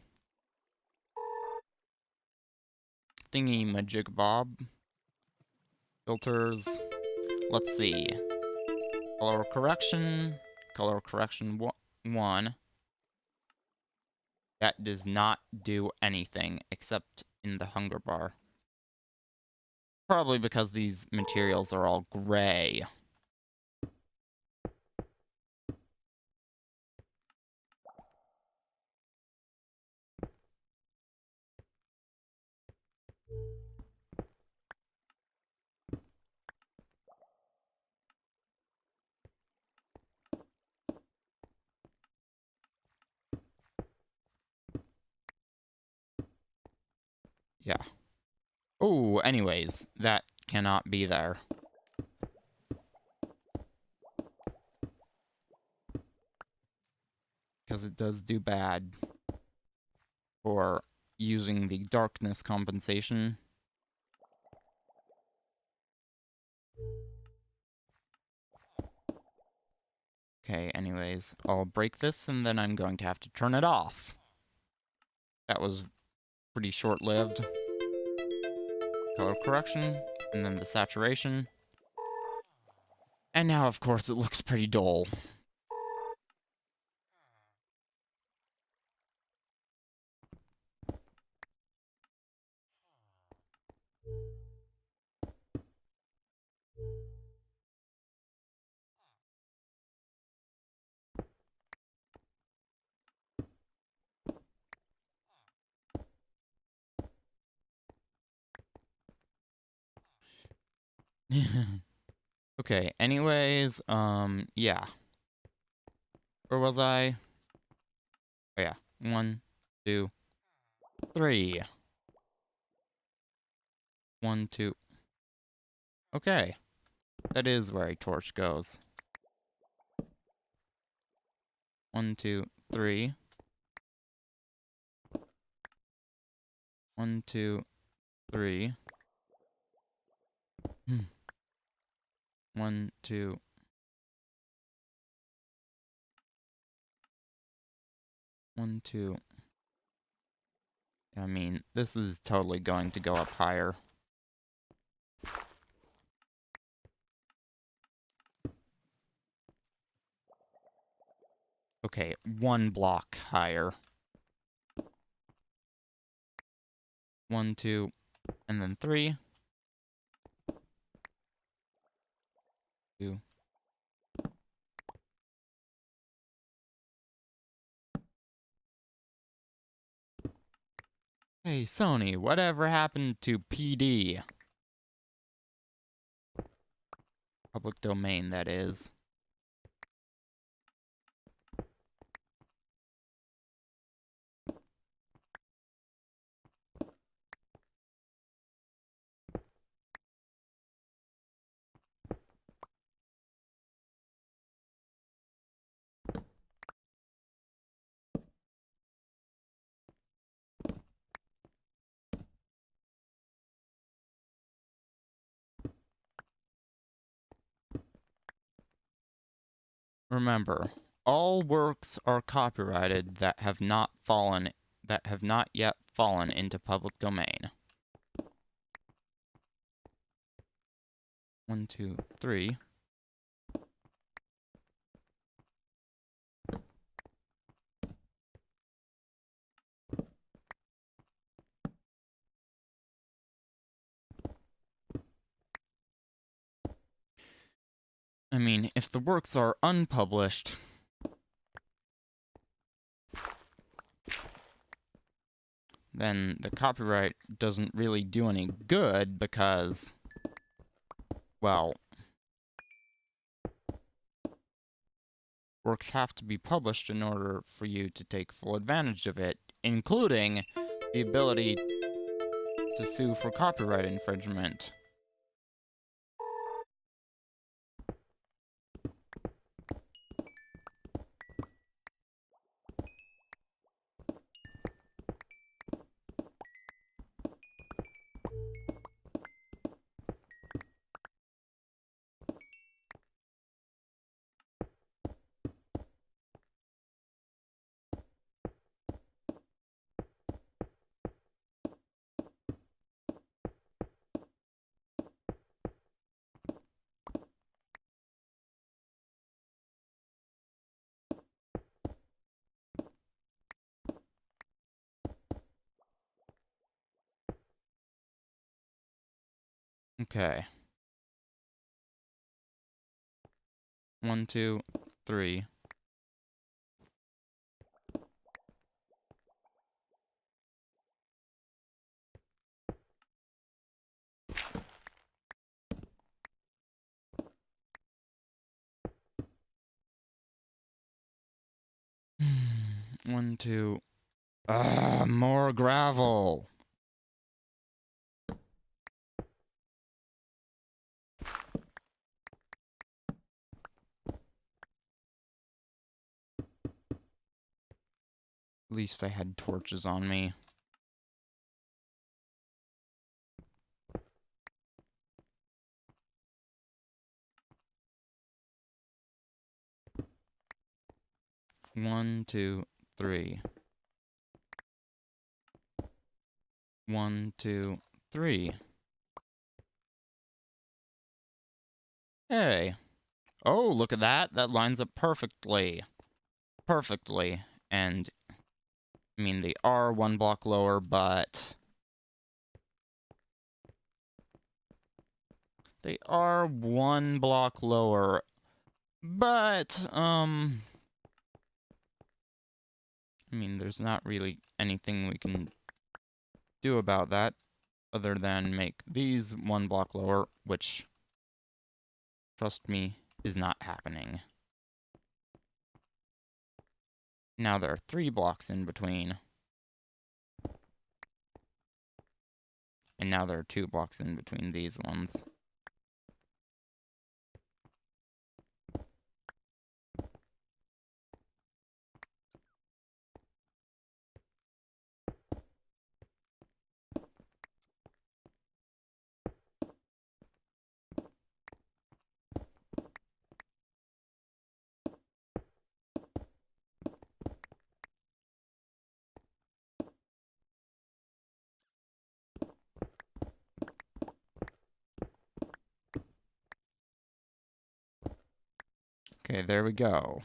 Thingy-majigbob. Filters. Let's see. Color correction 1. That does not do anything except in the hunger bar. Probably because these materials are all gray. Yeah. Oh, anyways, that cannot be there. Because it does do bad for using the darkness compensation. Okay, anyways, I'll break this and then I'm going to have to turn it off. That was pretty short-lived. Color correction, and then the saturation. And now, of course, it looks pretty dull. Okay, anyways, yeah. Where was I? Oh, yeah. 1, 2, 3. 1, 2. Okay. That is where a torch goes. 1, 2, 3. 1, 2, 3. 1, 2. One, two. I mean, this is totally going to go up higher. Okay, 1 block higher. 1, 2, and then 3. 2. Hey, Sony, whatever happened to PD? Public domain, that is. Remember, all works are copyrighted that have not yet fallen into public domain. 1, 2, 3. I mean, if the works are unpublished, then the copyright doesn't really do any good because, well, works have to be published in order for you to take full advantage of it, including the ability to sue for copyright infringement. Okay. 1, 2, 3. One, two. More gravel. At least I had torches on me. One, two, 3. 1, 2, 3. Hey. Oh, look at that. That lines up perfectly. Perfectly. And, I mean, they are 1 block lower, but they are 1 block lower. But, I mean, there's not really anything we can do about that other than make these 1 block lower, which trust me, is not happening. Now there are 3 blocks in between. And now there are 2 blocks in between these ones. Okay, there we go.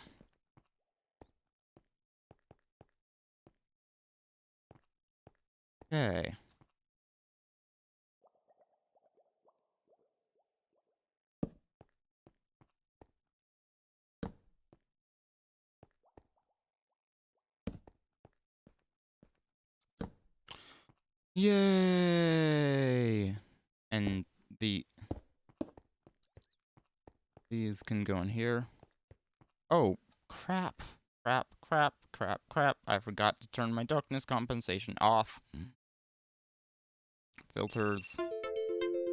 Okay. Yay! And these can go in here. Oh, crap. Crap. I forgot to turn my darkness compensation off. Filters.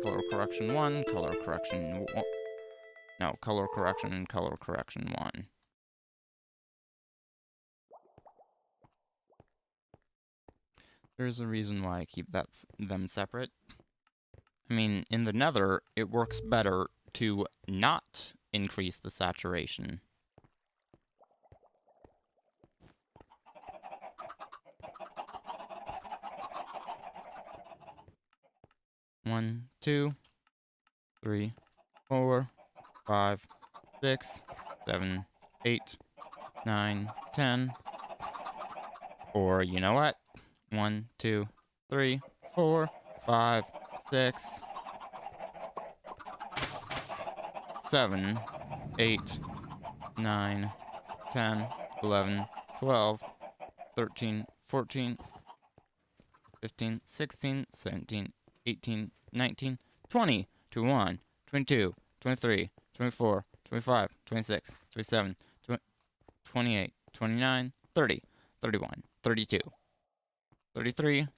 Color correction 1, color correction 1. No, color correction and color correction 1. There's a reason why I keep them separate. I mean, in the Nether, it works better to not increase the saturation. One, 2, 3, 4, 5, 6, 7, 8, 9, 10. Or, you know what? 1, 2, 3, 4, 5, 6, 7, 8, 9, 10, 11, 12, 13, 14, 15, 16, 17, 18, 19, 20, 21, 22, 23, 24, 25, 26, 27, 28, 29, 30, 31, 32, 33,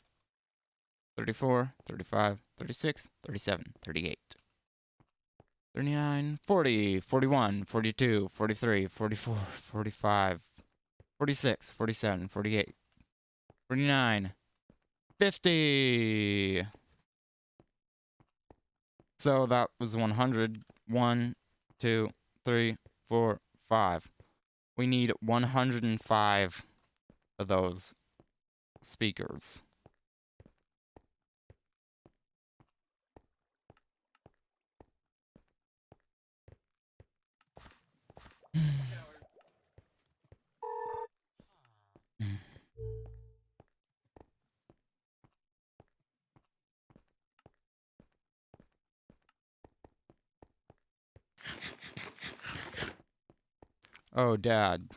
34, 35, 36, 37, 38, 39, 40, 41, 42, 43, 44, 45, 46, 47, 48, 49, 50. So that was 100. 1, 2, 3, 4, 5. We need 105 of those speakers. Oh, Dad.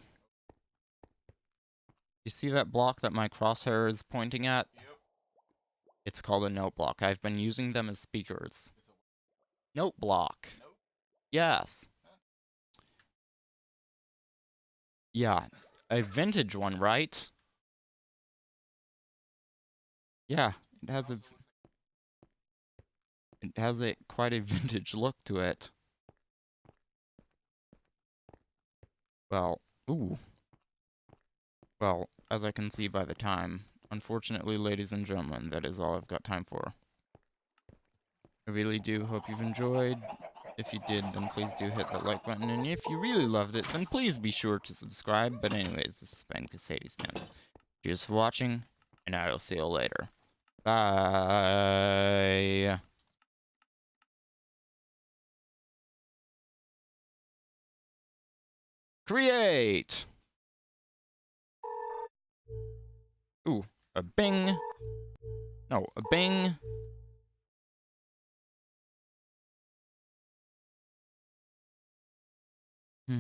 You see that block that my crosshair is pointing at? Yep. It's called a note block. I've been using them as speakers. Note block. Nope. Yes. Huh? Yeah. A vintage one, right? Yeah. It has a quite a vintage look to it. Well, ooh. Well, as I can see by the time, unfortunately, ladies and gentlemen, that is all I've got time for. I really do hope you've enjoyed. If you did, then please do hit that like button, and if you really loved it, then please be sure to subscribe. But anyways, this has been Casadie Stems. Cheers for watching, and I will see you later. Bye. Create! Ooh, a bing. No, a bing. Hmm.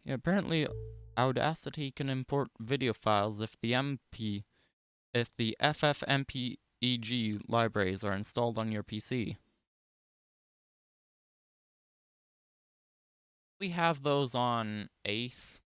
Yeah, apparently Audacity can import video files if the FFmpeg libraries are installed on your PC. We have those on Ace.